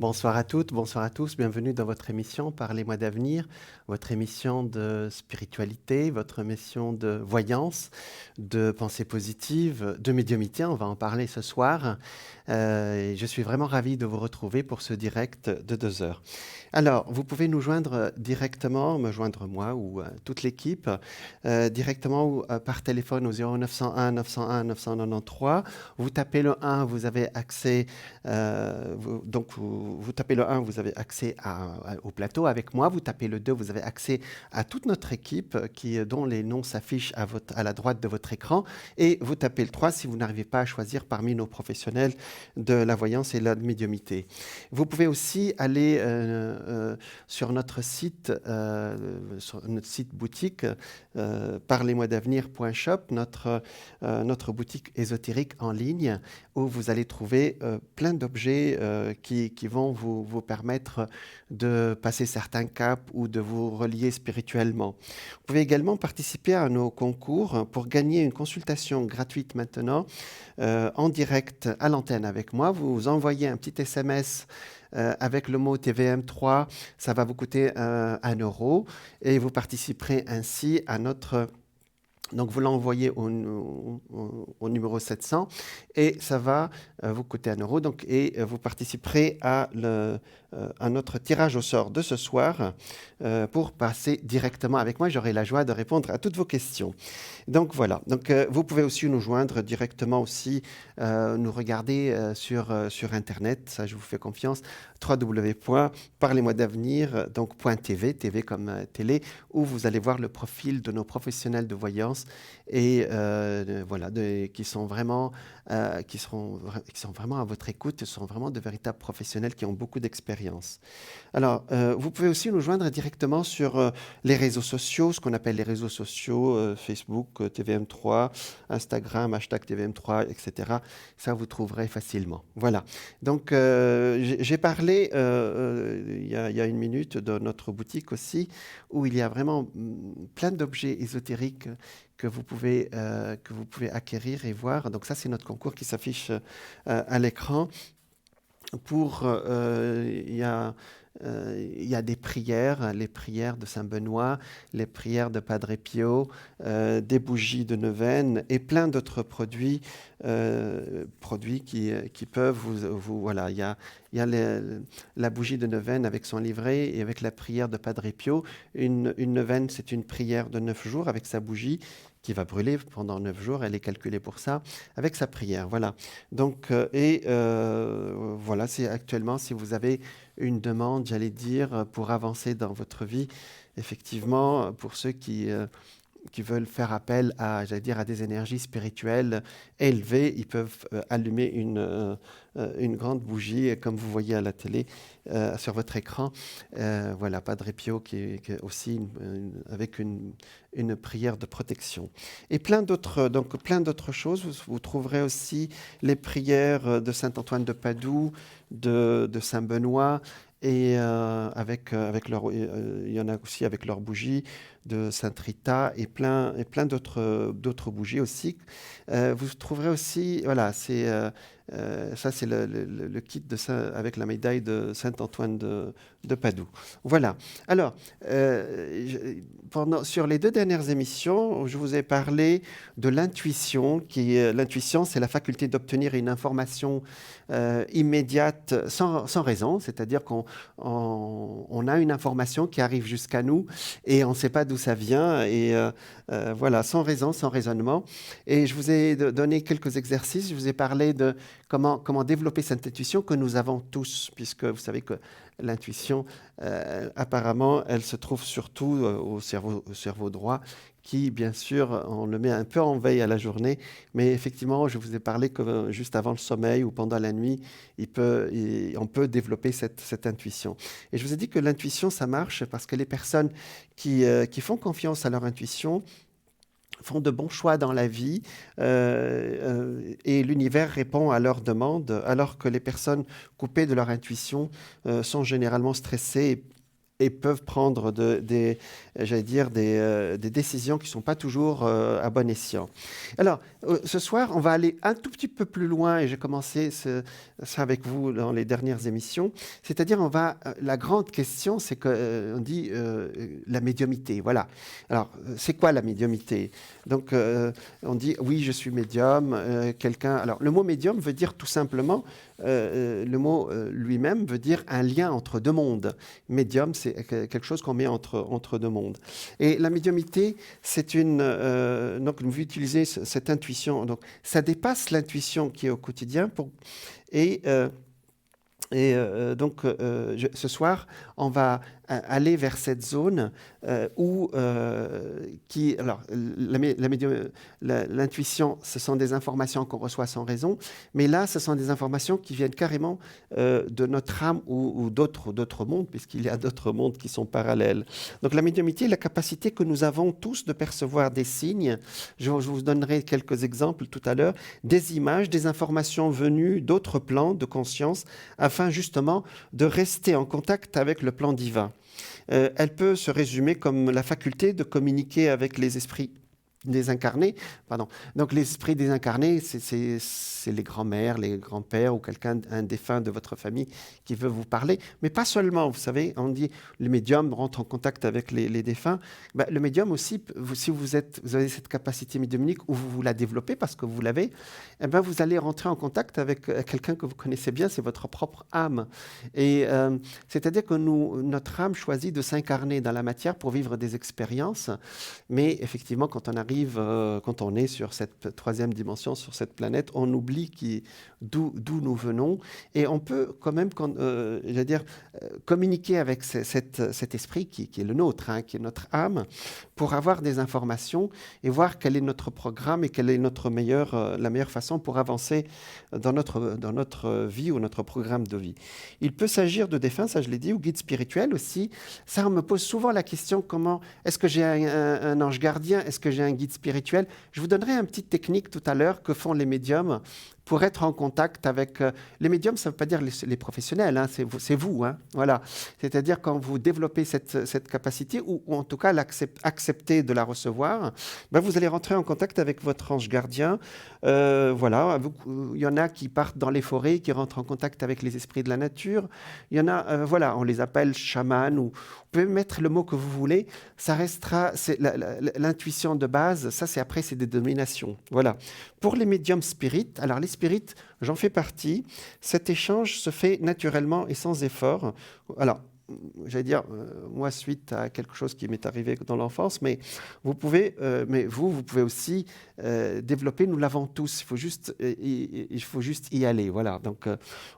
Bonsoir à toutes, bonsoir à tous, bienvenue dans votre émission Parlez-moi d'avenir, votre émission de spiritualité, votre émission de voyance, de pensée positive, de médiumnité, on va en parler ce soir. Et je suis vraiment ravi de vous retrouver pour ce direct de 2 heures. Alors, vous pouvez nous joindre directement, me joindre moi ou toute l'équipe, directement ou par téléphone au 0901 901 993. Vous tapez le 1, vous avez accès, vous tapez le 1, vous avez accès au plateau avec moi. Vous tapez le 2, vous avez accès à toute notre équipe dont les noms s'affichent à la droite de votre écran. Et vous tapez le 3 si vous n'arrivez pas à choisir parmi nos professionnels de la voyance et de la médiumité. Vous pouvez aussi aller sur notre site boutique, parlez-moi-d'avenir.shop, notre boutique ésotérique en ligne, où vous allez trouver plein d'objets qui vont vous permettre de passer certains caps ou de vous relier spirituellement. Vous pouvez également participer à nos concours pour gagner une consultation gratuite maintenant en direct à l'antenne avec moi. Vous envoyez un petit SMS avec le mot TVM3, ça va vous coûter 1 euro et vous participerez ainsi à notre... Donc, vous l'envoyez au numéro 700 et ça va vous coûter 1 euro. Donc, et vous participerez à notre tirage au sort de ce soir pour passer directement avec moi. J'aurai la joie de répondre à toutes vos questions. Donc, voilà. Donc, vous pouvez aussi nous joindre directement aussi, nous regarder sur Internet. Ça, je vous fais confiance. www.parlez-moi-d'avenir, donc .tv, TV comme télé, où vous allez voir le profil de nos professionnels de voyance et voilà, qui sont vraiment à votre écoute. Ce sont vraiment de véritables professionnels qui ont beaucoup d'expérience. Alors, vous pouvez aussi nous joindre directement sur les réseaux sociaux, ce qu'on appelle les réseaux sociaux, Facebook, TVM3, Instagram, hashtag TVM3, etc. Ça, vous trouverez facilement. Voilà. Donc, j'ai parlé il y a 1 minute de notre boutique aussi, où il y a vraiment plein d'objets ésotériques que vous pouvez acquérir et voir. Donc ça, c'est notre concours qui s'affiche à l'écran. Il y a des prières, les prières de Saint-Benoît, les prières de Padre Pio, des bougies de neuvaine et plein d'autres produits qui peuvent voilà. Il y a la bougie de neuvaine avec son livret et avec la prière de Padre Pio. Une neuvaine, c'est une prière de 9 jours avec sa bougie qui va brûler pendant 9 jours. Elle est calculée pour ça, avec sa prière. Voilà. Donc, voilà, c'est actuellement, si vous avez une demande, j'allais dire, pour avancer dans votre vie, effectivement, pour ceux qui veulent faire appel à, j'allais dire, à des énergies spirituelles élevées, ils peuvent allumer une grande bougie, comme vous voyez à la télé, sur votre écran. Voilà, Padre Pio qui est aussi avec une prière de protection. Et plein d'autres choses. Vous trouverez aussi les prières de Saint Antoine de Padoue, de Saint Benoît, et il y en a aussi avec leur bougie de Sainte Rita et plein d'autres bougies aussi. Vous trouverez aussi, voilà, ça c'est le kit avec la médaille de Saint Antoine de Padoue. Voilà. Alors, sur les 2 dernières émissions, je vous ai parlé de l'intuition. L'intuition, c'est la faculté d'obtenir une information immédiate sans raison, c'est-à-dire qu'on a une information qui arrive jusqu'à nous et on ne sait pas d'où ça vient, et voilà, sans raison, sans raisonnement. Et je vous ai donné quelques exercices. Je vous ai parlé de comment développer cette intuition que nous avons tous, puisque vous savez que l'intuition, apparemment, elle se trouve surtout au cerveau droit, qui, bien sûr, on le met un peu en veille à la journée, mais effectivement, je vous ai parlé que juste avant le sommeil ou pendant la nuit, on peut développer cette intuition. Et je vous ai dit que l'intuition, ça marche parce que les personnes qui font confiance à leur intuition font de bons choix dans la vie et l'univers répond à leurs demandes, alors que les personnes coupées de leur intuition sont généralement stressées et peuvent prendre des décisions qui ne sont pas toujours à bon escient. Alors, ce soir, on va aller un tout petit peu plus loin, et j'ai commencé ça avec vous dans les dernières émissions, c'est-à-dire la grande question, c'est qu'on dit la médiumnité, voilà. Alors, c'est quoi la médiumité? Donc, on dit, oui, je suis médium, alors, le mot médium veut dire tout simplement, le mot lui-même veut dire un lien entre deux mondes. Médium, c'est quelque chose qu'on met entre deux mondes. Et la médiumité, c'est donc, vous utilisez cette intuition. Donc, ça dépasse l'intuition qui est au quotidien. Et donc, ce soir, on va aller vers cette zone où, alors, l'intuition, ce sont des informations qu'on reçoit sans raison, mais là, ce sont des informations qui viennent carrément de notre âme ou d'autres mondes, puisqu'il y a d'autres mondes qui sont parallèles. Donc, la médiumnité est la capacité que nous avons tous de percevoir des signes. Je vous donnerai quelques exemples tout à l'heure, des images, des informations venues d'autres plans de conscience, afin justement de rester en contact avec le plan divin. Elle peut se résumer comme la faculté de communiquer avec les esprits désincarnés. Pardon. Donc les esprits désincarnés, c'est les grands-mères, les grands-pères ou un défunt de votre famille qui veut vous parler. Mais pas seulement, vous savez, on dit le médium rentre en contact avec les défunts. Ben, le médium aussi, si vous avez cette capacité médiumnique ou vous la développez parce que vous l'avez, eh ben, vous allez rentrer en contact avec quelqu'un que vous connaissez bien, c'est votre propre âme. Et c'est-à-dire que notre âme choisit de s'incarner dans la matière pour vivre des expériences. Mais effectivement, quand on est sur cette troisième dimension, sur cette planète, on oublie d'où nous venons, et on peut quand même, communiquer avec cet esprit qui est le nôtre, hein, qui est notre âme, pour avoir des informations et voir quel est notre programme et quelle est la meilleure façon pour avancer dans notre vie ou notre programme de vie. Il peut s'agir de défunts, ça je l'ai dit, ou guides spirituels aussi. Ça, on me pose souvent la question, est-ce que j'ai un ange gardien? Est-ce que j'ai un guide spirituel? Je vous donnerai une petite technique tout à l'heure que font les médiums pour être en contact avec... les médiums, ça ne veut pas dire les professionnels, hein, c'est vous. Hein, voilà. C'est-à-dire quand vous développez cette capacité, ou en tout cas accepter de la recevoir, ben vous allez rentrer en contact avec votre ange gardien. Voilà. Il y en a qui partent dans les forêts, qui rentrent en contact avec les esprits de la nature. Il y en a, voilà, on les appelle chamans, ou vous pouvez mettre le mot que vous voulez. Ça restera, c'est l'intuition de base, ça c'est des dominations. Voilà. Pour les médiums spirites, alors les spirites, j'en fais partie, cet échange se fait naturellement et sans effort. Alors, j'allais dire, moi, suite à quelque chose qui m'est arrivé dans l'enfance, mais vous pouvez aussi développer, nous l'avons tous, il faut juste y aller, voilà. Donc,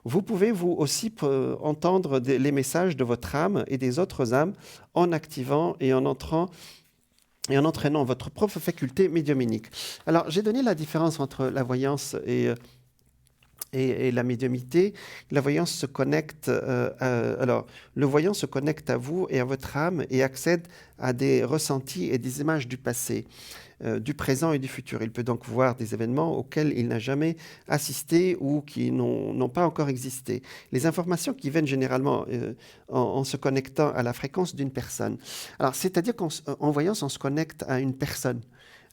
vous pouvez, vous aussi, entendre les messages de votre âme et des autres âmes en activant et en entraînant votre propre faculté médiumnique. Alors, j'ai donné la différence entre la voyance et la médiumnité. La voyance se connecte, le voyant se connecte à vous et à votre âme et accède à des ressentis et des images du passé, du présent et du futur. Il peut donc voir des événements auxquels il n'a jamais assisté ou qui n'ont pas encore existé. Les informations qui viennent généralement en se connectant à la fréquence d'une personne. Alors, c'est-à-dire qu'en voyance, on se connecte à une personne.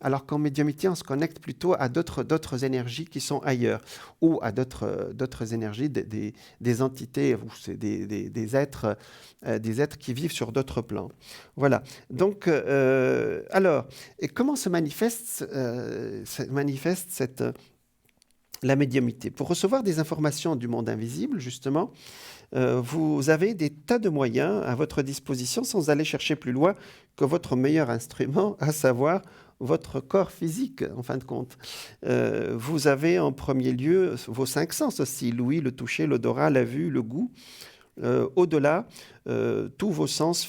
Alors qu'en médiumnité, on se connecte plutôt à d'autres énergies qui sont ailleurs, ou à d'autres énergies, des entités, ou c'est des êtres qui vivent sur d'autres plans. Voilà. Donc, alors, et comment se manifeste la médiumnité? Pour recevoir des informations du monde invisible, justement, vous avez des tas de moyens à votre disposition sans aller chercher plus loin que votre meilleur instrument, à savoir votre corps physique, en fin de compte. Vous avez en premier lieu vos 5 sens aussi, l'ouïe, le toucher, l'odorat, la vue, le goût. Au-delà, tous vos sens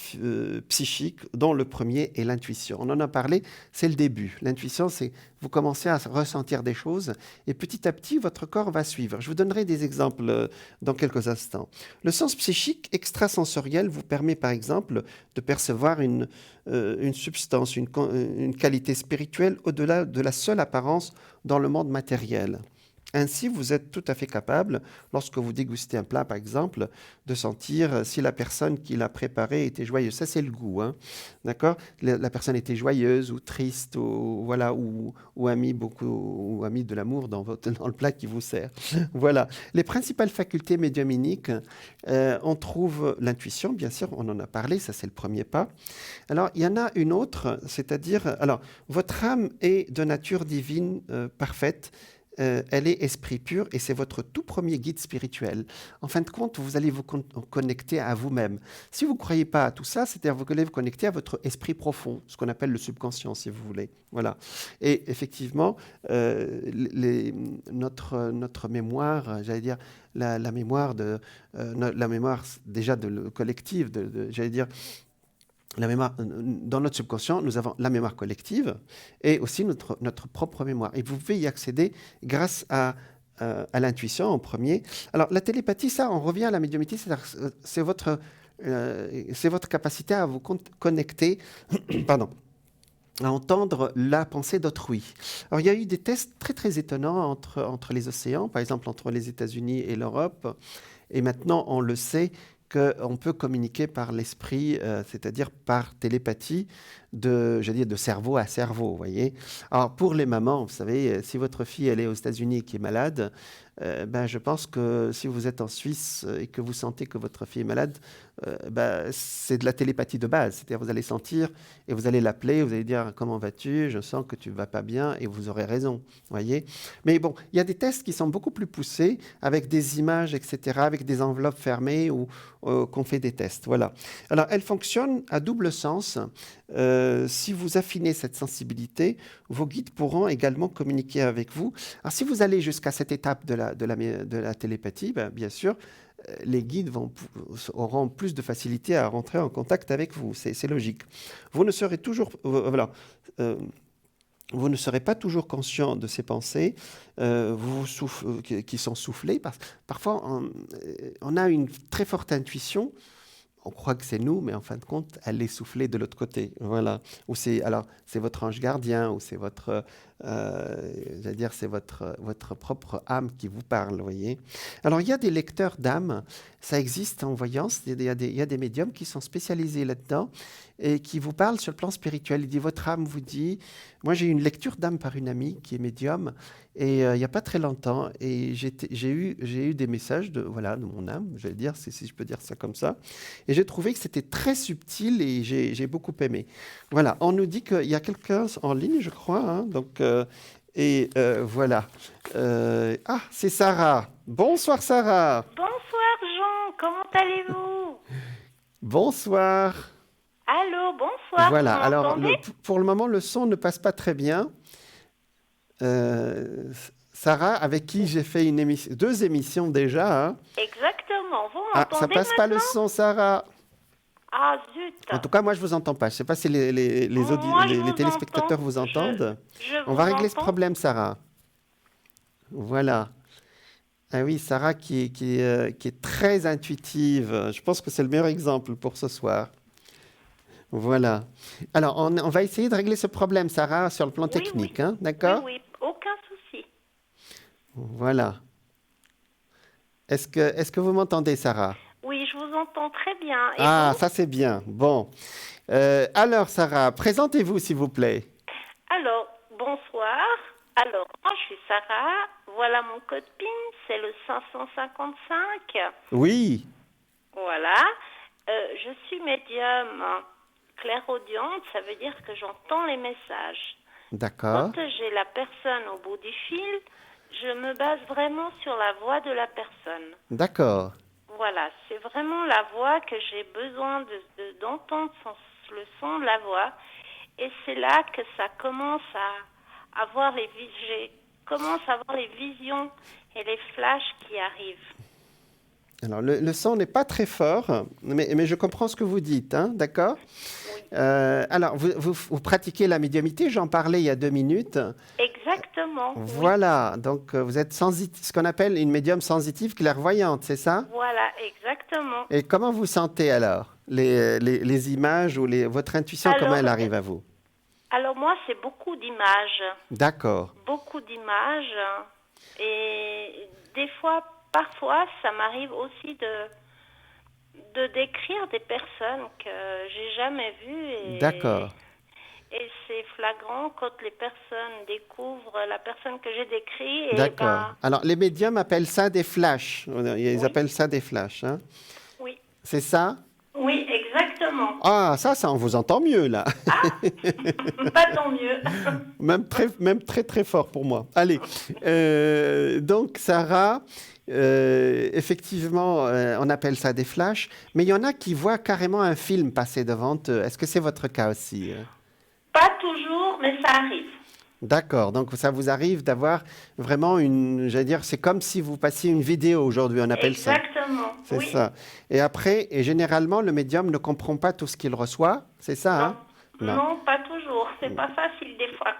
psychiques, dont le premier est l'intuition. On en a parlé, c'est le début. L'intuition, c'est vous commencez à ressentir des choses et petit à petit, votre corps va suivre. Je vous donnerai des exemples dans quelques instants. Le sens psychique extrasensoriel vous permet par exemple de percevoir une substance, une qualité spirituelle au-delà de la seule apparence dans le monde matériel. Ainsi, vous êtes tout à fait capable, lorsque vous dégustez un plat, par exemple, de sentir si la personne qui l'a préparé était joyeuse. Ça, c'est le goût, hein. D'accord? La personne était joyeuse ou triste, ou, voilà, ou a mis beaucoup, ou a mis de l'amour dans le plat qui vous sert. Voilà. Les principales facultés médiumniques, on trouve l'intuition, bien sûr, on en a parlé, ça c'est le premier pas. Alors, il y en a une autre, c'est-à-dire, alors, votre âme est de nature divine parfaite. Elle est esprit pur et c'est votre tout premier guide spirituel. En fin de compte, vous allez vous connecter à vous-même. Si vous ne croyez pas à tout ça, c'est-à-dire vous allez vous connecter à votre esprit profond, ce qu'on appelle le subconscient, si vous voulez. Voilà. Et effectivement, notre mémoire, j'allais dire, la mémoire la mémoire déjà collective, j'allais dire, la mémoire, dans notre subconscient, nous avons la mémoire collective et aussi notre propre mémoire. Et vous pouvez y accéder grâce à l'intuition en premier. Alors, la télépathie, ça, on revient à la médiumnité, c'est votre capacité à vous connecter, pardon, à entendre la pensée d'autrui. Alors, il y a eu des tests très, très étonnants entre les océans, par exemple entre les États-Unis et l'Europe. Et maintenant, on le sait qu'on peut communiquer par l'esprit, c'est-à-dire par télépathie, de cerveau à cerveau, vous voyez. Alors, pour les mamans, vous savez, si votre fille, elle est aux États-Unis et qui est malade, ben, je pense que si vous êtes en Suisse et que vous sentez que votre fille est malade, ben, c'est de la télépathie de base. C'est-à-dire, vous allez sentir et vous allez l'appeler, vous allez dire comment vas-tu, je sens que tu ne vas pas bien et vous aurez raison, vous voyez. Mais bon, il y a des tests qui sont beaucoup plus poussés avec des images, etc., avec des enveloppes fermées ou qu'on fait des tests. Voilà. Alors, elle fonctionne à double sens. Si vous affinez cette sensibilité, vos guides pourront également communiquer avec vous. Alors, si vous allez jusqu'à cette étape de la télépathie, ben, bien sûr, les guides auront plus de facilité à rentrer en contact avec vous. C'est logique. Vous ne serez toujours, voilà, vous ne serez pas toujours conscient de ces pensées qui sont soufflées. Parfois, on a une très forte intuition. On croit que c'est nous, mais en fin de compte, elle est soufflée de l'autre côté. Voilà. Ou c'est votre ange gardien, ou c'est j'allais dire, c'est votre propre âme qui vous parle, vous voyez. Alors, il y a des lecteurs d'âme, ça existe en voyance, il y a des médiums qui sont spécialisés là-dedans et qui vous parlent sur le plan spirituel. Il dit, votre âme vous dit, moi j'ai eu une lecture d'âme par une amie qui est médium, et il n'y a pas très longtemps, et j'ai eu des messages voilà, de mon âme, je vais dire, si je peux dire ça comme ça, et j'ai trouvé que c'était très subtil et j'ai beaucoup aimé. Voilà, on nous dit qu'il y a quelqu'un en ligne, je crois, hein, donc, voilà. C'est Sarah. Bonsoir Sarah. Bonsoir Jean, comment allez-vous? Bonsoir. Allô, bonsoir, vous Voilà, alors m'entendez? pour le moment, le son ne passe pas très bien. Sarah, avec qui j'ai fait deux émissions déjà, hein. Exactement, vous Ah, ça m'entendez passe pas le maintenant? son, Sarah. Ah zut, En tout cas, moi, je vous entends pas. Je sais pas si moi je les vous entends, téléspectateurs vous entendent. je On va vous régler ce entends. problème, Sarah. Voilà. Ah oui, Sarah qui est très intuitive. Je pense que c'est le meilleur exemple pour ce soir. Voilà. Alors, on va essayer de régler ce problème, Sarah, sur le plan Oui, technique, oui, hein, oui, d'accord? oui, aucun souci. Voilà. Est-ce que vous m'entendez, Sarah? Oui, je vous entends très bien. Et Ah, vous? ça c'est bien. Bon. Alors, Sarah, présentez-vous, s'il vous plaît. Alors, bonsoir. Alors, moi je suis Sarah, voilà mon code PIN, c'est le 555. Oui, Voilà. Je suis médium clairaudiente, ça veut dire que j'entends les messages. Quand d'accord. j'ai la personne au bout du fil, je me base vraiment sur la voix de la personne. D'accord. Voilà, c'est vraiment la voix que j'ai besoin d'entendre le son de la voix. Et c'est là que ça commence à avoir commence à avoir les visions et les flashs qui arrivent. Alors, le son n'est pas très fort, mais je comprends ce que vous dites, hein, d'accord? Oui, Alors, vous pratiquez la médiumnité, j'en parlais il y a 2 minutes. exactement, oui. Voilà, donc vous êtes ce qu'on appelle une médium sensitive clairvoyante, c'est ça? Voilà, exactement. Et comment vous sentez alors les images ou votre intuition, comment Alors, elle arrive à vous? alors moi, c'est beaucoup d'images. D'accord. Beaucoup d'images. Et des fois, parfois, ça m'arrive aussi de décrire des personnes que j'ai jamais vues D'accord. et c'est flagrant quand les personnes découvrent la personne que j'ai décrite et D'accord. ben Alors, les médiums appellent ça des flashs. Ils oui, appellent ça des flashs, hein. oui, C'est ça? oui, exactement. Ah, ça, on vous entend mieux, là. Ah, pas tant mieux. Même très, très fort pour moi. Allez. Donc, Sarah, effectivement, on appelle ça des flashs, mais il y en a qui voient carrément un film passer devant eux. Est-ce que c'est votre cas aussi? Pas toujours, mais ça arrive. D'accord, donc ça vous arrive d'avoir vraiment j'allais dire, c'est comme si vous passiez une vidéo aujourd'hui, on appelle ça. Exactement, C'est oui. ça. Et après, et généralement, le médium ne comprend pas tout ce qu'il reçoit, c'est ça, Non, hein? Non. non, pas toujours. C'est pas facile des fois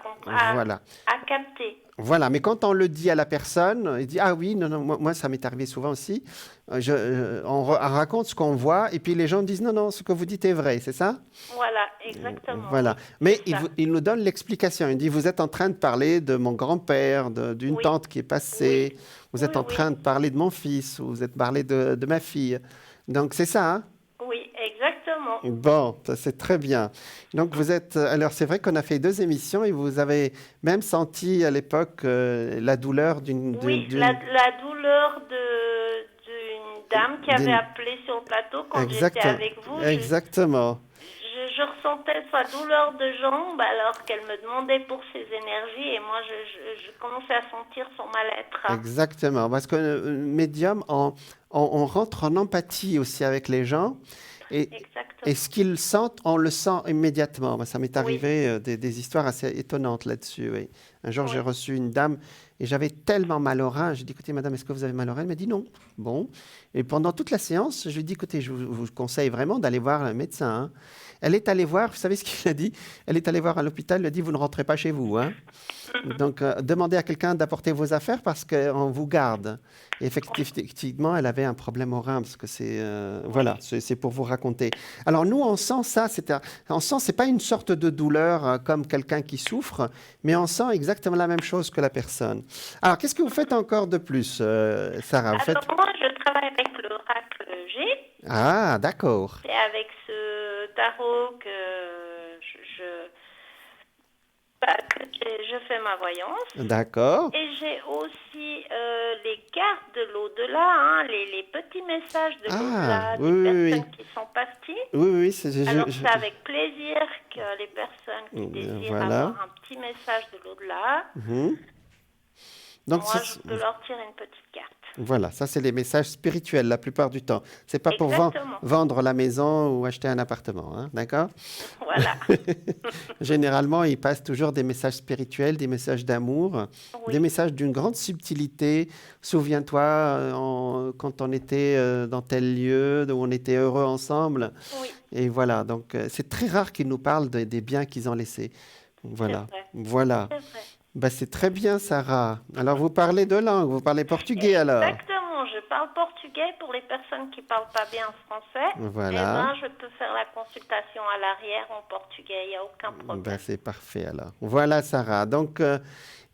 Voilà. à capter. Voilà, mais quand on le dit à la personne, il dit ah oui, non, non, moi ça m'est arrivé souvent aussi. On raconte ce qu'on voit et puis les gens disent non, non, ce que vous dites est vrai, c'est ça? Voilà, exactement. Voilà. Oui, Mais c'est ça. il nous donne l'explication. Il dit vous êtes en train de parler de mon grand-père, d'une Oui, tante qui est passée, oui, vous êtes oui, en oui, train de parler de mon fils, ou vous êtes parlé de ma fille. Donc c'est ça, hein? oui, exactement. Bon, ça c'est très bien. Donc vous êtes. Alors c'est vrai qu'on a fait 2 émissions et vous avez même senti à l'époque la douleur Oui, la douleur d'une dame qui avait d'une- appelé sur le plateau quand j'étais avec vous. Exactement. Je ressentais sa douleur de jambe alors qu'elle me demandait pour ses énergies et moi je commençais à sentir son mal-être. Exactement. Parce que médium, on rentre en empathie aussi avec les gens. Et Exactement. ce qu'ils sentent, on le sent immédiatement. Moi, ça m'est Oui, arrivé des histoires assez étonnantes là-dessus. Oui. Un jour, j'ai oui, reçu une dame et j'avais tellement mal au rein. J'ai dit, écoutez, madame, est-ce que vous avez mal au rein? Elle m'a dit non. Bon. Et pendant toute la séance, je lui ai dit, écoutez, je vous conseille vraiment d'aller voir un médecin, hein. Elle est allée voir, vous savez ce qu'il a dit? Elle est allée voir à l'hôpital, elle a dit, vous ne rentrez pas chez vous, hein. Donc, demandez à quelqu'un d'apporter vos affaires parce qu'on vous garde. Et effectivement, elle avait un problème au rein parce que voilà, c'est pour vous raconter. Alors nous, on sent ça, on sent, c'est pas une sorte de douleur comme quelqu'un qui souffre, mais on sent exactement la même chose que la personne. Alors, qu'est-ce que vous faites encore de plus, Sarah? Vous faites... alors moi, je travaille avec l'oracle G. Ah, d'accord. C'est avec ce tarot que je fais ma voyance. D'accord. Et j'ai aussi les cartes de l'au-delà, hein, les petits messages de Ah, l'au-delà oui, des oui, oui. personnes qui sont parties. Oui, oui, Alors c'est avec plaisir que les personnes qui désirent voilà. avoir un petit message de l'au-delà, Mhm. Donc, moi je peux leur tirer une petite carte. voilà, ça c'est les messages spirituels la plupart du temps. C'est pas pour Exactement. vendre la maison ou acheter un appartement, hein, d'accord? Voilà. Généralement, ils passent toujours des messages spirituels, des messages d'amour, des Oui, messages d'une grande subtilité. Souviens-toi, quand on était dans tel lieu, où on était heureux ensemble. oui, Et voilà, donc c'est très rare qu'ils nous parlent des biens qu'ils ont laissés. c'est Voilà, vrai. voilà. C'est vrai. Bah, c'est très bien, Sarah. Alors, vous parlez 2 langues, vous parlez portugais alors? Exactement, je parle portugais pour les personnes qui parlent pas bien français. Voilà. Eh ben, je peux faire la consultation à l'arrière en portugais, il n'y a aucun Ben, problème. c'est parfait alors. Voilà, Sarah. Donc,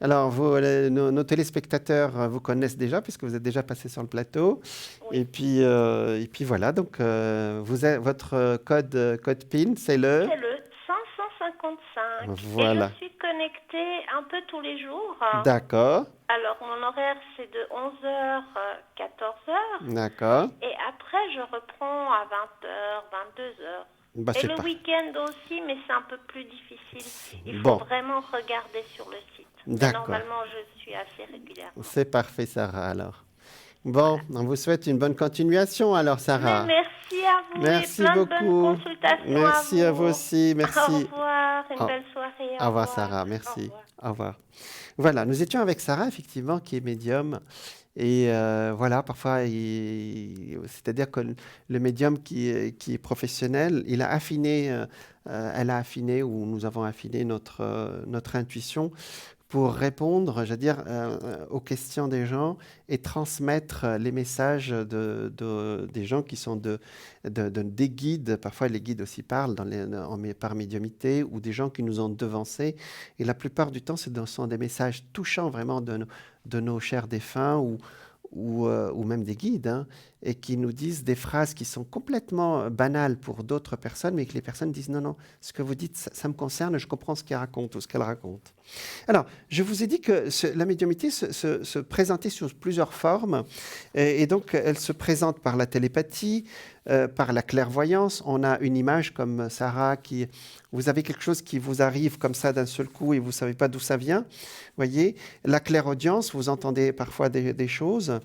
alors, nos téléspectateurs vous connaissent déjà, puisque vous êtes déjà passé sur le plateau. Oui. Et puis voilà, donc, votre code PIN, c'est le... C'est le 555 Voilà. et je suis connectée un peu tous les jours. D'accord, Alors, mon horaire, c'est de 11h à 14h. d'accord. Et après, je reprends à 20h, 22h. Bah, Et c'est le parfait. week-end aussi, mais c'est un peu plus difficile. Il faut Bon, vraiment regarder sur le site. Mais d'accord. normalement, je suis assez régulièrement. C'est parfait, Sarah, alors. Bon, on vous souhaite une bonne continuation, alors, Sarah. Mais merci à vous Merci et plein de beaucoup. bonnes consultations Merci à vous aussi. Au Merci. revoir, une Au- belle soirée. Au revoir, Sarah. Au Merci. revoir. Au revoir. Voilà, nous étions avec Sarah, effectivement, qui est médium. Et voilà, parfois, c'est-à-dire que le médium qui est professionnel, il a affiné, elle a affiné, ou nous avons affiné notre intuition pour répondre, je veux dire, aux questions des gens et transmettre les messages des gens qui sont des guides. Parfois, les guides aussi parlent par médiumnité, ou des gens qui nous ont devancés. Et la plupart du temps, ce sont des messages touchants vraiment de nos chers défunts, ou même des guides, hein, et qui nous disent des phrases qui sont complètement banales pour d'autres personnes, mais que les personnes disent non, non, ce que vous dites, ça me concerne, je comprends ce qu'elle raconte ou ce qu'elle raconte. Alors, je vous ai dit que la médiumnité se présentait sous plusieurs formes, et donc elle se présente par la télépathie, par la clairvoyance. On a une image comme Sarah vous avez quelque chose qui vous arrive comme ça d'un seul coup et vous ne savez pas d'où ça vient. Voyez, la clairaudience, vous entendez parfois des choses.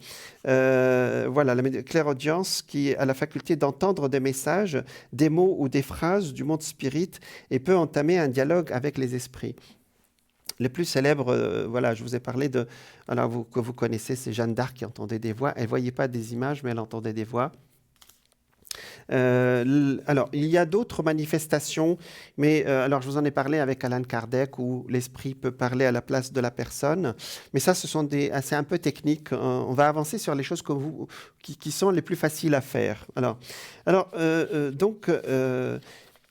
Voilà, la clairaudience qui a la faculté d'entendre des messages, des mots ou des phrases du monde spirit et peut entamer un dialogue avec les esprits. Les plus célèbres, voilà, je vous ai parlé que vous connaissez, c'est Jeanne d'Arc qui entendait des voix. Elle ne voyait pas des images, mais elle entendait des voix. Alors, il y a d'autres manifestations, mais alors je vous en ai parlé avec Allan Kardec, où l'esprit peut parler à la place de la personne. Mais ça, c'est un peu technique. On va avancer sur les choses qui sont les plus faciles à faire. Donc,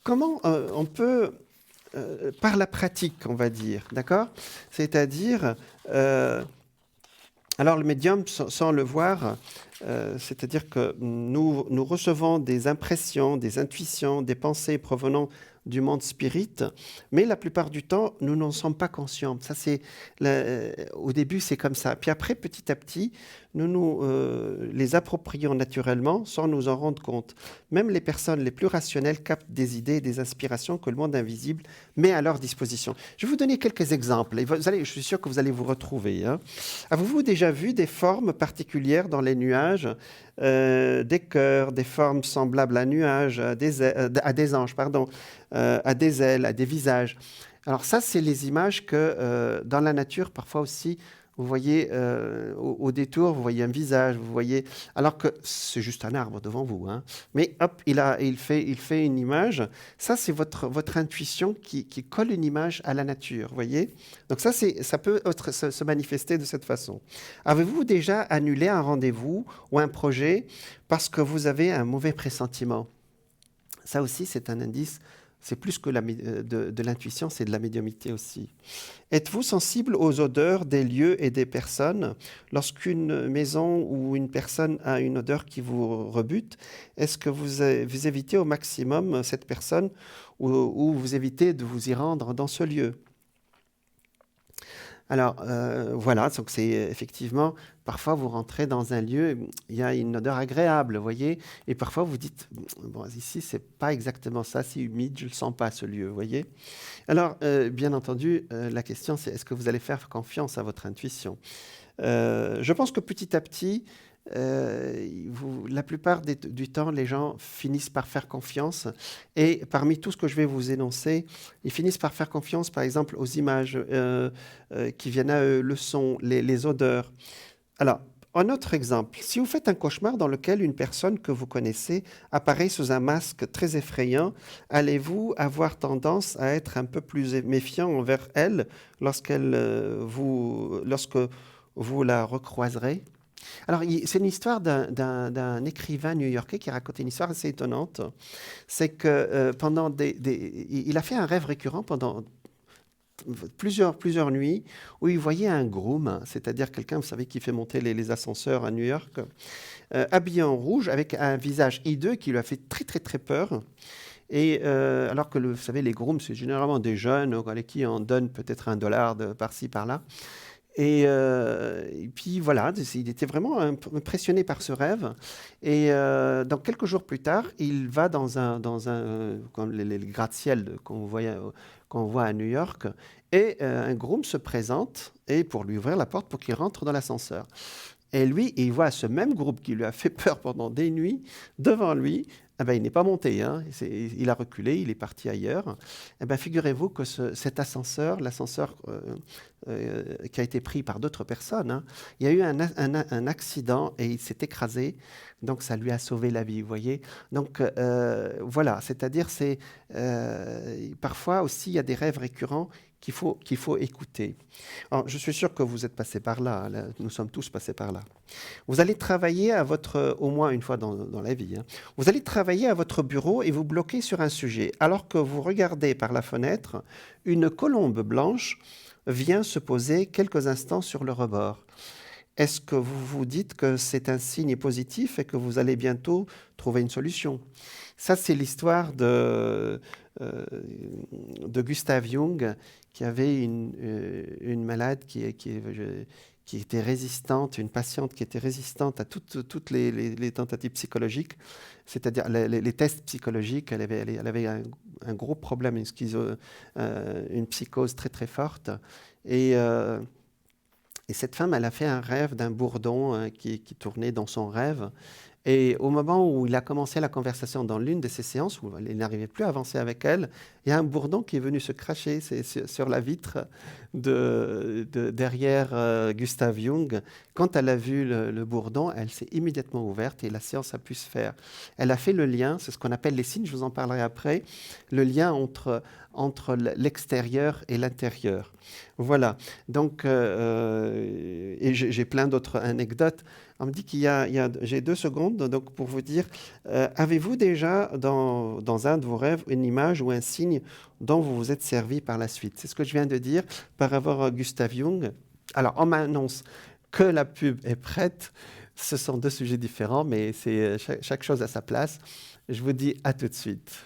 comment on peut, par la pratique, on va dire, d'accord ? C'est-à-dire, alors le médium, sans le voir, c'est-à-dire que nous recevons des impressions, des intuitions, des pensées provenant du monde spirit, mais la plupart du temps, nous n'en sommes pas conscients. Ça, au début, c'est comme ça. Puis après, petit à petit, nous les approprions naturellement sans nous en rendre compte. Même les personnes les plus rationnelles captent des idées et des inspirations que le monde invisible met à leur disposition. Je vais vous donner quelques exemples. Et je suis sûr que vous allez vous retrouver. Hein. Avez-vous déjà vu des formes particulières dans les nuages, des cœurs, des formes semblables à nuages, à des anges, pardon, à des ailes, à des visages? Alors ça, c'est les images que dans la nature, parfois aussi, vous voyez au détour, vous voyez un visage, vous voyez, alors que c'est juste un arbre devant vous, hein. Mais hop, il fait une image. Ça, c'est votre intuition qui colle une image à la nature, vous voyez. Donc ça peut se manifester de cette façon. Avez-vous déjà annulé un rendez-vous ou un projet parce que vous avez un mauvais pressentiment? Ça aussi, c'est un indice. C'est plus que de l'intuition, c'est de la médiumnité aussi. Êtes-vous sensible aux odeurs des lieux et des personnes? Lorsqu'une maison ou une personne a une odeur qui vous rebute, est-ce que vous évitez au maximum cette personne, ou vous évitez de vous y rendre dans ce lieu? Alors, voilà, donc c'est effectivement, parfois vous rentrez dans un lieu, il y a une odeur agréable, vous voyez, et parfois vous dites, bon, ici, c'est pas exactement ça, c'est humide, je le sens pas, ce lieu, vous voyez. Alors, bien entendu, la question, c'est est-ce que vous allez faire confiance à votre intuition? Je pense que petit à petit, la plupart du temps, les gens finissent par faire confiance. Et parmi tout ce que je vais vous énoncer, ils finissent par faire confiance, par exemple, aux images qui viennent à eux, le son, les odeurs. Alors, un autre exemple, si vous faites un cauchemar dans lequel une personne que vous connaissez apparaît sous un masque très effrayant, allez-vous avoir tendance à être un peu plus méfiant envers elle lorsque vous la recroiserez? Alors, c'est une histoire d'un écrivain new-yorkais qui raconte une histoire assez étonnante. C'est que il a fait un rêve récurrent pendant plusieurs nuits où il voyait un groom, c'est-à-dire quelqu'un, vous savez, qui fait monter les ascenseurs à New York, habillé en rouge avec un visage hideux qui lui a fait très, très, très peur. Et alors que, vous savez, les grooms, c'est généralement des jeunes à qui on donne peut-être $1 par-ci, par-là. Et puis voilà, il était vraiment impressionné par ce rêve. Et donc quelques jours plus tard, il va dans un comme les gratte-ciel qu'on voit à New York, et un groom se présente et pour lui ouvrir la porte pour qu'il rentre dans l'ascenseur. Et lui, il voit ce même groupe qui lui a fait peur pendant des nuits devant lui. Eh ben, il n'est pas monté, hein. Il a reculé, il est parti ailleurs. Eh ben, figurez-vous que cet ascenseur, l'ascenseur qui a été pris par d'autres personnes, hein, il y a eu un accident et il s'est écrasé. Donc, ça lui a sauvé la vie, vous voyez. Donc, voilà, c'est-à-dire, parfois aussi, il y a des rêves récurrents qu'il faut écouter. Alors, je suis sûr que vous êtes passé par là, nous sommes tous passés par là. Vous allez travailler au moins une fois dans la vie, hein. Vous allez travailler à votre bureau et vous bloquer sur un sujet, alors que vous regardez par la fenêtre, une colombe blanche vient se poser quelques instants sur le rebord. Est-ce que vous vous dites que c'est un signe positif et que vous allez bientôt trouver une solution? Ça, c'est l'histoire de Gustav Jung, qui avait une malade qui était résistante, une patiente qui était résistante à toutes les tentatives psychologiques, c'est-à-dire les tests psychologiques. Elle avait un gros problème, une psychose très très forte. Et cette femme, elle a fait un rêve d'un bourdon qui tournait dans son rêve. Et au moment où il a commencé la conversation dans l'une de ces séances, où il n'arrivait plus à avancer avec elle, il y a un bourdon qui est venu se cracher sur la vitre derrière Gustav Jung. Quand elle a vu le bourdon, elle s'est immédiatement ouverte et la séance a pu se faire. Elle a fait le lien, c'est ce qu'on appelle les signes, je vous en parlerai après, le lien entre l'extérieur et l'intérieur. Voilà. Donc, et j'ai plein d'autres anecdotes. On me dit j'ai 2 secondes donc pour vous dire, avez-vous déjà dans un de vos rêves une image ou un signe dont vous vous êtes servi par la suite? C'est ce que je viens de dire par rapport à Gustav Jung. Alors, on m'annonce que la pub est prête. Ce sont 2 sujets différents, mais c'est chaque chose à sa place. Je vous dis à tout de suite.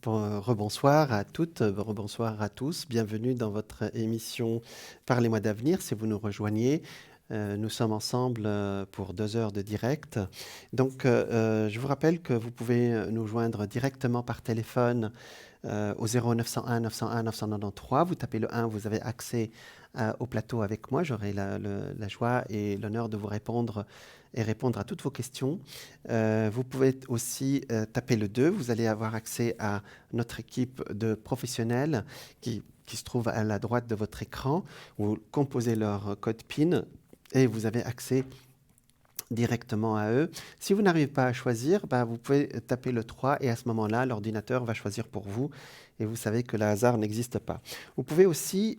Rebonsoir à toutes, rebonsoir à tous. Bienvenue dans votre émission Parlez-moi d'avenir. Si vous nous rejoignez, nous sommes ensemble pour 2 heures de direct. Donc, je vous rappelle que vous pouvez nous joindre directement par téléphone au 0901 901 993. Vous tapez le 1, vous avez accès au plateau avec moi. J'aurai la joie et l'honneur de vous répondre et répondre à toutes vos questions. Vous pouvez aussi taper le 2. Vous allez avoir accès à notre équipe de professionnels qui se trouve à la droite de votre écran. Vous composez leur code PIN et vous avez accès directement à eux. Si vous n'arrivez pas à choisir, vous pouvez taper le 3 et à ce moment-là, l'ordinateur va choisir pour vous et vous savez que le hasard n'existe pas. Vous pouvez aussi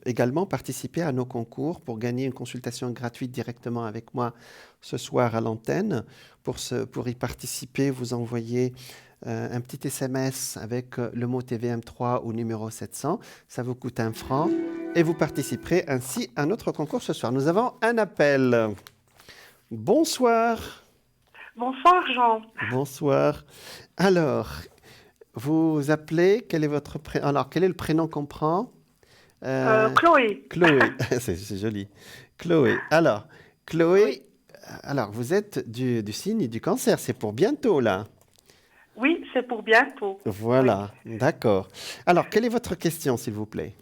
également participer à nos concours pour gagner une consultation gratuite directement avec moi ce soir à l'antenne. Pour y participer, vous envoyez un petit SMS avec le mot TVM3 au numéro 700. Ça vous coûte 1 franc. Et vous participerez ainsi à notre concours ce soir. Nous avons un appel. Bonsoir. Bonsoir Jean. Bonsoir. Alors, vous appelez, quel est votre prénom? Alors, quel est le prénom qu'on prend? Chloé. Chloé, c'est joli. Chloé. Alors, Chloé, Oui. Alors vous êtes du signe du cancer, c'est pour bientôt là. Oui, c'est pour bientôt. Voilà, d'accord. Alors, quelle est votre question, s'il vous plaît?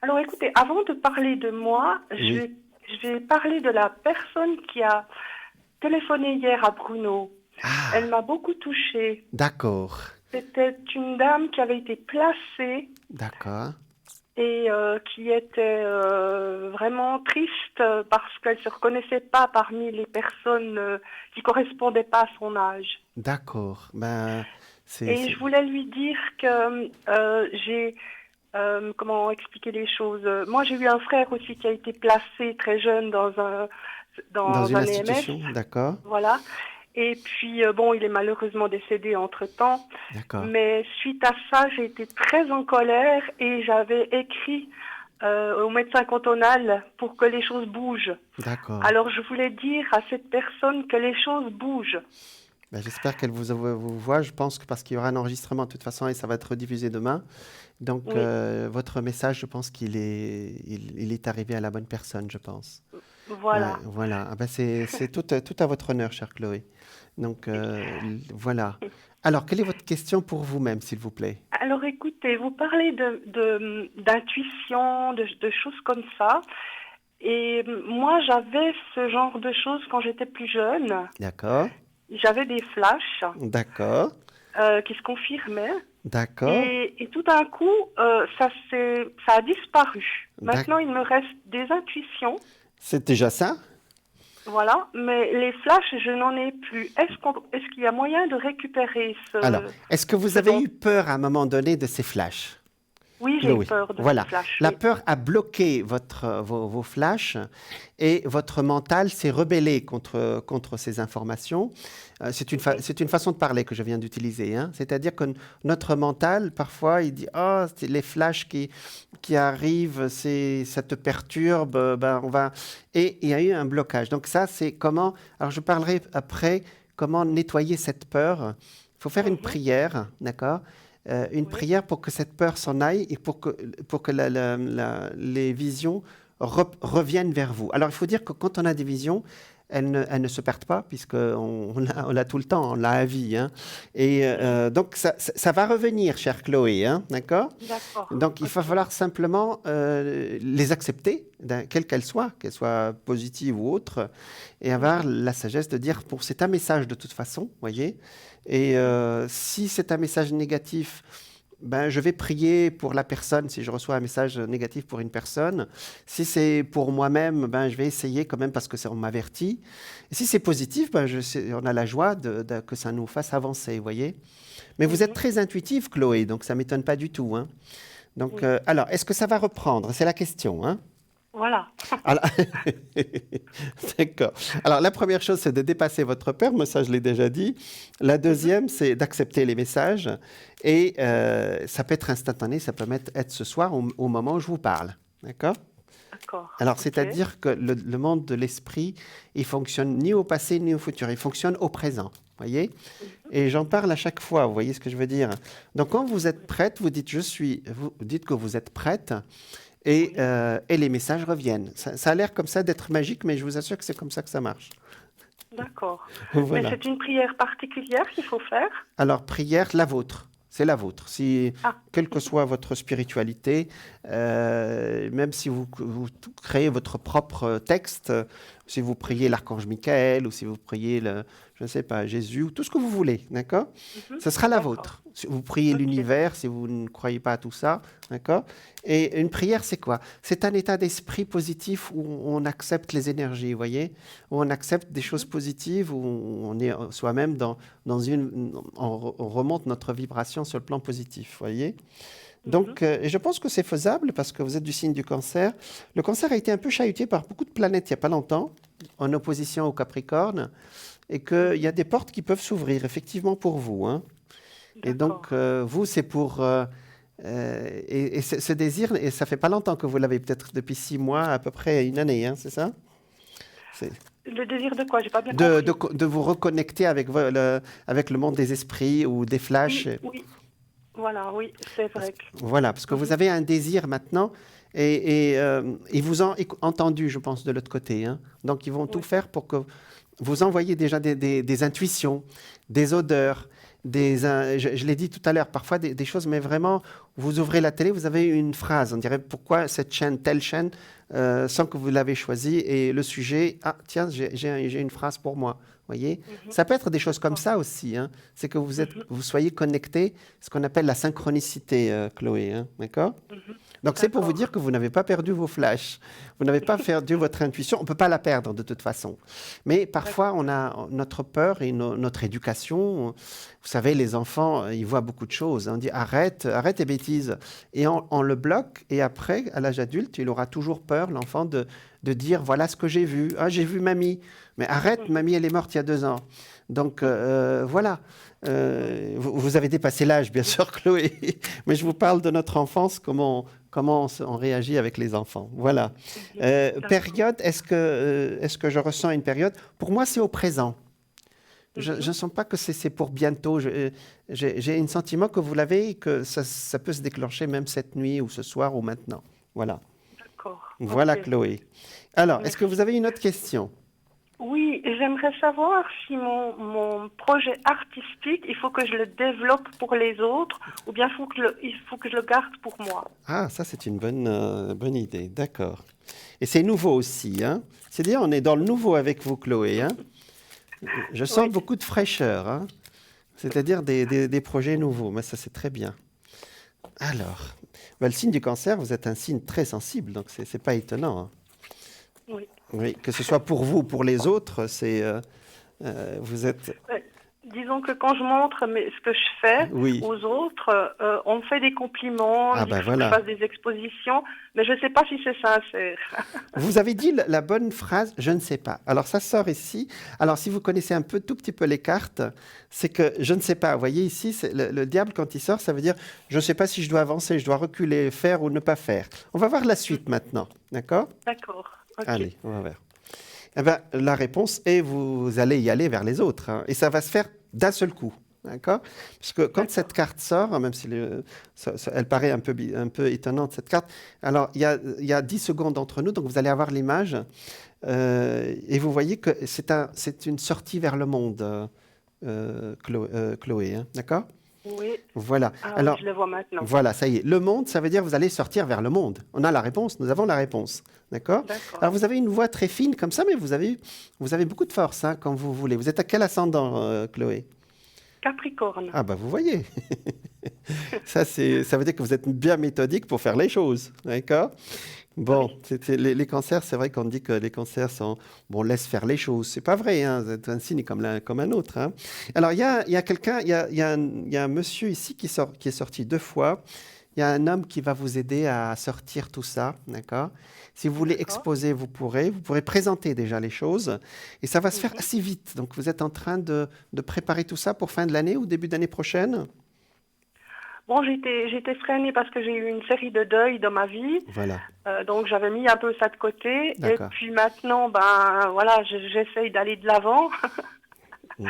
Alors écoutez, avant de parler de moi, Oui. je vais parler de la personne qui a téléphoné hier à Bruno. Ah, Elle m'a beaucoup touchée. d'accord, C'était une dame qui avait été placée d'accord, et qui était vraiment triste parce qu'elle ne se reconnaissait pas parmi les personnes qui correspondaient pas à son âge. d'accord. Ben, Et je voulais lui dire que j'ai... comment expliquer les choses? Moi, j'ai eu un frère aussi qui a été placé très jeune dans dans une un institution, EMS. d'accord, Voilà. Et puis, bon, il est malheureusement décédé entre-temps. d'accord, Mais suite à ça, j'ai été très en colère et j'avais écrit au médecin cantonal pour que les choses bougent. d'accord. Alors, je voulais dire à cette personne que les choses bougent. Ben, j'espère qu'elle vous voit. Je pense que parce qu'il y aura un enregistrement de toute façon et ça va être diffusé demain. Donc, Oui. votre message, je pense qu'il il est arrivé à la bonne personne, je pense. Voilà. Voilà. Ah ben, c'est tout à votre honneur, chère Chloé. Donc, voilà. Alors, quelle est votre question pour vous-même, s'il vous plaît? Alors écoutez, vous parlez d'intuition, de choses comme ça. Et moi, j'avais ce genre de choses quand j'étais plus jeune. D'accord. j'avais des flashs D'accord, qui se confirmaient. d'accord, Et tout d'un coup, ça a disparu. d'ac- Maintenant, il me reste des intuitions, c'est déjà ça? voilà, mais les flashs, je n'en ai plus. Est-ce qu'il y a moyen de récupérer Alors, est-ce que vous ce avez dont... eu peur à un moment donné de ces flashs? Oui, j'ai eu Chloé, peur de voilà. ces flashs, La oui. peur a bloqué vos flashs et votre mental s'est rebellé contre ces informations. C'est une façon de parler que je viens d'utiliser, hein. C'est-à-dire que notre mental, parfois, il dit «Oh, c'est les flashs qui arrivent, ça te perturbe, ben, on va...» Et il y a eu un blocage. Donc ça, c'est comment... Alors, je parlerai après comment nettoyer cette peur. Il faut faire une Mhm. prière, d'accord? Une Oui, prière pour que cette peur s'en aille et pour que les visions reviennent vers vous. Alors, il faut dire que quand on a des visions, elles ne se perdent pas, puisqu'on l'a tout le temps, on l'a à vie, hein. Et donc, ça va revenir, chère Chloé, hein, d'accord? d'accord. Donc, il va Ok. falloir simplement les accepter, quelles qu'elles soient positives ou autres, et avoir Mhm. la sagesse de dire, bon, c'est un message de toute façon, voyez. Et si c'est un message négatif, ben, je vais prier pour la personne si je reçois un message négatif pour une personne. Si c'est pour moi-même, ben, je vais essayer quand même parce que on m'avertit. Et si c'est positif, ben, on a la joie que ça nous fasse avancer, vous voyez. Mais vous êtes Mhm. très intuitive, Chloé, donc ça ne m'étonne pas du tout, hein. Donc, Oui. alors, est-ce que ça va reprendre? C'est la question, hein. Voilà. Alors, d'accord. Alors, la première chose, c'est de dépasser votre peur, mais ça, je l'ai déjà dit. La Mhm. deuxième, c'est d'accepter les messages. Et ça peut être instantané, ça peut être ce soir au moment où je vous parle. D'accord? D'accord. Alors, Ok. c'est-à-dire que le monde de l'esprit, il fonctionne ni au passé ni au futur. Il fonctionne au présent. Voyez? Mhm. Et j'en parle à chaque fois. Vous voyez ce que je veux dire? Donc, quand vous êtes prête, vous dites vous dites que vous êtes prête Oui. et les messages reviennent. Ça a l'air comme ça d'être magique, mais je vous assure que c'est comme ça que ça marche. D'accord. Mais Voilà. c'est une prière particulière qu'il faut faire? Alors, prière, la vôtre. C'est la vôtre. Si, Ah. quelle que soit votre spiritualité, même si vous créez votre propre texte, si vous priez l'archange Michael ou si vous priez, je ne sais pas, Jésus, ou tout ce que vous voulez, d'accord? Mhm. Ce sera la D'accord. vôtre. Si vous priez Ok. l'univers, si vous ne croyez pas à tout ça, d'accord? Et une prière, c'est quoi? C'est un état d'esprit positif où on accepte les énergies, vous voyez? Où on accepte des choses Mhm. positives, où on est soi-même on remonte notre vibration sur le plan positif, vous voyez? Mhm. Donc, et je pense que c'est faisable parce que vous êtes du signe du cancer. Le cancer a été un peu chahuté par beaucoup de planètes il n'y a pas longtemps, en opposition au Capricorne, et qu'il y a Mhm. des portes qui peuvent s'ouvrir effectivement pour vous, hein. Et donc, D'accord. vous, c'est pour... et ce désir, et ça fait pas longtemps que vous l'avez, peut-être depuis 6 mois, à peu près une année, hein, c'est ça? C'est Le désir de quoi? J'ai pas bien compris. de vous reconnecter avec le monde des esprits ou des flashs. Oui, oui. Voilà, oui, c'est vrai que... Voilà, parce que vous Mhm. avez un désir maintenant et ils vous ont entendu, je pense, de l'autre côté, hein. Donc, ils vont tout Oui. faire pour que vous envoyiez déjà des intuitions, des odeurs, je l'ai dit tout à l'heure, parfois des choses, mais vraiment, vous ouvrez la télé, vous avez une phrase, on dirait pourquoi cette chaîne, telle chaîne, sans que vous l'avez choisie, et le sujet, ah tiens, j'ai une phrase pour moi. Voyez, Mhm. ça peut être des choses comme D'accord. ça aussi, hein. C'est que Mhm. vous soyez connecté, ce qu'on appelle la synchronicité, Chloé, hein. D'accord? Mhm. Donc c'est pour vous D'accord. dire que vous n'avez pas perdu vos flashs, vous n'avez pas perdu votre intuition, on ne peut pas la perdre de toute façon. Mais parfois D'accord. on a notre peur et notre éducation. Vous savez, les enfants, ils voient beaucoup de choses. On dit arrête, arrête tes bêtises. Et on le bloque et après, à l'âge adulte, il aura toujours peur, l'enfant, de dire voilà ce que j'ai vu. Ah, j'ai vu mamie. Mais arrête, Mhm. mamie, elle est morte il y a 2 ans. Donc voilà. Oui. Vous avez dépassé l'âge, bien sûr, Chloé. Mais je vous parle de notre enfance, comment on réagit avec les enfants. Voilà. Mhm. D'accord. Période, est-ce que je ressens une période? Pour moi, c'est au présent. Je Mhm. ne sens pas que c'est pour bientôt. J'ai un sentiment que vous l'avez et que ça peut se déclencher même cette nuit ou ce soir ou maintenant. Voilà. D'accord. Voilà, Ok. Chloé. Alors, est-ce que vous Merci. avez une autre question? Oui, j'aimerais savoir si mon projet artistique, il faut que je le développe pour les autres ou bien il faut que je le garde pour moi. Ah, ça, c'est une bonne idée. D'accord. Et c'est nouveau aussi, hein? C'est-à-dire, on est dans le nouveau avec vous, Chloé, hein? Je sens Oui, beaucoup de fraîcheur, hein, c'est-à-dire des projets nouveaux, mais ça c'est très bien. Alors, le signe du cancer, vous êtes un signe très sensible, donc c'est pas étonnant, hein. oui. Oui, que ce soit pour vous ou pour les autres, vous êtes... Ouais. Disons que quand je montre ce que je fais Oui. aux autres, on me fait des compliments, on Ah dit ben qu'il faut que je voilà. fasse des expositions, mais je ne sais pas si c'est sincère. Vous avez dit la bonne phrase, je ne sais pas. Alors ça sort ici. Alors si vous connaissez un peu, tout petit peu les cartes, c'est que je ne sais pas. Vous voyez ici, c'est le diable quand il sort, ça veut dire je ne sais pas si je dois avancer, je dois reculer, faire ou ne pas faire. On va voir la suite maintenant, d'accord? D'accord, ok. Allez, on va voir. Eh ben, la réponse est vous allez y aller vers les autres, hein, et ça va se faire d'un seul coup. D'accord? Parce que quand cette D'accord. carte sort, même si elle paraît un peu étonnante, cette carte, alors il y a 10 secondes entre nous, donc vous allez avoir l'image, et vous voyez que c'est une sortie vers le monde, Chloé, hein, d'accord? Oui. Voilà. Ah oui, Alors, je le vois maintenant. voilà, ça y est. Le monde, ça veut dire vous allez sortir vers le monde. On a la réponse, nous avons la réponse. D'accord? Alors, D'accord. vous avez une voix très fine comme ça, mais vous avez beaucoup de force, hein, quand vous voulez. Vous êtes à quel ascendant, Chloé? Capricorne. Ah, bah, vous voyez. Ça veut dire que vous êtes bien méthodique pour faire les choses. D'accord? Bon, Oui. les cancers, c'est vrai qu'on dit que les cancers sont... Bon, laisse faire les choses. C'est pas vrai, hein. C'est un signe comme un autre, hein. Alors, il y a quelqu'un, il y a un monsieur ici qui est sorti 2 fois. Il y a un homme qui va vous aider à sortir tout ça, d'accord? Si vous voulez D'accord. exposer, vous pourrez présenter déjà les choses et ça va se faire Mhm. assez vite. Donc, vous êtes en train de préparer tout ça pour fin de l'année ou début d'année prochaine? Bon, j'étais freinée parce que j'ai eu une série de deuils dans ma vie, Voilà, donc j'avais mis un peu ça de côté. Et d'accord. puis maintenant, ben voilà, j'essaye d'aller de l'avant. Mm.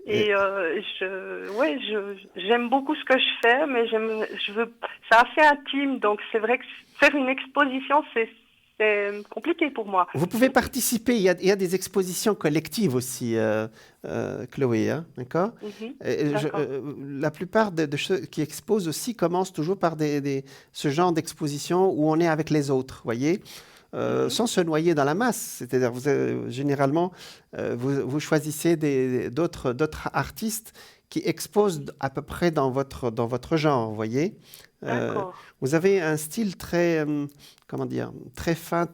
Et- Et ouais, j'aime beaucoup ce que je fais, mais c'est assez intime, donc c'est vrai que faire une exposition, c'est compliqué pour moi. Vous pouvez participer, il y a des expositions collectives aussi, Chloé, hein, d'accord? Mhm. D'accord. La plupart de ceux qui exposent aussi commencent toujours par ce genre d'exposition où on est avec les autres, voyez? Mhm. Sans se noyer dans la masse. C'est-à-dire, généralement, vous choisissez d'autres artistes qui exposent à peu près dans votre genre, vous voyez? Euh, D'accord. Vous avez un style très, comment dire, très fin,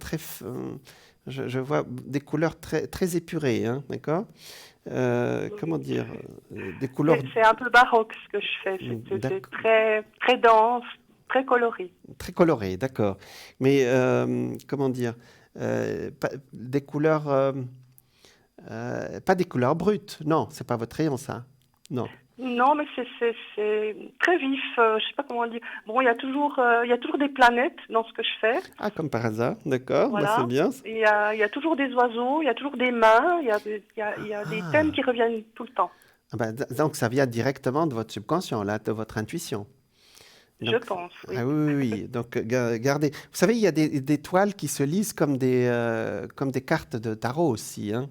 je vois des couleurs très épurées, hein, d'accord? Comment Oui. dire, des couleurs, C'est un peu baroque ce que je fais. C'est d'accord, très, très dense, très coloré. très colorées, d'accord. Mais, comment dire, des couleurs, pas des couleurs brutes, non, c'est pas votre rayon, ça. Non. Non, mais c'est très vif. Je sais pas comment dire. Bon, il y a toujours des planètes dans ce que je fais. Ah, comme par hasard, d'accord, bah, c'est Voilà. bien. Il y a toujours des oiseaux, il y a toujours des mains, il y a des thèmes Ah, qui reviennent tout le temps. ah bah, donc ça vient directement de votre subconscient, là, de votre intuition. Je Donc, pense, ah oui. oui, oui, oui. Donc, gardez. Vous savez, il y a des toiles qui se lisent comme des cartes de tarot aussi, hein.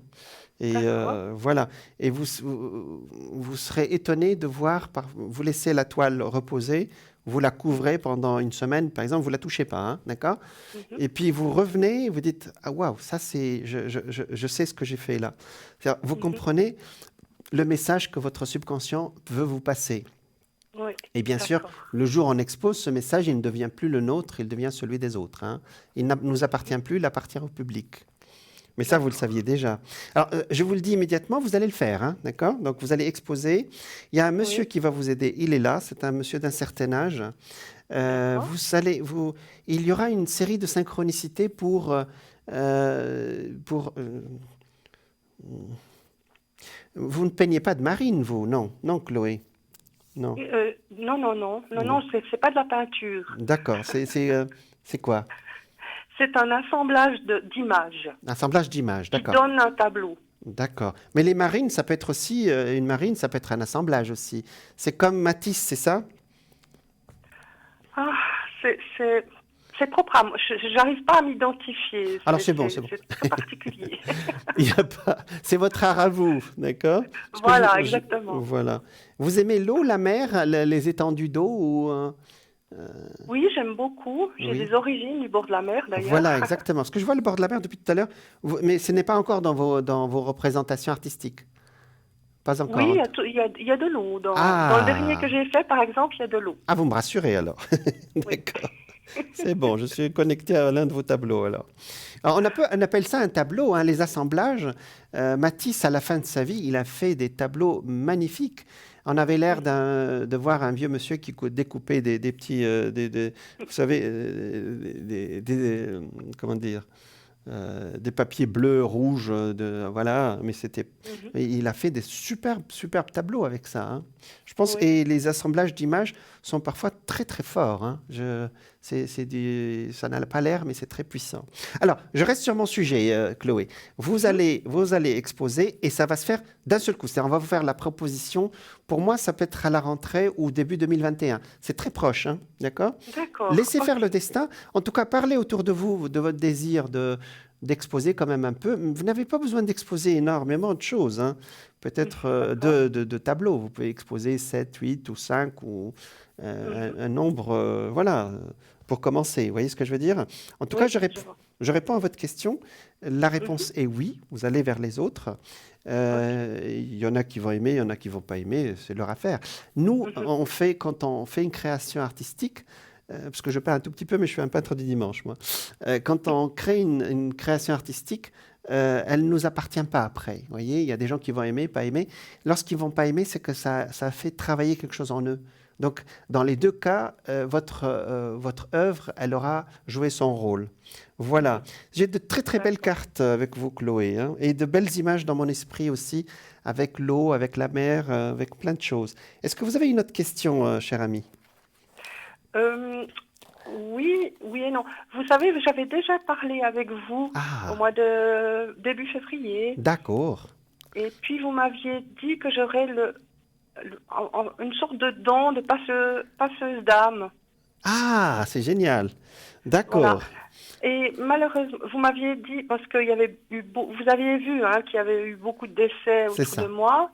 Et D'accord. voilà. Et vous serez étonné de voir, vous laissez la toile reposer, vous la couvrez pendant une semaine, par exemple, vous la touchez pas, hein, d'accord? Mhm, Et puis vous revenez, et vous dites, ah waouh, ça c'est, je sais ce que j'ai fait là. C'est-à-dire, vous mhm. comprenez le message que votre subconscient veut vous passer. Oui, Et bien sûr, d'accord. le jour où on expose ce message, il ne devient plus le nôtre, il devient celui des autres, hein. Il ne nous appartient plus, il appartient au public. Mais ça, vous le D'accord. saviez déjà. Alors, je vous le dis immédiatement, vous allez le faire, hein, d'accord? Donc, vous allez exposer. Il y a un monsieur Oui, qui va vous aider. Il est là, c'est un monsieur d'un certain âge. d'accord. Il y aura une série de synchronicités pour vous ne peignez pas de marine, vous? Non, non, Chloé. Non, Et, non, non, non, non, non. non, c'est pas de la peinture. D'accord. C'est quoi? C'est un assemblage d'images Assemblage d'images, qui d'accord. donne un tableau. D'accord. Mais les marines, ça peut être aussi, une marine, ça peut être un assemblage aussi. C'est comme Matisse, c'est ça? Ah, c'est propre à moi. J'arrive pas à m'identifier. Alors c'est bon, c'est bon. C'est très particulier. Il y a pas... C'est votre art à vous, d'accord? Parce que Voilà, exactement. voilà. Vous aimez l'eau, la mer, les étendues d'eau ou Oui, j'aime beaucoup. J'ai Oui. des origines du bord de la mer, d'ailleurs. Voilà, exactement. Parce que je vois le bord de la mer depuis tout à l'heure, mais ce n'est pas encore dans vos représentations artistiques. Pas Oui, encore. il y a de l'eau. Dans le dernier que Ah, j'ai fait, par exemple, il y a de l'eau. ah, vous me rassurez alors. Oui. D'accord. C'est bon, je suis connecté à l'un de vos tableaux alors. Alors, on appelle ça un tableau, hein, les assemblages. Matisse, à la fin de sa vie, il a fait des tableaux magnifiques. On avait l'air Mhm. de voir un vieux monsieur qui découpait des petits, vous savez, comment dire, des papiers bleus, rouges, voilà. Mais Mhm. il a fait des superbes tableaux avec ça, hein. Je pense, Oui. et les assemblages d'images sont parfois très très forts, hein. Ça n'a pas l'air, mais c'est très puissant. Alors, je reste sur mon sujet, Chloé. Mhm. Vous allez exposer et ça va se faire d'un seul coup. C'est-à-dire, on va vous faire la proposition. Pour moi, ça peut être à la rentrée ou début 2021. C'est très proche, hein, d'accord? D'accord. Laissez faire Ok. le destin. En tout cas, parlez autour de vous de votre désir d'exposer quand même un peu. Vous n'avez pas besoin d'exposer énormément de choses, hein. Peut-être D'accord. de tableaux. Vous pouvez exposer 7, 8 ou 5 ou Mhm. un nombre, voilà, pour commencer. Vous voyez ce que je veux dire? En tout cas, Oui, je vois. je réponds à votre question. La Mhm. réponse est oui. Vous allez vers les autres. Ok. Il y en a qui vont aimer, il y en a qui vont pas aimer. C'est leur affaire. Nous, Mhm. quand on fait une création artistique, parce que je peins un tout petit peu, mais je suis un peintre du dimanche, moi. Quand on crée une création artistique, elle ne nous appartient pas après. Vous voyez, il y a des gens qui vont aimer, pas aimer. Lorsqu'ils vont pas aimer, c'est que ça fait travailler quelque chose en eux. Donc, dans les deux cas, votre œuvre, elle aura joué son rôle. Voilà. Mhm. J'ai de très très belles D'accord. cartes avec vous, Chloé, hein, et de belles images dans mon esprit aussi, avec l'eau, avec la mer, avec plein de choses. Est-ce que vous avez une autre question, cher ami? Euh, oui, oui et non. Vous savez, j'avais déjà parlé avec vous au Ah, mois de début février, d'accord. et puis vous m'aviez dit que j'aurais une sorte de don de passeuse d'âme. Ah, c'est génial. Voilà. D'accord, Et malheureusement, vous m'aviez dit, parce qu'il y avait eu, vous aviez vu hein, qu'il y avait eu beaucoup de décès c'est autour de ça. moi,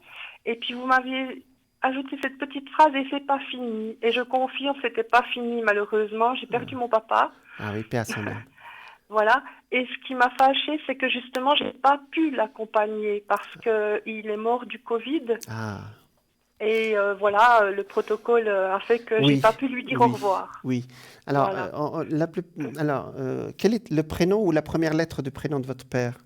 et puis vous m'aviez ajouté cette petite phrase et c'est pas fini. Et je confirme, c'était pas fini malheureusement. J'ai perdu mon papa, Ah oui, paix à son âme. voilà. Et ce qui m'a fâchée, c'est que justement, j'ai pas pu l'accompagner parce que il est mort du Covid. Ah, Et voilà, le protocole a fait que j'ai oui, pas pu lui dire au oui, revoir. oui. Alors, Voilà. quel est le prénom ou la première lettre du prénom de votre père?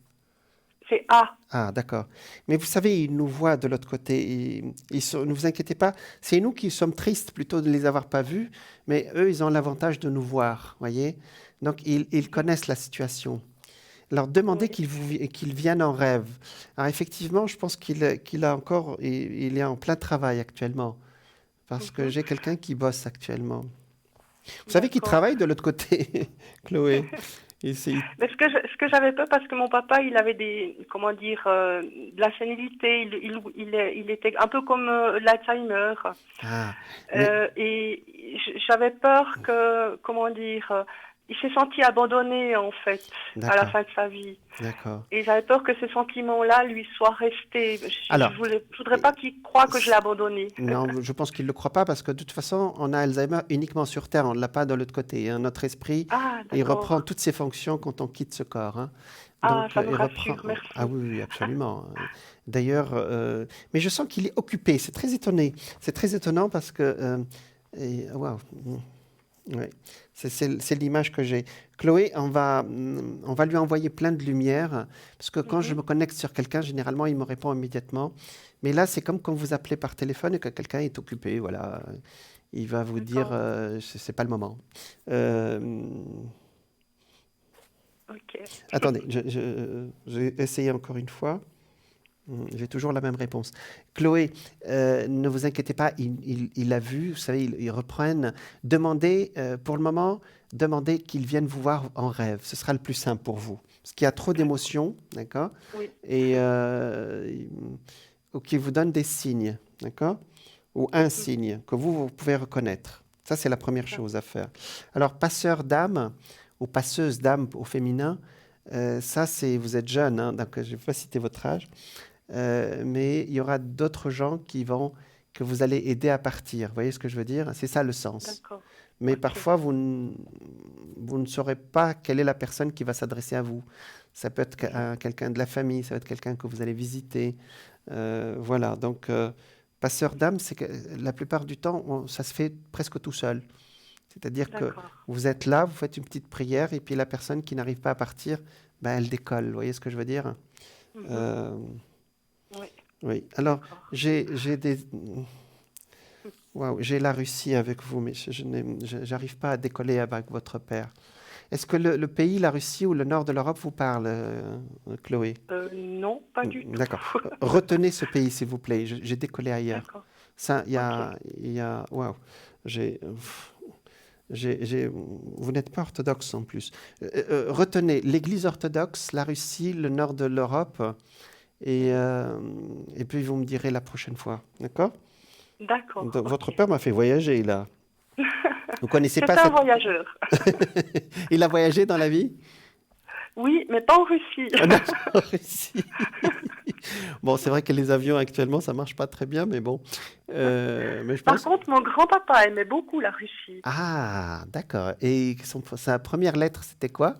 C'est A. Ah, d'accord. Mais vous savez, ils nous voient de l'autre côté. Ne vous inquiétez pas, c'est nous qui sommes tristes plutôt de les avoir pas vus, mais eux, ils ont l'avantage de nous voir, voyez? Donc, ils connaissent la situation. Leur demander Oui. qu'ils viennent en rêve. Alors, effectivement, je pense qu'il a encore, il est en plein travail actuellement, parce que Mhm. j'ai quelqu'un qui bosse actuellement. Vous savez qu'il D'accord. travaille de l'autre côté, Chloé. Mais ce que j'avais peur, parce que mon papa, il avait comment dire, de la sénilité, il était un peu comme l'Alzheimer. Ah, mais Et j'avais peur que, comment dire, il s'est senti abandonné, en fait, à la d'accord, fin de sa vie. d'accord. Et j'avais peur que ces sentiments-là lui soient restés. Alors, Je voudrais pas qu'il croie que je l'ai s- abandonné. non, je pense qu'il ne le croit pas parce que de toute façon, on a Alzheimer uniquement sur Terre, on ne l'a pas de l'autre côté, hein. Notre esprit, Ah, il reprend d'accord. toutes ses fonctions quand on quitte ce corps, hein. Ah, Donc, ça me il reprend. rassure, Ah merci. oui, oui, absolument. D'ailleurs, mais je sens qu'il est occupé. C'est très étonné. C'est très étonnant parce que, waouh, ouais. C'est l'image que j'ai. Chloé, on va lui envoyer plein de lumière parce que quand je Mhm. me connecte sur quelqu'un, généralement, il me répond immédiatement. Mais là, c'est comme quand vous appelez par téléphone et que quelqu'un est occupé. Voilà, il va vous dire, D'accord. c'est pas le moment. Euh, Ok. attendez, je vais essayer encore une fois. J'ai toujours la même réponse. Chloé, ne vous inquiétez pas, il a vu, vous savez, ils reprennent. Demandez, pour le moment, demandez qu'ils viennent vous voir en rêve. Ce sera le plus simple pour vous. Parce qu'il y a trop D'accord. d'émotions, d'accord? Oui. Et ou qu'ils vous donnent des signes, d'accord? Ou un Mhm. signe que vous pouvez reconnaître. Ça, c'est la première D'accord. chose à faire. Alors, passeur d'âme ou passeuse d'âme au féminin, ça, c'est, vous êtes jeune, hein, donc je ne vais pas citer votre âge. Mais il y aura d'autres gens que vous allez aider à partir. Vous voyez ce que je veux dire? C'est ça le sens. D'accord. mais Ok. parfois vous ne saurez pas quelle est la personne qui va s'adresser à vous. Ça peut être quelqu'un de la famille, ça peut être quelqu'un que vous allez visiter. Voilà, donc passeur d'âme, c'est que la plupart du temps, ça se fait presque tout seul. C'est-à-dire que D'accord. vous êtes là, vous faites une petite prière, et puis la personne qui n'arrive pas à partir, ben, elle décolle. Vous voyez ce que je veux dire? Mhm. Euh, Oui, oui. Alors, d'accord. j'ai des... Waouh, j'ai la Russie avec vous, mais j'arrive pas à décoller avec votre père. Est-ce que le pays, la Russie ou le nord de l'Europe vous parle, Chloé? Non, pas du tout. D'accord. Retenez ce pays, s'il vous plaît. J'ai décollé ailleurs. D'accord. Ça, Ok. waouh. J'ai, vous n'êtes pas orthodoxe en plus. Retenez l'Église orthodoxe, la Russie, le nord de l'Europe, et puis vous me direz la prochaine fois. D'accord? D'accord, Donc, votre ok. père m'a fait voyager là. Vous connaissez pas C'est un cette... voyageur. Il a voyagé dans la vie? Oui, mais pas en Russie. Ah, non, en Russie. Bon, c'est vrai que les avions actuellement, ça marche pas très bien, mais bon. Mais je Par pense. contre, mon grand-papa aimait beaucoup la Russie. Ah, d'accord. Et sa première lettre, c'était quoi?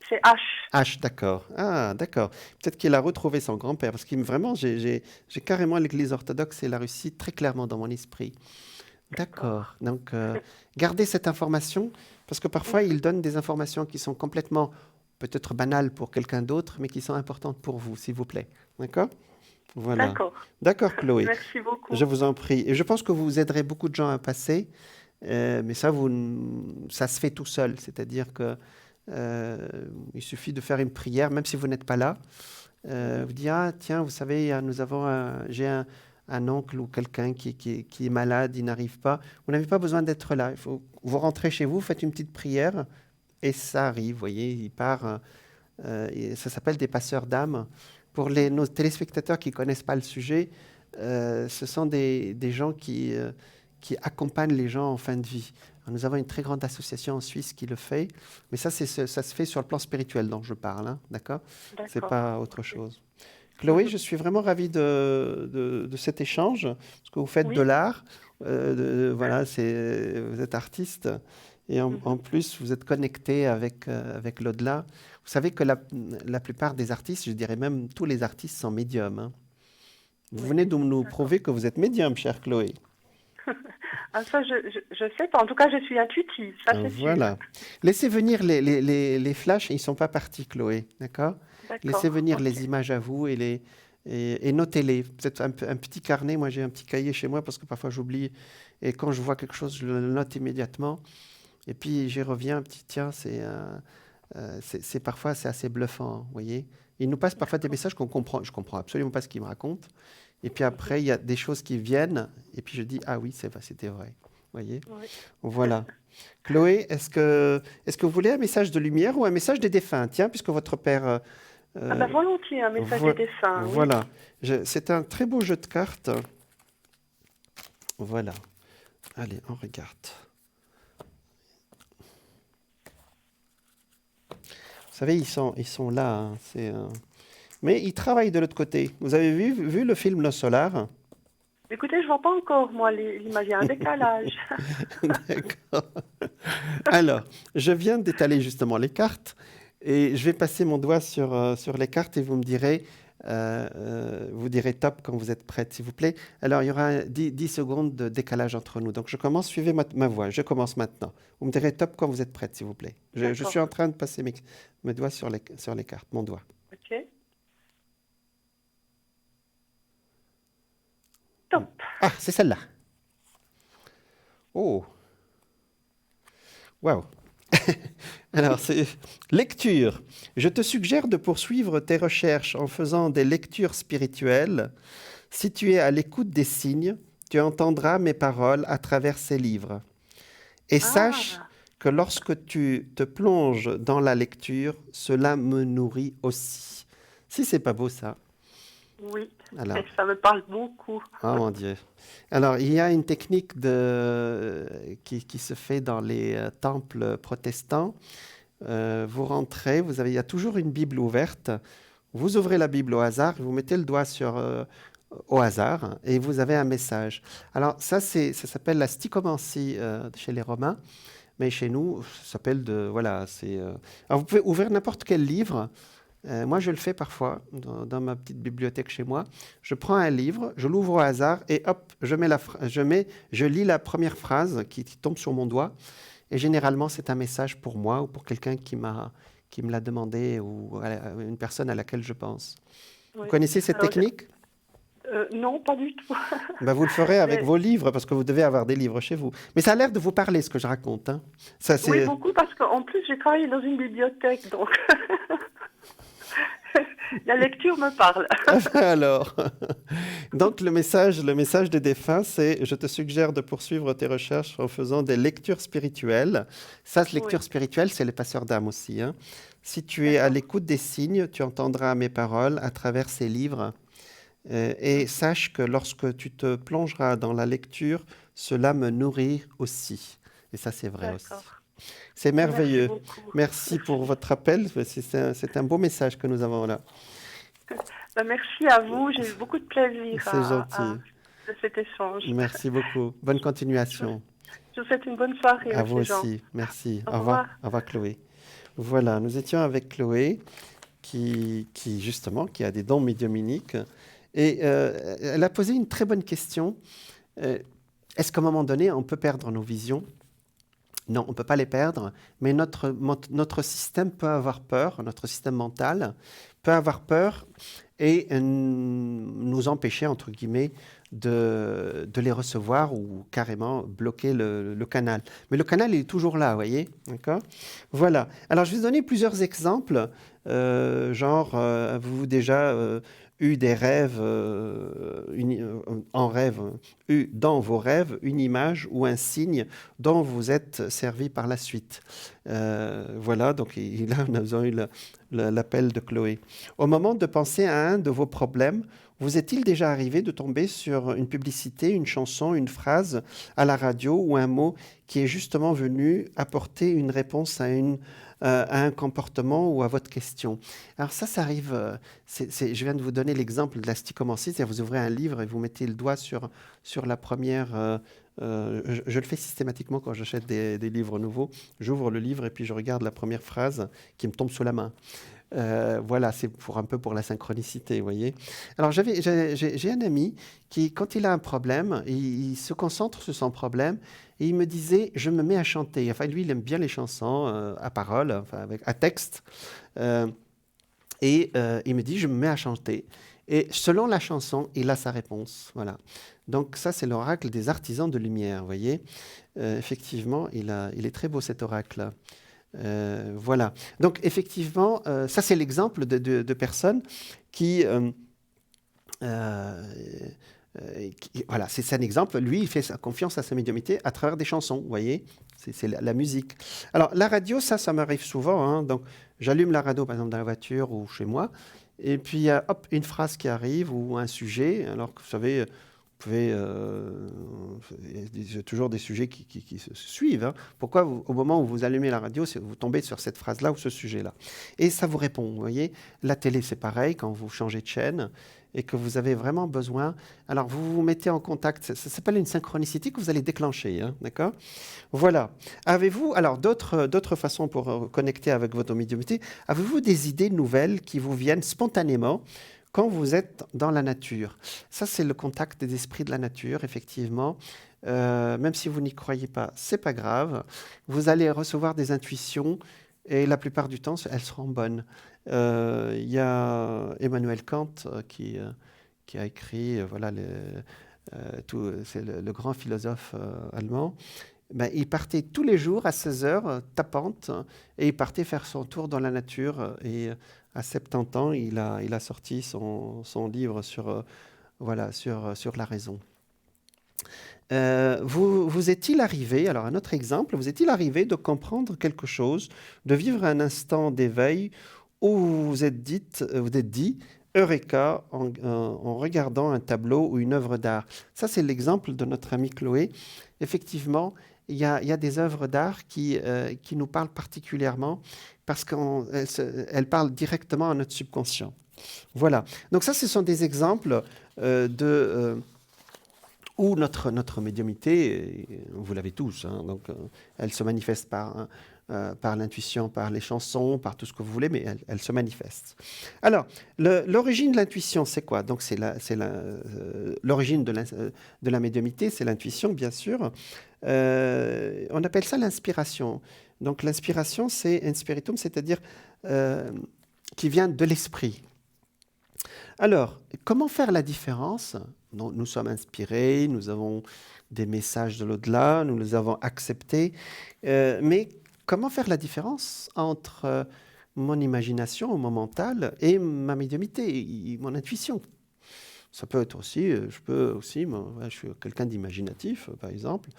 C'est H. H, d'accord. Ah, d'accord. Peut-être qu'il a retrouvé son grand-père, parce que vraiment, j'ai carrément l'Église orthodoxe et la Russie très clairement dans mon esprit. D'accord. D'accord. Donc, gardez cette information, parce que parfois, Mhm. il donne des informations qui sont complètement, peut-être banales pour quelqu'un d'autre, mais qui sont importantes pour vous, s'il vous plaît. D'accord? Voilà. D'accord. D'accord, Chloé. Merci Je beaucoup. vous en prie. Et je pense que vous aiderez beaucoup de gens à passer, mais ça, ça se fait tout seul. C'est-à-dire que il suffit de faire une prière, même si vous n'êtes pas là. Mhm. Vous dites, ah, tiens, vous savez, j'ai un oncle ou quelqu'un qui est malade, il n'arrive pas. Vous n'avez pas besoin d'être là. Il faut, vous rentrez chez vous, faites une petite prière, et ça arrive, vous voyez, il part. Et ça s'appelle des passeurs d'âme. Pour nos téléspectateurs qui ne connaissent pas le sujet, ce sont des gens qui accompagnent les gens en fin de vie. Alors, nous avons une très grande association en Suisse qui le fait, mais ça se fait sur le plan spirituel dont je parle, hein, d'accord? C'est D'accord. pas autre Ok. chose. Chloé, Mhm. je suis vraiment ravi de cet échange, parce que vous faites de Oui. l'art, voilà, vous êtes artiste, et en Mhm. plus, vous êtes connecté avec l'au-delà. Vous savez que la plupart des artistes, je dirais même tous les artistes, sont médiums, hein. Vous Oui. venez de nous D'accord. prouver que vous êtes médium, chère Chloé. Ah, ça, je sais pas. En tout cas, je suis intuitive, ça c'est sûr. Voilà. Laissez venir les flashs, ils ne sont pas partis, Chloé, d'accord? Laissez D'accord. venir Ok. les images à vous et notez-les. Peut-être un petit carnet, moi j'ai un petit cahier chez moi parce que parfois j'oublie. Et quand je vois quelque chose, je le note immédiatement. Et puis j'y reviens, un petit tiens, parfois c'est assez bluffant, hein, vous voyez. Il nous passe parfois des D'accord. messages qu'on comprend, je comprends absolument pas ce qu'il me raconte. Et puis Mhm. après, il y a des choses qui viennent, et puis je dis, ah oui, c'était vrai, vous voyez. Oui. Voilà. Chloé, est-ce que vous voulez un message de lumière ou un message des défunts? Tiens, puisque votre père... Ah ben euh, volontiers, un message des vo- défunts, oui. voilà. C'est un très beau jeu de cartes. Voilà. Allez, on regarde. Vous savez, ils sont là, hein, mais ils travaillent de l'autre côté. Vous avez vu le film Le Solar? Écoutez, je vois pas encore, moi, l'image. Il y a un décalage. D'accord. Alors, je viens d'étaler justement les cartes et je vais passer mon doigt sur les cartes et vous direz top quand vous êtes prête, s'il vous plaît. Alors, il y aura 10 secondes de décalage entre nous. Donc, je commence, suivez ma voix. Je commence maintenant. Vous me direz top quand vous êtes prête, s'il vous plaît. Je suis D'accord. en train de passer mes doigts sur les cartes, mon doigt. Ok. Top. Ah, c'est celle-là. Oh, waouh. Alors, c'est lecture. Je te suggère de poursuivre tes recherches en faisant des lectures spirituelles. Si tu es à l'écoute des signes, tu entendras mes paroles à travers ces livres. Et sache Ah, que lorsque tu te plonges dans la lecture, cela me nourrit aussi. Si c'est pas beau ça. oui. Alors, Ça me parle beaucoup. oh mon Dieu. Alors, il y a une technique qui se fait dans les temples protestants. Vous rentrez, il y a toujours une Bible ouverte. Vous ouvrez la Bible au hasard, vous mettez le doigt au hasard et vous avez un message. Alors, ça s'appelle la stichomancie chez les Romains. mais chez nous, ça s'appelle voilà, Alors, vous pouvez ouvrir n'importe quel livre. Moi, je le fais parfois dans ma petite bibliothèque chez moi. Je prends un livre, je l'ouvre au hasard et hop, je lis la première phrase qui tombe sur mon doigt. Et généralement, c'est un message pour moi ou pour quelqu'un qui me l'a demandé ou une personne à laquelle je pense. Oui. Vous connaissez cette technique? Non, pas du tout. Ben, vous le ferez avec vos livres parce que vous devez avoir des livres chez vous. Mais ça a l'air de vous parler ce que je raconte. Hein. Ça, Oui, beaucoup, parce qu'en plus, j'ai travaillé dans une bibliothèque, donc la lecture me parle. Alors, donc le message de défunt, c'est: je te suggère de poursuivre tes recherches en faisant des lectures spirituelles. Ça, lecture spirituelle, c'est les passeurs d'âme aussi. Hein. Si tu es à l'écoute des signes, tu entendras mes paroles à travers ces livres. Et sache que lorsque tu te plongeras dans la lecture, cela me nourrit aussi. Et ça, c'est vrai aussi. C'est merveilleux. Merci pour votre appel. C'est un beau message que nous avons là. Merci à vous. J'ai eu beaucoup de plaisir de cet échange. Merci beaucoup. Bonne continuation. Je vous souhaite une bonne soirée. À vous aussi. Merci. Au revoir. Au revoir, Chloé. Voilà, nous étions avec Chloé qui a des dons médiumniques. Et elle a posé une très bonne question. Est-ce qu'à un moment donné, on peut perdre nos visions? Non, on ne peut pas les perdre, mais notre système peut avoir peur, notre système mental peut avoir peur et nous empêcher, entre guillemets, de les recevoir ou carrément bloquer le canal. Mais le canal, il est toujours là, vous voyez, d'accord? Voilà. Alors, je vais vous donner plusieurs exemples, avez-vous déjà eu des rêves, eu dans vos rêves une image ou un signe dont vous êtes servi par la suite. Voilà, donc là, nous avons eu l'appel de Chloé. Au moment de penser à un de vos problèmes, vous est-il déjà arrivé de tomber sur une publicité, une chanson, une phrase à la radio ou un mot qui est justement venu apporter une réponse à un comportement ou à votre question? Alors ça arrive, je viens de vous donner l'exemple de la stichomancie, c'est-à-dire vous ouvrez un livre et vous mettez le doigt sur la première... je le fais systématiquement quand j'achète des livres nouveaux. J'ouvre le livre et puis je regarde la première phrase qui me tombe sous la main. Voilà, c'est un peu pour la synchronicité, vous voyez. Alors, j'ai un ami qui, quand il a un problème, il se concentre sur son problème et il me disait, je me mets à chanter. Enfin, lui, il aime bien les chansons à parole, enfin, à texte. Et il me dit, je me mets à chanter. Et selon la chanson, il a sa réponse. Voilà. Donc ça, c'est l'oracle des artisans de lumière, vous voyez. Effectivement, il est très beau cet oracle-là. Voilà. Donc effectivement, ça c'est l'exemple de personnes qui... voilà, c'est un exemple. Lui, il fait sa confiance à sa médiumnité à travers des chansons, vous voyez. C'est la musique. Alors la radio, ça m'arrive souvent. Hein. Donc j'allume la radio, par exemple, dans la voiture ou chez moi. Et puis il y a une phrase qui arrive ou un sujet. Alors que vous savez... il y a toujours des sujets qui se suivent. Hein. Pourquoi, au moment où vous allumez la radio, vous tombez sur cette phrase-là ou ce sujet-là? Et ça vous répond, vous voyez. La télé, c'est pareil, quand vous changez de chaîne et que vous avez vraiment besoin. Alors, vous vous mettez en contact. Ça s'appelle une synchronicité que vous allez déclencher, hein, d'accord? Voilà. Avez-vous, alors, d'autres façons pour connecter avec votre médiumnité? Avez-vous des idées nouvelles qui vous viennent spontanément quand vous êtes dans la nature? Ça, c'est le contact des esprits de la nature, effectivement. Même si vous n'y croyez pas, c'est pas grave. Vous allez recevoir des intuitions et la plupart du temps, elles seront bonnes. Il y a Emmanuel Kant qui a écrit, voilà, c'est le grand philosophe allemand. Ben, il partait tous les jours à 16 heures, tapante, et il partait faire son tour dans la nature. Et à 70 ans, il a sorti son livre sur la raison. Vous est-il arrivé, alors un autre exemple, vous est-il arrivé de comprendre quelque chose, de vivre un instant d'éveil où vous vous êtes dit Eureka en regardant un tableau ou une œuvre d'art? Ça, c'est l'exemple de notre amie Chloé. Effectivement, il y a des œuvres d'art qui nous parlent particulièrement parce qu'elles parlent directement à notre subconscient. Voilà. Donc ça, ce sont des exemples ou notre médiumnité, vous l'avez tous, hein, donc elle se manifeste par l'intuition, par les chansons, par tout ce que vous voulez, mais elle se manifeste. Alors, l'origine de l'intuition, c'est quoi? Donc, l'origine de la médiumnité, c'est l'intuition, bien sûr. On appelle ça l'inspiration. Donc, l'inspiration, c'est inspiritum, c'est-à-dire qui vient de l'esprit. Alors, comment faire la différence? Nous sommes inspirés, nous avons des messages de l'au-delà, nous les avons acceptés, mais comment faire la différence entre mon imagination, mon mental, et ma médiumnité, mon intuition? Ça peut être aussi, je suis quelqu'un d'imaginatif, par exemple,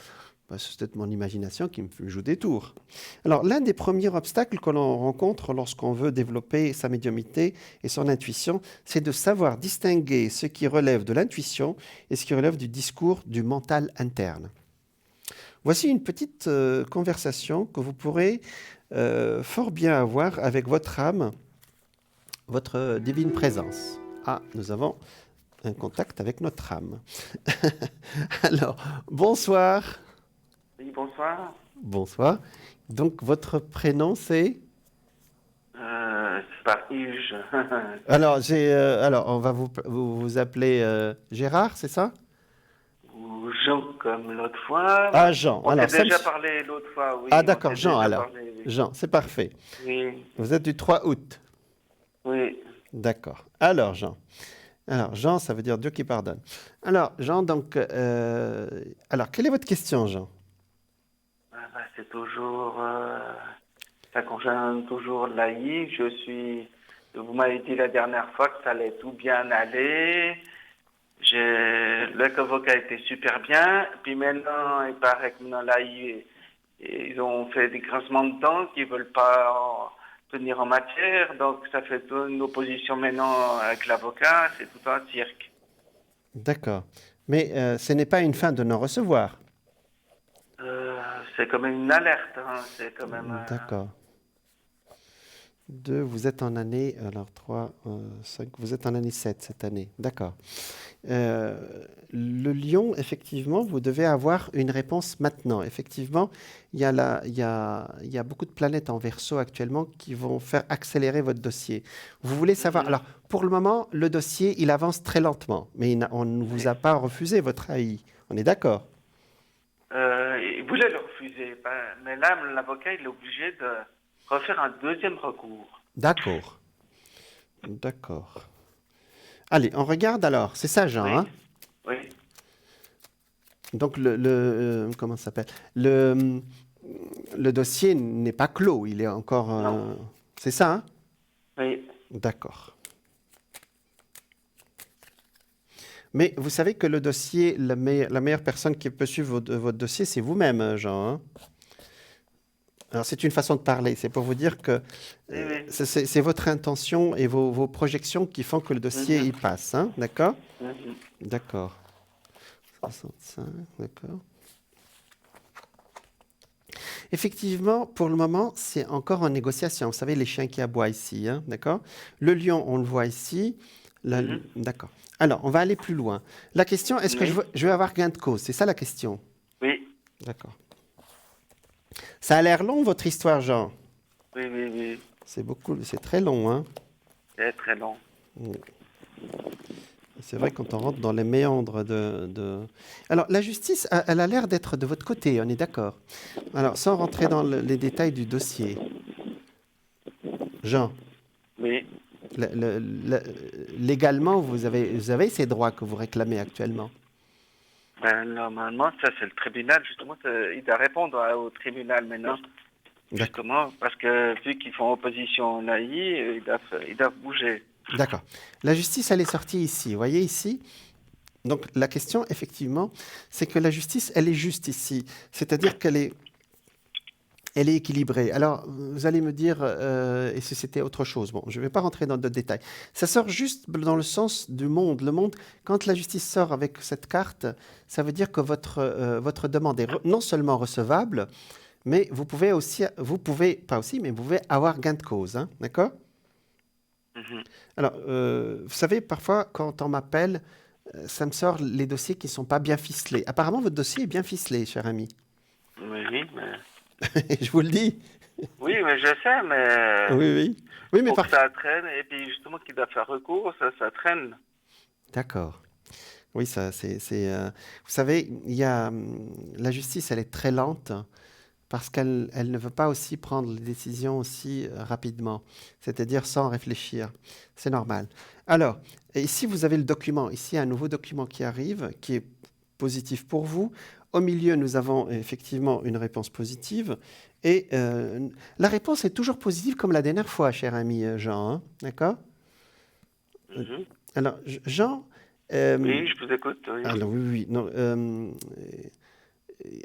c'est peut-être mon imagination qui me joue des tours. Alors, l'un des premiers obstacles que l'on rencontre lorsqu'on veut développer sa médiumnité et son intuition, c'est de savoir distinguer ce qui relève de l'intuition et ce qui relève du discours du mental interne. Voici une petite conversation que vous pourrez fort bien avoir avec votre âme, votre divine présence. Ah, nous avons un contact avec notre âme. Alors, bonsoir. Oui, bonsoir. Bonsoir. Donc, votre prénom, c'est C'est par Yves. alors, on va vous appeler Gérard, c'est ça? Ou Jean, comme l'autre fois. Ah, Jean. On Alors, s'est déjà parlé l'autre fois, oui. Ah, d'accord, on s'est Jean, déjà alors. parlé, oui. Jean, c'est parfait. Oui, Vous êtes du 3 août. oui. D'accord. Alors, Jean, ça veut dire Dieu qui pardonne. Alors, Jean, donc, alors, quelle est votre question, Jean? C'est toujours... ça concerne toujours l'AI. Vous m'avez dit la dernière fois que ça allait tout bien aller. Le convoqué a été super bien. Puis maintenant, il paraît que maintenant l'AI, ils ont fait des grincements de dents qu'ils ne veulent pas tenir en matière. Donc ça fait une opposition maintenant avec l'avocat. C'est tout un cirque. D'accord. Mais ce n'est pas une fin de non-recevoir. C'est quand même une alerte. Hein. C'est quand même... D'accord. 2, vous êtes en année, alors 3, 5, vous êtes en année 7 cette année. D'accord. Le lion, effectivement, vous devez avoir une réponse maintenant. Effectivement, il y a beaucoup de planètes en Verseau actuellement qui vont faire accélérer votre dossier. Vous voulez savoir... Alors, pour le moment, le dossier, il avance très lentement, mais on ne vous a pas refusé votre AI. On est d'accord? Il voulait le refuser, mais là, l'avocat, il est obligé de refaire un deuxième recours. D'accord. D'accord. Allez, on regarde alors. C'est ça, Jean, Oui. hein? Oui. Donc, comment ça s'appelle? Le dossier n'est pas clos, il est encore... Non. C'est ça, hein? Oui. D'accord. Mais vous savez que le dossier, la meilleure personne qui peut suivre votre dossier, c'est vous-même, Jean, hein? Alors, c'est une façon de parler. C'est pour vous dire que Oui. c'est votre intention et vos projections qui font que le dossier il passe. Hein? D'accord? D'accord. 65, d'accord. Effectivement, pour le moment, c'est encore en négociation. Vous savez, les chiens qui aboient ici. Hein? D'accord? Le lion, on le voit ici. D'accord. Alors, on va aller plus loin. La question, est-ce que je vais avoir gain de cause? C'est ça la question? Oui. D'accord. Ça a l'air long, votre histoire, Jean? Oui. C'est très long, hein? C'est très long. C'est vrai quand on rentre dans les méandres Alors, la justice, elle a l'air d'être de votre côté, on est d'accord. Alors, sans rentrer dans les détails du dossier. Jean? Oui. Légalement, vous avez ces droits que vous réclamez actuellement? Normalement, ça, c'est le tribunal, justement. Il doit répondre au tribunal maintenant. Justement, parce que vu qu'ils font opposition à l'AI, ils doivent bouger. D'accord. La justice, elle est sortie ici. Vous voyez ici? Donc, la question, effectivement, c'est que la justice, elle est juste ici. C'est-à-dire qu'elle est équilibrée. Alors, vous allez me dire, et si c'était autre chose? Bon, je ne vais pas rentrer dans d'autres détails. Ça sort juste dans le sens du monde. Le monde, quand la justice sort avec cette carte, ça veut dire que votre demande est non seulement recevable, mais vous pouvez avoir gain de cause. Hein, d'accord? Alors, vous savez, parfois, quand on m'appelle, ça me sort les dossiers qui ne sont pas bien ficelés. Apparemment, votre dossier est bien ficelé, cher ami. Oui, mais... Je vous le dis. Oui, mais je sais, mais Oui, oui. Oui, mais pour que parfois. ça traîne, et puis justement qu'il doit faire recours, ça traîne. D'accord. Oui, vous savez, la justice, elle est très lente parce qu'elle ne veut pas aussi prendre les décisions aussi rapidement, c'est-à-dire sans réfléchir. C'est normal. Alors, ici, vous avez le document. Ici, un nouveau document qui arrive, qui est positif pour vous. Au milieu, nous avons effectivement une réponse positive. Et la réponse est toujours positive comme la dernière fois, cher ami Jean. Hein, d'accord? Mhm. Alors, Jean... Oui, je vous écoute. Oui. alors, oui, oui. Non,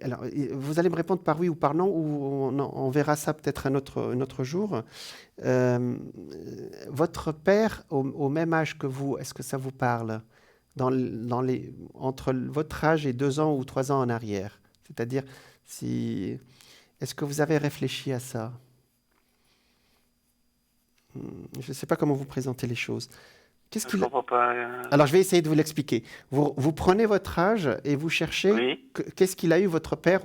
alors, vous allez me répondre par oui ou par non, ou on verra ça peut-être un autre jour. Votre père, au même âge que vous, est-ce que ça vous parle entre votre âge et 2 ans ou 3 ans en arrière? C'est-à-dire, est-ce que vous avez réfléchi à ça? Je ne sais pas comment vous présenter les choses. Qu'est-ce Je qu'il... comprends pas. Alors, je vais essayer de vous l'expliquer. Vous prenez votre âge et vous cherchez Oui. qu'est-ce qu'il a eu votre père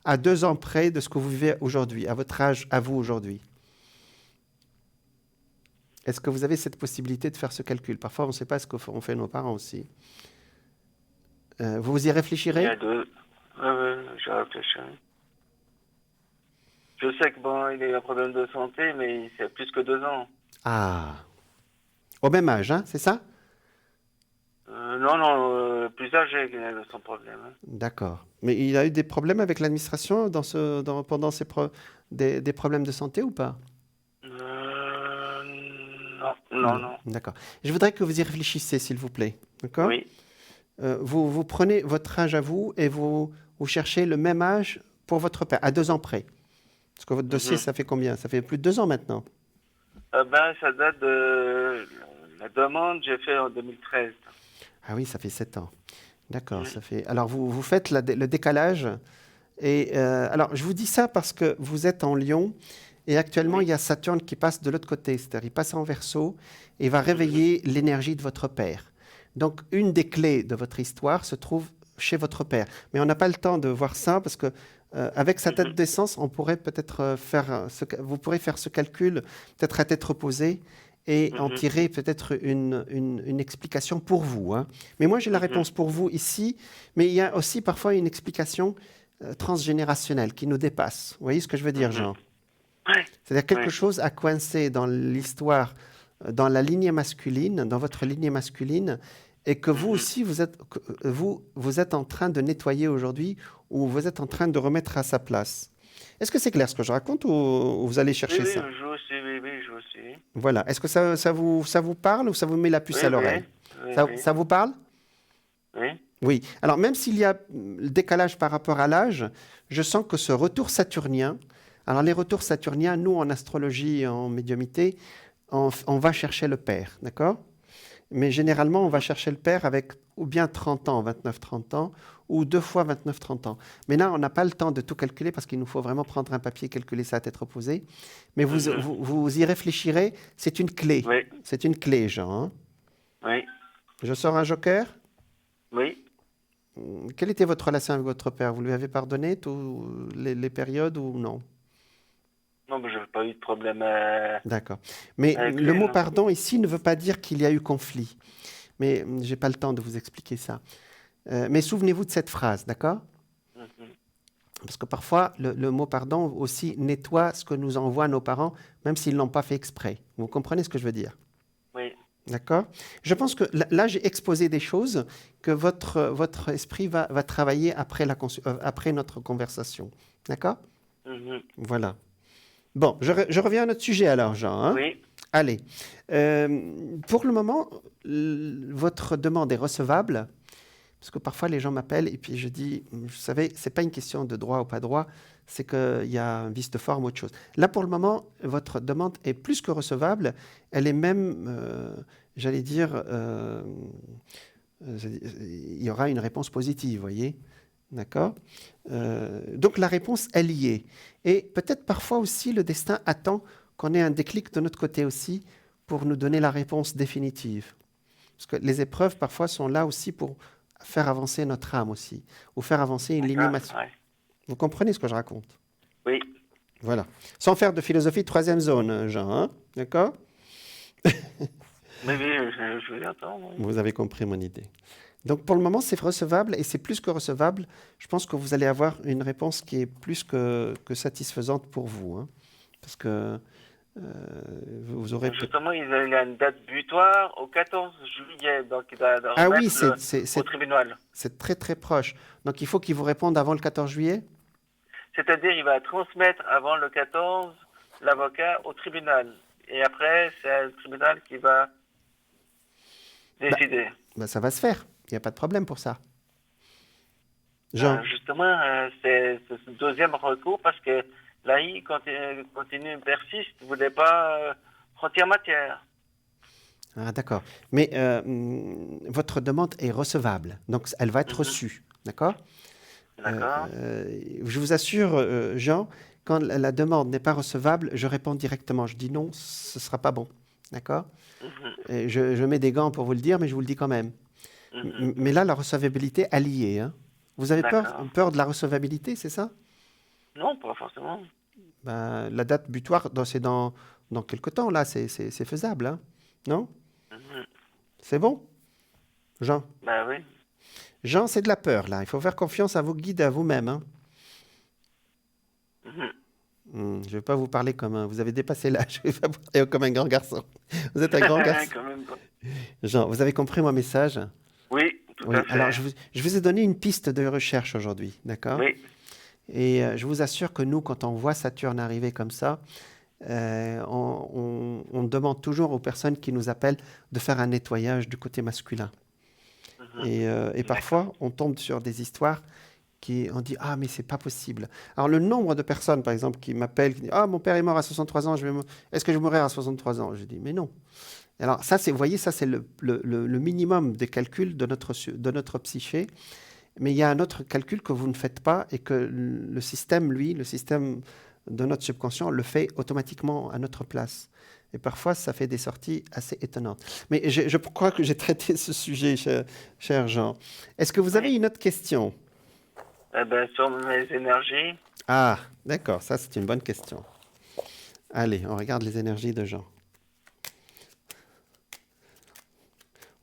à 2 ans près de ce que vous vivez aujourd'hui, à votre âge, à vous aujourd'hui. Est-ce que vous avez cette possibilité de faire ce calcul? Parfois, on ne sait pas ce qu'ont fait nos parents aussi. Vous y Il y réfléchirez? a deux. Oui, j'ai réfléchi. Je sais que bon, il a eu un problème de santé, mais c'est plus que 2 ans. Ah, au même âge, hein, c'est ça? Non, plus âgé qu'il a eu son problème. Hein. D'accord. Mais il a eu des problèmes avec l'administration pendant des problèmes de santé ou pas? Non. D'accord. Je voudrais que vous y réfléchissiez, s'il vous plaît. D'accord? Oui. Vous prenez votre âge à vous et vous cherchez le même âge pour votre père, à 2 ans près. Parce que votre dossier, ça fait combien? Ça fait plus de 2 ans maintenant. Ça date de la demande que j'ai fait en 2013. Ah oui, ça fait 7 ans. D'accord, Mhm. ça fait... Alors, vous faites le décalage. Et alors, je vous dis ça parce que vous êtes en Lion et actuellement, il y a Saturne qui passe de l'autre côté. C'est-à-dire, il passe en Verseau et va réveiller l'énergie de votre père. Donc, une des clés de votre histoire se trouve chez votre père. Mais on n'a pas le temps de voir ça parce que avec sa date d'essence, on pourrait peut-être vous pourrez faire ce calcul peut-être à tête reposée et en tirer peut-être une explication pour vous. Hein. Mais moi, j'ai la réponse pour vous ici, mais il y a aussi parfois une explication transgénérationnelle qui nous dépasse. Vous voyez ce que je veux dire, Jean? Ouais. C'est-à-dire quelque chose a coincé dans l'histoire, dans la lignée masculine, dans votre lignée masculine, et que vous aussi, vous êtes en train de nettoyer aujourd'hui ou vous êtes en train de remettre à sa place. Est-ce que c'est clair ce que je raconte ou vous allez chercher Oui, ça? je aussi. Voilà. Est-ce que ça vous parle ou ça vous met la puce à l'oreille? Ça vous parle? Oui. Oui. Alors, même s'il y a le décalage par rapport à l'âge, je sens que ce retour saturnien, alors les retours saturniens, nous, en astrologie et en médiumité, on va chercher le père, d'accord? Mais généralement, on va chercher le père avec ou bien 30 ans, 29-30 ans, ou 2 fois 29-30 ans. Mais là, on n'a pas le temps de tout calculer parce qu'il nous faut vraiment prendre un papier, calculer ça à tête reposée. Mais vous y réfléchirez, c'est une clé. Oui. C'est une clé, Jean. Hein? Oui. Je sors un joker? Oui. Quelle était votre relation avec votre père? Vous lui avez pardonné toutes les périodes ou non? Non, mais je n'ai pas eu de problème. D'accord. Mais avec le lui, mot non. pardon ici ne veut pas dire qu'il y a eu conflit. Mais je n'ai pas le temps de vous expliquer ça. Mais souvenez-vous de cette phrase, d'accord? Parce que parfois, le mot pardon aussi nettoie ce que nous envoient nos parents, même s'ils ne l'ont pas fait exprès. Vous comprenez ce que je veux dire? Oui. D'accord? Je pense que là, j'ai exposé des choses que votre esprit va travailler après notre conversation. D'accord? Voilà. Bon, je reviens à notre sujet alors, Jean. Hein? Oui. Allez. Pour le moment, votre demande est recevable. Parce que parfois, les gens m'appellent et puis je dis, vous savez, ce n'est pas une question de droit ou pas droit, c'est qu'il y a un vice de forme ou autre chose. Là, pour le moment, votre demande est plus que recevable. Elle est même, j'allais dire, il y aura une réponse positive, vous voyez? D'accord? Donc, la réponse, elle y est. Et peut-être parfois aussi, le destin attend qu'on ait un déclic de notre côté aussi pour nous donner la réponse définitive. Parce que les épreuves, parfois, sont là aussi pour faire avancer notre âme aussi, ou faire avancer une lignée masculine. Ouais. Vous comprenez ce que je raconte? Oui. Voilà. Sans faire de philosophie troisième zone, Jean, hein? D'accord? Mais oui, je vous entends. Oui. Vous avez compris mon idée. Donc pour le moment, c'est recevable et c'est plus que recevable. Je pense que vous allez avoir une réponse qui est plus que satisfaisante pour vous, hein, parce que vous aurez peut-être... Justement, il y a une date butoir au 14 juillet, donc il doit Ah oui, remettre au tribunal. c'est très très proche. Donc il faut qu'il vous réponde avant le 14 juillet? C'est-à-dire, il va transmettre avant le 14 l'avocat au tribunal. Et après, c'est le tribunal qui va décider. Ben, ça va se faire. Il n'y a pas de problème pour ça. Jean, Justement, c'est ce deuxième recours parce que l'AI continue, persiste, ne voulait pas frontière matière. ah, d'accord. Mais votre demande est recevable, donc elle va être reçue, d'accord? D'accord. Je vous assure, Jean, quand la demande n'est pas recevable, je réponds directement. Je dis non, ce ne sera pas bon, d'accord? Et je mets des gants pour vous le dire, mais je vous le dis quand même. Mais là, la recevabilité, elle y est, hein. Vous avez peur de la recevabilité, c'est ça? Non, pas forcément. Ben, la date butoir, c'est dans quelque temps, là, c'est faisable, hein? Non? C'est bon, Jean? Ben oui. Jean, c'est de la peur, là. Il faut faire confiance à vos guides, à vous-même, hein? Je ne vais pas vous parler comme un... Vous avez dépassé l'âge, je ne vais pas vous parler comme un grand garçon. Vous êtes un grand garçon. Quand même. Jean, vous avez compris mon message? Oui, tout Oui. à fait. Alors, je vous ai donné une piste de recherche aujourd'hui, d'accord? Oui. Et je vous assure que nous, quand on voit Saturne arriver comme ça, on demande toujours aux personnes qui nous appellent de faire un nettoyage du côté masculin. Et parfois, on tombe sur des histoires on dit « Ah, mais c'est pas possible ». Alors, le nombre de personnes, par exemple, qui m'appellent, qui disent « Ah, mon père est mort à 63 ans, est-ce que je mourrai à 63 ans ?» Je dis « Mais non ». Alors, ça, vous voyez, ça, c'est le minimum des calculs de notre psyché. Mais il y a un autre calcul que vous ne faites pas et que le système, le système de notre subconscient, le fait automatiquement à notre place. Et parfois, ça fait des sorties assez étonnantes. Mais je crois que j'ai traité ce sujet, cher Jean. Est-ce que vous avez une autre question? Sur mes énergies. Ah, d'accord, ça c'est une bonne question. Allez, on regarde les énergies de Jean.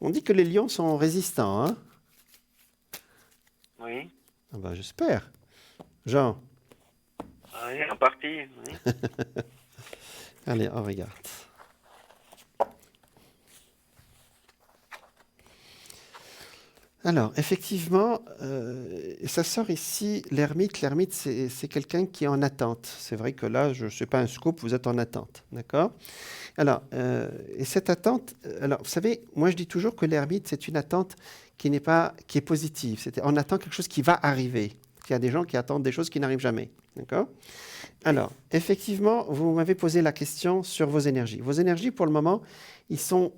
On dit que les lions sont résistants, hein? Oui. Ah ben, j'espère. Jean. Oui, en partie. Oui. Allez, on regarde. Alors, effectivement, ça sort ici, l'ermite. L'ermite, c'est quelqu'un qui est en attente. C'est vrai que là, je ne sais pas un scoop, vous êtes en attente, d'accord? Alors, et cette attente, alors, vous savez, moi je dis toujours que l'ermite, c'est une attente qui est positive. On attend quelque chose qui va arriver. Il y a des gens qui attendent des choses qui n'arrivent jamais, d'accord? Alors, effectivement, vous m'avez posé la question sur vos énergies. Vos énergies, pour le moment, ils sont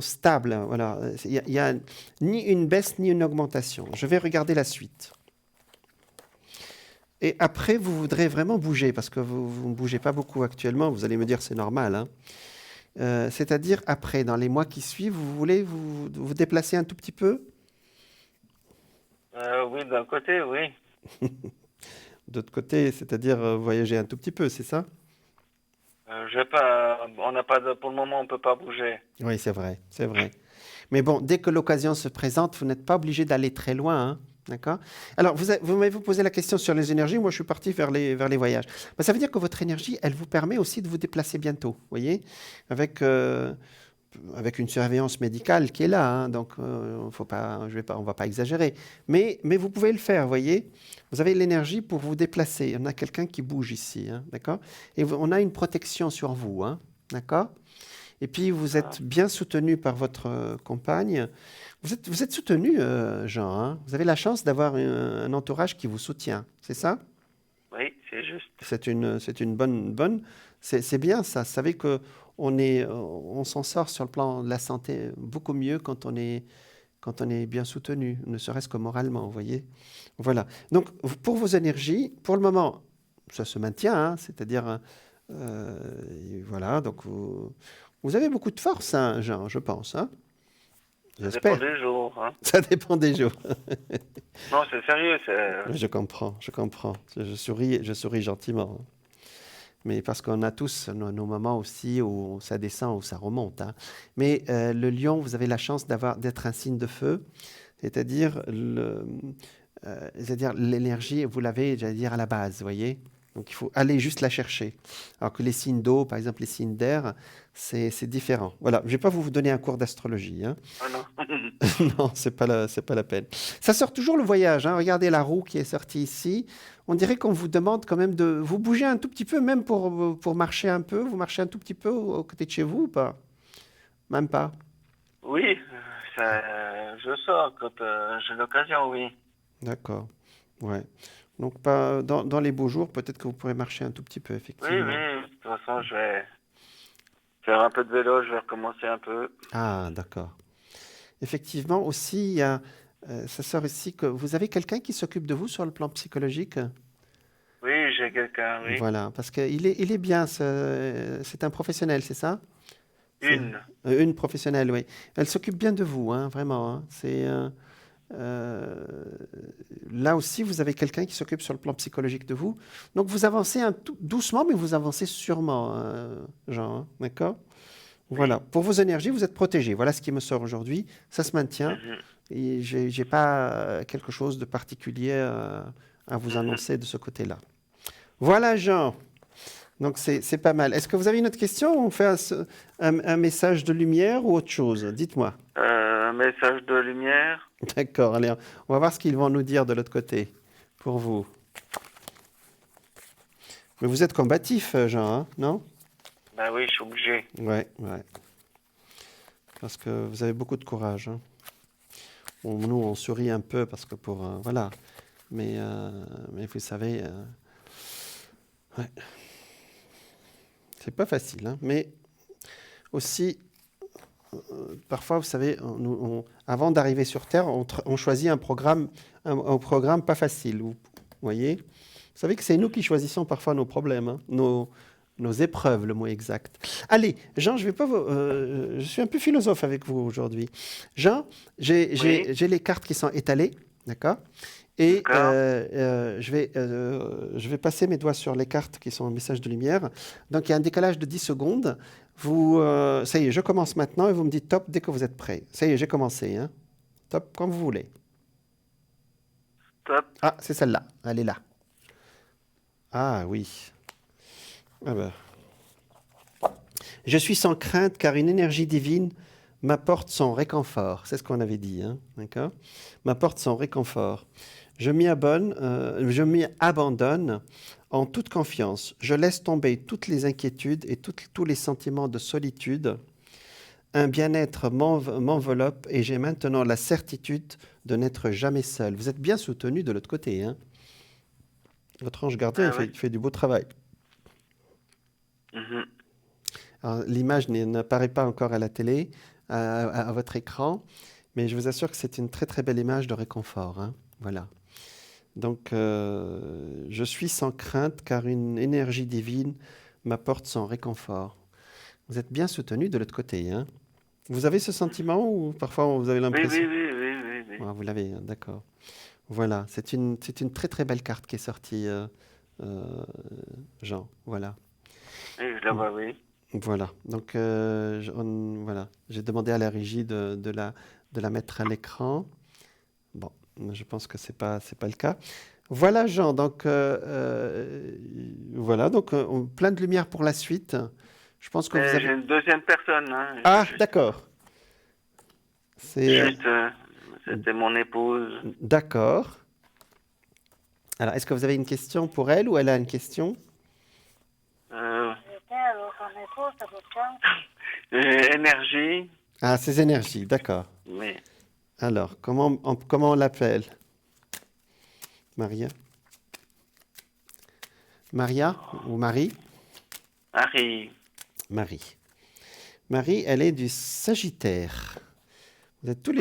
stables. Voilà. Il n'y a ni une baisse ni une augmentation. Je vais regarder la suite. Et après, vous voudrez vraiment bouger, parce que vous ne bougez pas beaucoup actuellement. Vous allez me dire, c'est normal, hein. C'est-à-dire, après, dans les mois qui suivent, vous voulez vous déplacer un tout petit peu? Oui, d'un côté, oui. D'autre côté, c'est-à-dire voyager un tout petit peu, c'est ça? On n'a pas pour le moment, on ne peut pas bouger. Oui, c'est vrai, c'est vrai. Mais bon, dès que l'occasion se présente, vous n'êtes pas obligé d'aller très loin, hein, d'accord? Alors, vous m'avez posé la question sur les énergies. Moi, je suis parti vers les voyages. Ben, ça veut dire que votre énergie, elle vous permet aussi de vous déplacer bientôt, vous voyez, avec une surveillance médicale qui est là, hein, donc on ne va pas exagérer. Mais vous pouvez le faire, vous voyez. Vous avez l'énergie pour vous déplacer. On a quelqu'un qui bouge ici, hein, d'accord? Et on a une protection sur vous, hein, d'accord? Et puis, vous êtes bien soutenu par votre compagne. Vous êtes soutenu, Jean, hein? Vous avez la chance d'avoir un entourage qui vous soutient, c'est ça? Oui, c'est juste. C'est une bonne... C'est bien, ça. Vous savez qu'on s'en sort sur le plan de la santé beaucoup mieux quand on est bien soutenu, ne serait-ce que moralement, vous voyez. Voilà. Donc, pour vos énergies, pour le moment, ça se maintient, hein, c'est-à-dire, voilà, donc vous avez beaucoup de force, hein, Jean, je pense, hein. Ça dépend J'espère. des jours. Hein. Ça dépend des jours. Non, c'est sérieux. Je comprends, je comprends. Je souris gentiment, hein. Mais parce qu'on a tous nos moments aussi où ça descend, où ça remonte, hein. Mais le lion, vous avez la chance d'être un signe de feu, c'est-à-dire l'énergie, vous l'avez, j'allais dire, à la base, vous voyez? Donc il faut aller juste la chercher. Alors que les signes d'eau, par exemple les signes d'air, c'est différent. Voilà, je ne vais pas vous donner un cours d'astrologie, hein. Ah non. Non, c'est pas la peine. Ça sort toujours le voyage, hein. Regardez la roue qui est sortie ici. On dirait qu'on vous demande quand même de vous bouger un tout petit peu, même pour marcher un peu. Vous marchez un tout petit peu aux côtés de chez vous ou pas? Même pas. Oui, je sors quand j'ai l'occasion, oui. D'accord. Ouais. Donc pas dans les beaux jours, peut-être que vous pourrez marcher un tout petit peu, Oui, effectivement. oui. De toute façon, je vais faire un peu de vélo, je vais recommencer un peu. Ah, d'accord. Effectivement, aussi, ça sort ici que vous avez quelqu'un qui s'occupe de vous sur le plan psychologique. Oui, j'ai quelqu'un, oui. Voilà, parce qu'il est bien, c'est un professionnel, c'est ça? C'est Une. une professionnelle, oui. Elle s'occupe bien de vous, hein, vraiment, hein. Euh, Là aussi, vous avez quelqu'un qui s'occupe sur le plan psychologique de vous. Donc, vous avancez doucement, mais vous avancez sûrement, Jean, hein, d'accord? Oui. Voilà. Pour vos énergies, vous êtes protégé. Voilà ce qui me sort aujourd'hui. Ça se maintient. Mhm, Et j'ai pas quelque chose de particulier à vous mhm. annoncer de ce côté-là. Voilà, Jean. Donc, c'est pas mal. Est-ce que vous avez une autre question ou on fait un message de lumière ou autre chose? Dites-moi. Un message de lumière. D'accord, allez, on va voir ce qu'ils vont nous dire de l'autre côté pour vous. Mais vous êtes combatif, Jean, hein, non? Ben oui, je suis obligé. Ouais, ouais. Parce que vous avez beaucoup de courage, hein. Bon, nous, on sourit un peu parce que voilà. Mais vous savez, ouais, c'est pas facile, hein. Mais aussi, parfois, vous savez, avant d'arriver sur Terre, on choisit un programme pas facile. Vous voyez? Vous savez que c'est nous qui choisissons parfois nos problèmes, hein, nos épreuves, le mot exact. Allez, Jean, je vais pas je suis un peu philosophe avec vous aujourd'hui. Jean, Oui, j'ai les cartes qui sont étalées, d'accord? Et d'accord. je vais passer mes doigts sur les cartes qui sont en message de lumière. Donc, il y a un décalage de 10 secondes. Ça y est, je commence maintenant et vous me dites top dès que vous êtes prêt. Ça y est, j'ai commencé, hein. Top, comme vous voulez. Top. Ah, c'est celle-là. Elle est là. Ah oui. Ah ben. Je suis sans crainte car une énergie divine m'apporte son réconfort. C'est ce qu'on avait dit, hein, d'accord? M'apporte son réconfort. Je m'y abandonne en toute confiance. Je laisse tomber toutes les inquiétudes et tous les sentiments de solitude. Un bien-être m'enveloppe et j'ai maintenant la certitude de n'être jamais seul. Vous êtes bien soutenu de l'autre côté, hein? Votre ange gardien, Ah oui. il fait du beau travail. Mhm. Alors, l'image n'apparaît pas encore à la télé, à votre écran, mais je vous assure que c'est une très très belle image de réconfort, hein. Voilà. Donc, je suis sans crainte car une énergie divine m'apporte son réconfort. Vous êtes bien soutenu de l'autre côté, hein. Vous avez ce sentiment ou parfois vous avez Oui, oui, l'impression... oui, oui, oui, oui. Ah, vous l'avez, hein, d'accord. Voilà, c'est une très très belle carte qui est sortie, euh, Jean. Voilà. Oui, je la vois, oui. Voilà. Donc, voilà. J'ai demandé à la régie de la mettre à l'écran. Bon, je pense que c'est pas le cas. Voilà, Jean. Donc, voilà. Donc, plein de lumière pour la suite. Je pense que vous Mais j'ai avez. une deuxième personne, hein. Ah, d'accord. C'est Juste, c'était mon épouse. d'accord. Alors, est-ce que vous avez une question pour elle ou elle a une question? Euh, énergie. Ah, ses énergies. D'accord. Oui. Alors, comment on l'appelle? Maria? Maria ou Marie? Harry. Marie. Marie, elle est du Sagittaire. Vous êtes Oui.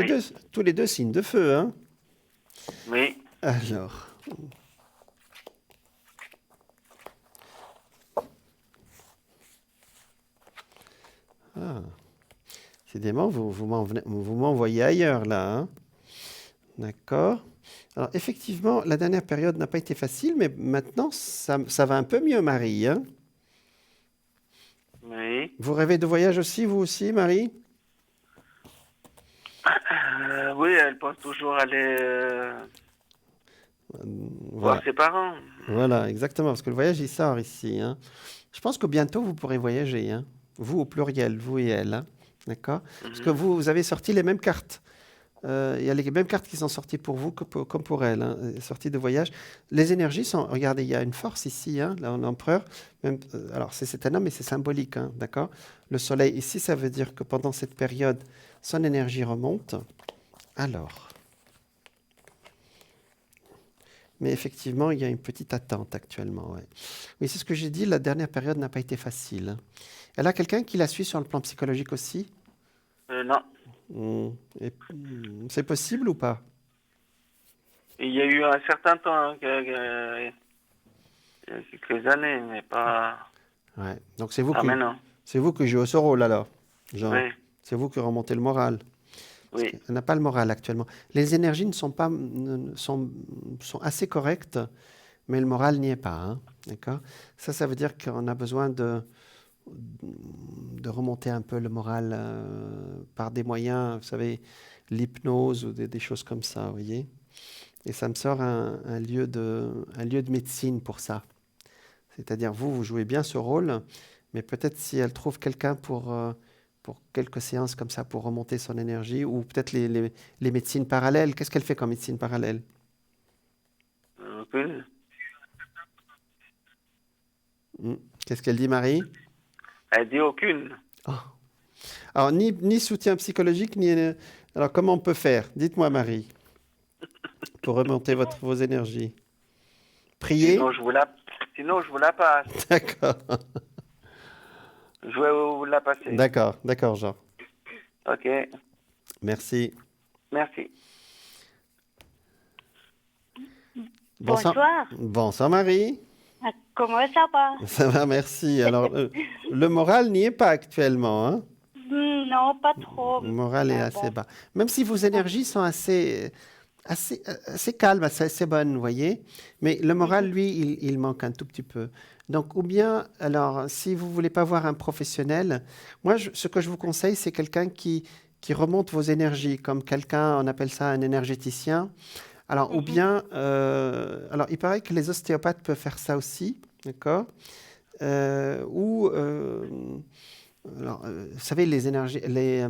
tous les deux signes de feu, hein? Oui. Alors. Ah. Décidément, vous m'envoyez ailleurs là, hein. D'accord. Alors, effectivement, la dernière période n'a pas été facile, mais maintenant, ça va un peu mieux, Marie, hein. Oui. Vous rêvez de voyage aussi, vous aussi, Marie? Oui, elle pense toujours aller voir Voilà. ses parents. Voilà, exactement, parce que le voyage, il sort ici, hein. Je pense que bientôt, vous pourrez voyager, hein. Vous au pluriel, vous et elle, hein. D'accord? Parce que Mhm. vous avez sorti les mêmes cartes. Il y a les mêmes cartes qui sont sorties pour vous comme pour elle, hein, sorties de voyage. Les énergies sont, regardez, il y a une force ici, hein, là, l'empereur. Alors, c'est un homme, mais c'est symbolique, hein, d'accord? Le soleil ici, ça veut dire que pendant cette période, son énergie remonte. Alors, mais effectivement, il y a une petite attente actuellement. Ouais. Oui, c'est ce que j'ai dit, la dernière période n'a pas été facile, hein. Elle a quelqu'un qui la suit sur le plan psychologique aussi? Non. C'est possible ou pas? Il y a eu un certain temps, hein, il y a quelques années, mais pas, Ouais. Donc pas maintenant. c'est vous qui jouez ce rôle alors, genre. Oui, C'est vous qui remontez le moral. Parce oui. qu'elle n'a pas le moral actuellement. Les énergies ne sont pas, sont assez correctes, mais le moral n'y est pas, hein. D'accord? Ça veut dire qu'on a besoin de remonter un peu le moral par des moyens, vous savez, l'hypnose ou des choses comme ça, vous voyez? Et ça me sort un lieu de médecine pour ça. C'est-à-dire, vous jouez bien ce rôle, mais peut-être si elle trouve quelqu'un pour quelques séances comme ça, pour remonter son énergie, ou peut-être les médecines parallèles. Qu'est-ce qu'elle fait comme médecine parallèle? Aucune. Qu'est-ce qu'elle dit, Marie? Elle dit aucune. Oh. Alors, ni soutien psychologique, ni... Alors, comment on peut faire? Dites-moi, Marie, pour remonter vos énergies. Prier? Sinon, je vous la passe. D'accord. Je vais vous la passer. D'accord, Jean. Ok, Merci. merci. Bonsoir. Bonsoir, Marie. Comment ça va? Ça va, merci. Alors, le moral n'y est pas actuellement, hein? Non, pas trop. Le moral est assez bas. Même si vos énergies sont assez calmes, assez bonnes, vous voyez. Mais le moral, lui, il manque un tout petit peu. Donc, ou bien, alors, si vous ne voulez pas voir un professionnel, moi, ce que je vous conseille, c'est quelqu'un qui remonte vos énergies, comme quelqu'un, on appelle ça un énergéticien. Alors, ou bien, alors, il paraît que les ostéopathes peuvent faire ça aussi, d'accord? Alors, vous savez, les énergies, les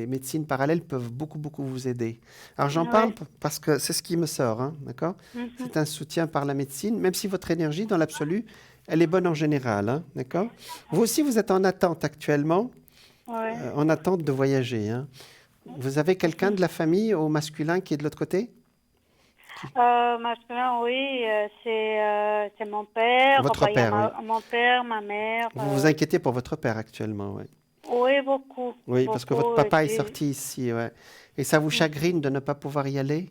médecines parallèles peuvent beaucoup vous aider. Alors, j'en parle parce que c'est ce qui me sort, hein, d'accord? C'est un soutien par la médecine, même si votre énergie, dans l'absolu, elle est bonne en général, hein, d'accord? Vous aussi, vous êtes en attente actuellement, en attente de voyager, hein. Vous avez quelqu'un de la famille au masculin qui est de l'autre côté? Masculin, oui, c'est mon père. Votre Enfin, il y a père, oui. mon père, ma mère. Vous vous inquiétez pour votre père actuellement, oui. Oui, beaucoup. Oui, parce que votre papa est sorti ici, ouais. Et ça vous chagrine de ne pas pouvoir y aller?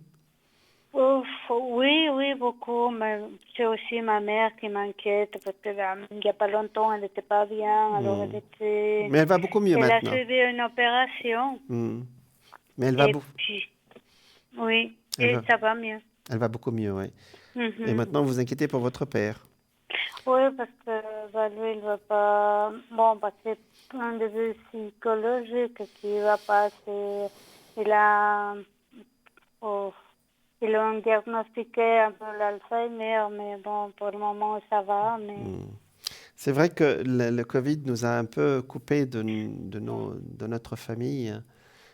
Oui, beaucoup. Mais c'est aussi ma mère qui m'inquiète parce qu'il n'y a pas longtemps, elle n'était pas bien. Alors Mais elle va beaucoup mieux maintenant. Elle a suivi une opération. Mais elle va oui, ça va mieux. Elle va beaucoup mieux, oui. Et maintenant, vous vous inquiétez pour votre père? Oui, parce que lui, il ne va pas... Bon, parce que c'est un début psychologique qui ne va pas. Il a... Ils l'ont diagnostiqué un peu l'Alzheimer, mais bon, pour le moment, ça va. Mais... C'est vrai que le Covid nous a un peu coupé de notre famille,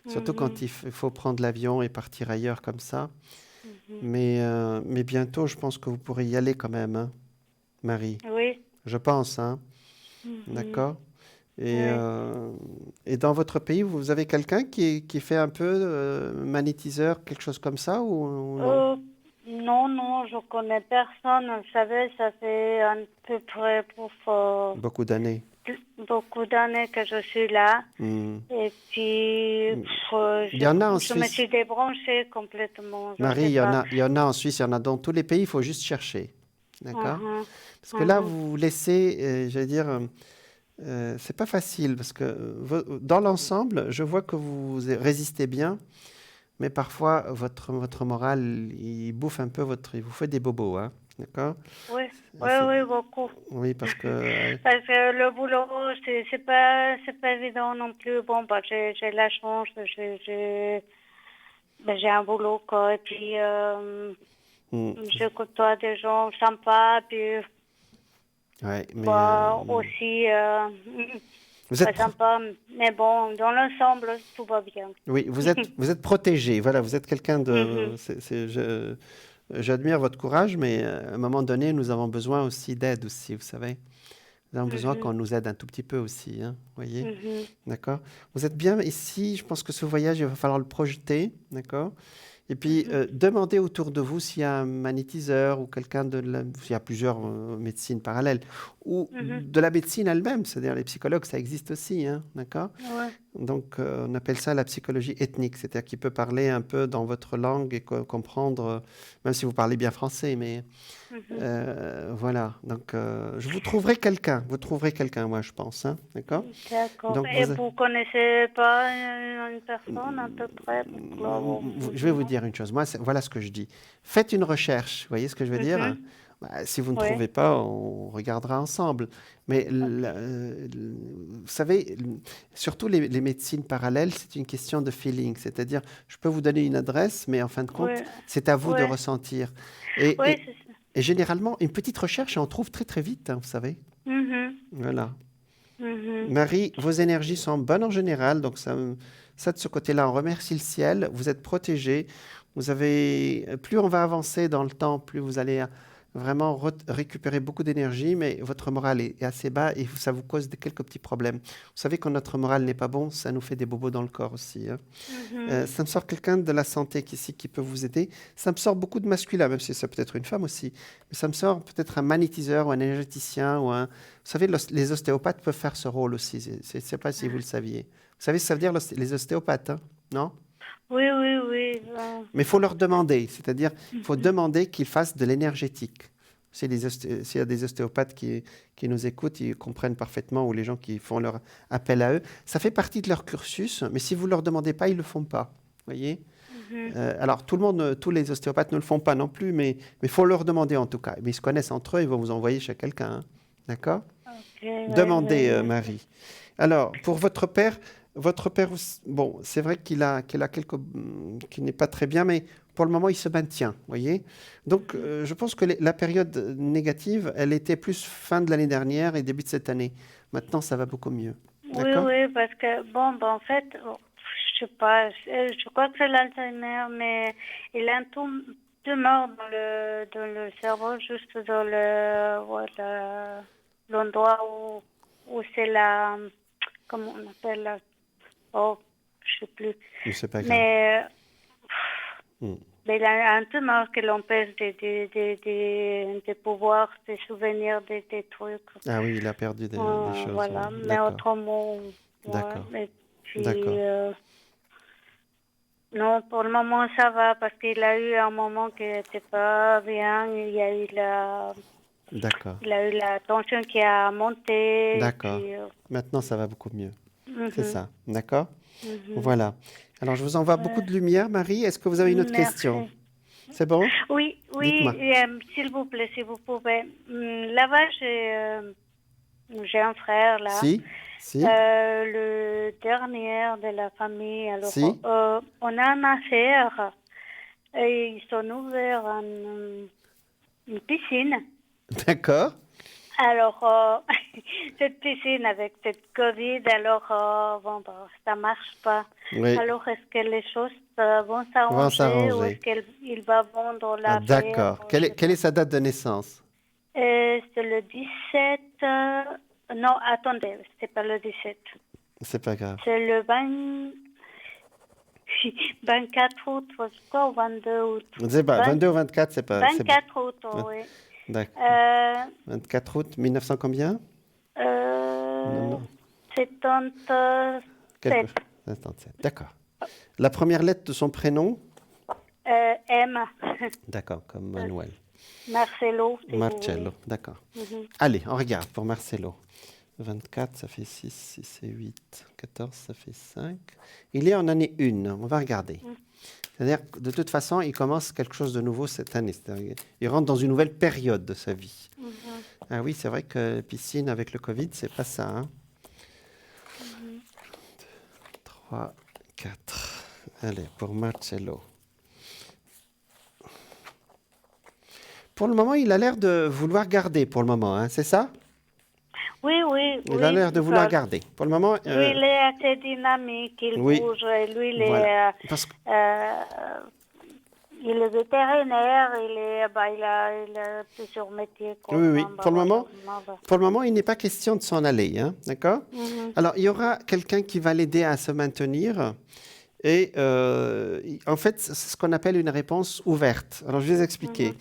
surtout quand il faut prendre l'avion et partir ailleurs comme ça. Mais bientôt, je pense que vous pourrez y aller quand même, hein, Marie. Oui. Je pense, hein. D'accord? Et dans votre pays, vous avez quelqu'un qui fait un peu magnétiseur, quelque chose comme ça ou non? Non, je connais personne. Vous savez, ça fait à peu près Beaucoup d'années. Beaucoup d'années que je suis là. Et puis, il y en a en je me Suisse. suis débranchée complètement. Marie, il y en a en Suisse, il y en a dans tous les pays, il faut juste chercher. D'accord? Parce que là, vous laissez, j'allais dire, C'est pas facile parce que dans l'ensemble, je vois que vous résistez bien, mais parfois votre morale, il bouffe un peu il vous fait des bobos, hein, d'accord? Oui, oui, C'est- oui, beaucoup. Oui, parce que Parce que le boulot, c'est pas évident non plus. Bon, bah, j'ai la chance, j'ai un boulot, quoi. Et puis, hmm, je côtoie des gens sympas, puis, ouais, mais bah, aussi, vous pas êtes sympa. Mais bon, dans l'ensemble, tout va bien. oui, vous êtes protégé. Voilà, vous êtes quelqu'un de. Mhm, J'admire votre courage, mais à un moment donné, nous avons besoin aussi d'aide aussi, vous savez. Nous avons besoin mhm, qu'on nous aide un tout petit peu aussi, hein, voyez? mhm, D'accord? Vous êtes bien ici. Je pense que ce voyage, il va falloir le projeter, d'accord? Et puis, mhm, demandez autour de vous s'il y a un magnétiseur ou quelqu'un s'il y a plusieurs médecines parallèles, ou mhm. de la médecine elle-même, c'est-à-dire les psychologues, ça existe aussi, hein, d'accord? Ouais. Donc, on appelle ça la psychologie ethnique, c'est-à-dire qu'il peut parler un peu dans votre langue et comprendre, même si vous parlez bien français, mais Mhm. voilà. Donc, vous trouverez quelqu'un, moi, je pense, hein, d'accord? D'accord. Donc, Et vous connaissez pas une personne à peu près pour là, je vais vous dire une chose. Moi, voilà ce que je dis. Faites une recherche. Vous voyez ce que je veux dire? Mhm. Bah, si vous ne Oui. trouvez pas, on regardera ensemble. Mais Ok. vous savez, surtout les médecines parallèles, c'est une question de feeling. C'est-à-dire, je peux vous donner une adresse, mais en fin de Oui. compte, c'est à vous de Oui. ressentir. Et, Oui, et- c'est ça. et généralement, une petite recherche, et on trouve très très vite, hein, vous savez. Mhm. Voilà. Mhm. Marie, vos énergies sont bonnes en général, donc ça de ce côté-là, on remercie le ciel, vous êtes protégés, plus on va avancer dans le temps, plus vous allez vraiment récupérer beaucoup d'énergie, mais votre morale est assez bas et ça vous cause quelques petits problèmes. Vous savez, quand notre morale n'est pas bon, ça nous fait des bobos dans le corps aussi, hein. Mhm. Ça me sort quelqu'un de la santé qui peut vous aider. Ça me sort beaucoup de masculin, même si ça peut être une femme aussi. Mais ça me sort peut-être un magnétiseur ou un énergéticien ou un. Vous savez, les ostéopathes peuvent faire ce rôle aussi. Je ne sais pas si vous le saviez. Vous savez ce que ça veut dire les ostéopathes, hein? Non? Oui, oui, oui. Mais il faut leur demander. C'est-à-dire, il faut Mhm. demander qu'ils fassent de l'énergétique. S'il y a des ostéopathes qui nous écoutent, ils comprennent parfaitement, ou les gens qui font leur appel à eux. Ça fait partie de leur cursus, mais si vous ne leur demandez pas, ils ne le font pas. Voyez? Mhm. Alors, tout le monde, tous les ostéopathes ne le font pas non plus, mais il faut leur demander en tout cas. Mais ils se connaissent entre eux, ils vont vous envoyer chez quelqu'un, hein. D'accord? Ok, oui, Demandez, oui, merci. Marie. Alors, pour votre père, bon, c'est vrai qu'il a qu'il n'est pas très bien, mais pour le moment, il se maintient, voyez? Donc, je pense que la période négative, elle était plus fin de l'année dernière et début de cette année. Maintenant, ça va beaucoup mieux. Oui, D'accord? oui, parce que, bon, ben, en fait, je sais pas, je crois que c'est l'Alzheimer, mais il a un tumeur dans le cerveau, juste dans voilà, l'endroit où c'est la, comment on appelle la, oh, je sais plus. Mais c'est pas grave. Mais, Hmm. mais il a un tumeur qui l'empêche de pouvoir se souvenir des trucs. Ah oui, il a perdu des choses. Voilà, mais D'accord, autrement, ouais. d'accord, Et puis, d'accord, non, pour le moment, ça va parce qu'il a eu un moment qui n'était pas bien. d'accord, Il a eu la tension qui a monté. Et d'accord. puis, Maintenant, ça va beaucoup mieux. C'est mhm, ça, d'accord? mhm. Voilà. Alors, je vous envoie beaucoup Ouais. de lumière, Marie. Est-ce que vous avez une autre question? Merci. C'est bon? Oui, oui, Dites-moi. s'il vous plaît, si vous pouvez. Là-bas, j'ai un frère, là. Si? Si? Le dernier de la famille. Alors, Si? on a une affaire et ils ont ouvert une piscine. D'accord. Alors, cette piscine avec cette Covid, alors, bon, bah, ça marche pas. Oui, Alors, est-ce que les choses vont on va s'arranger ou est-ce s'arranger. qu'il va vendre Ah, l'affaire? d'accord. Je sais Quelle pas. est sa date de naissance? C'est le 17. Non, attendez, c'est pas le 17. C'est pas grave. C'est le 24 août, je crois, ou 22 août. Je ne sais pas, 22 ou 24, c'est pas. C'est bon. 24 août, Ouais, oui. d'accord. Euh, 24 août 1900 combien? Non, euh, non. 77. 77. D'accord. La première lettre de son prénom? M. D'accord, comme Manuel. Marcelo, si vous voulez. Marcello, d'accord. Mhm. Allez, on regarde pour Marcelo. 24, ça fait 6, 6 et 8. 14, ça fait 5. Il est en année 1. On va regarder. C'est-à-dire que de toute façon, il commence quelque chose de nouveau cette année. C'est-à-dire, il rentre dans une nouvelle période de sa vie. Ah oui, c'est vrai que piscine avec le Covid, c'est pas ça. Hein. 3, 4. Allez, pour Marcello. Pour le moment, il a l'air de vouloir garder pour le moment, hein, c'est ça? Oui, oui. Il a l'air de vouloir garder. Pour le moment... Lui, il est assez dynamique, il bouge, et lui, il voilà. est... il est vétérinaire, il a plusieurs métiers. Oui. Pour le moment, il n'est pas question de s'en aller, hein, d'accord? Alors, il y aura quelqu'un qui va l'aider à se maintenir. Et en fait, c'est ce qu'on appelle une réponse ouverte. Alors, je vais vous expliquer.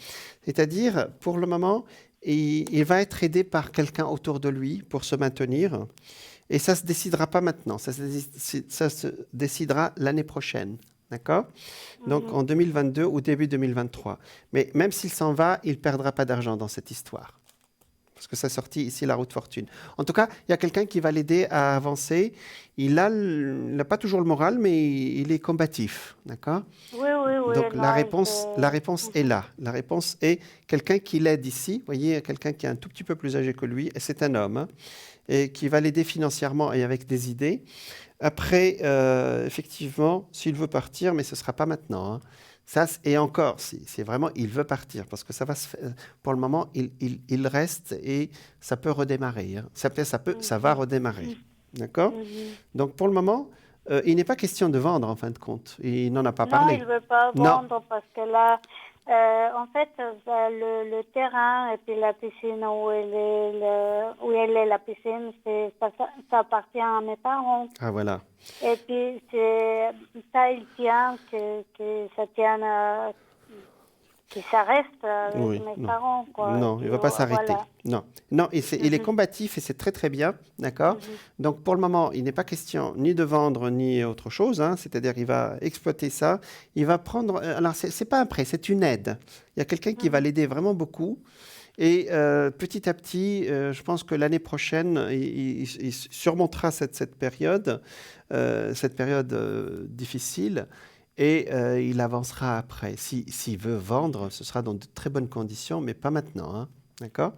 C'est-à-dire, pour le moment, il va être aidé par quelqu'un autour de lui pour se maintenir. Et ça ne se décidera pas maintenant. Ça se décidera l'année prochaine. D'accord? Donc, en 2022 ou début 2023. Mais même s'il s'en va, il ne perdra pas d'argent dans cette histoire. Parce que ça sortit ici la route fortune. En tout cas, il y a quelqu'un qui va l'aider à avancer. Il n'a pas toujours le moral, mais il est combatif. D'accord? Oui. Donc, la réponse est là. La réponse est quelqu'un qui l'aide ici. Vous voyez, quelqu'un qui est un tout petit peu plus âgé que lui. Et c'est un homme. Hein, et qui va l'aider financièrement et avec des idées. Après, effectivement, s'il veut partir, mais ce ne sera pas maintenant. Hein. Ça, et encore, c'est vraiment, il veut partir, parce que ça va se faire, pour le moment, il reste et ça peut redémarrer. Hein. Ça va redémarrer. D'accord? Donc, pour le moment, il n'est pas question de vendre, en fin de compte. Il n'en a pas parlé. Non, il ne veut pas vendre, parce que là, en fait, le terrain et puis la piscine où elle est la piscine, ça appartient à mes parents. Ah, voilà. Et puis, ça, il tient que ça tienne, que ça reste avec mes parents. Quoi. Non, il ne va pas s'arrêter. Voilà. Non, il est combatif et c'est très, très bien. D'accord? Donc, pour le moment, il n'est pas question ni de vendre ni autre chose. Hein, c'est-à-dire qu'il va exploiter ça. Il va prendre... Alors, ce n'est pas un prêt, c'est une aide. Il y a quelqu'un qui va l'aider vraiment beaucoup. Et petit à petit, je pense que l'année prochaine, il surmontera cette période difficile. Et il avancera après. S'il veut vendre, ce sera dans de très bonnes conditions, mais pas maintenant. Hein. D'accord?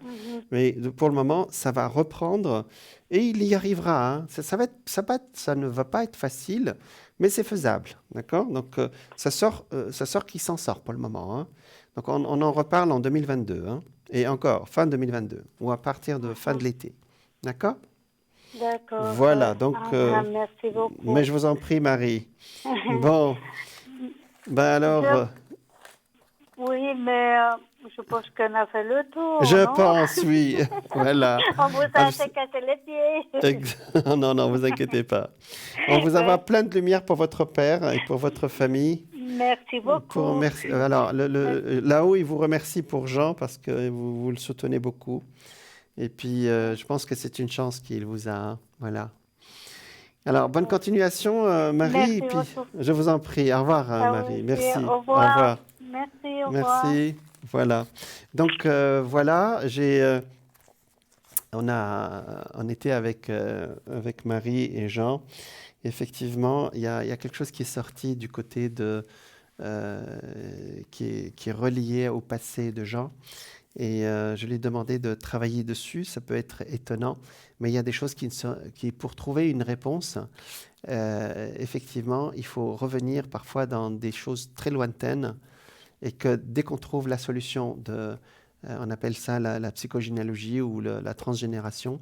Mais pour le moment, ça va reprendre et il y arrivera. Hein. Ça ne va pas être facile, mais c'est faisable. D'accord? Donc, ça sort qu'il s'en sort pour le moment. Hein. Donc, on en reparle en 2022. Hein. Et encore, fin 2022, ou à partir de fin de l'été. D'accord? D'accord. Voilà, donc... merci beaucoup. Mais je vous en prie, Marie. Bon. Ben alors... Oui, mais je pense qu'on a fait le tour, je pense, oui. Voilà. On vous a fait casser les pieds. Non, vous inquiétez pas. On vous envoie plein de lumière pour votre père et pour votre famille. Merci beaucoup. Alors, là-haut, il vous remercie pour Jean parce que vous le soutenez beaucoup. Et puis, je pense que c'est une chance qu'il vous a. Hein. Voilà. Alors, bonne continuation, Marie. Merci et puis, beaucoup. je vous en prie. Au revoir, Marie. Merci. Au revoir. Merci, au revoir. Merci. Voilà. Donc, voilà, on était avec Marie et Jean. Effectivement, il y a quelque chose qui est sorti du côté qui est relié au passé de Jean. Et je lui ai demandé de travailler dessus. Ça peut être étonnant, mais il y a des choses qui pour trouver une réponse, effectivement, il faut revenir parfois dans des choses très lointaines et que dès qu'on trouve la solution on appelle ça la psychogénéalogie ou la transgénération,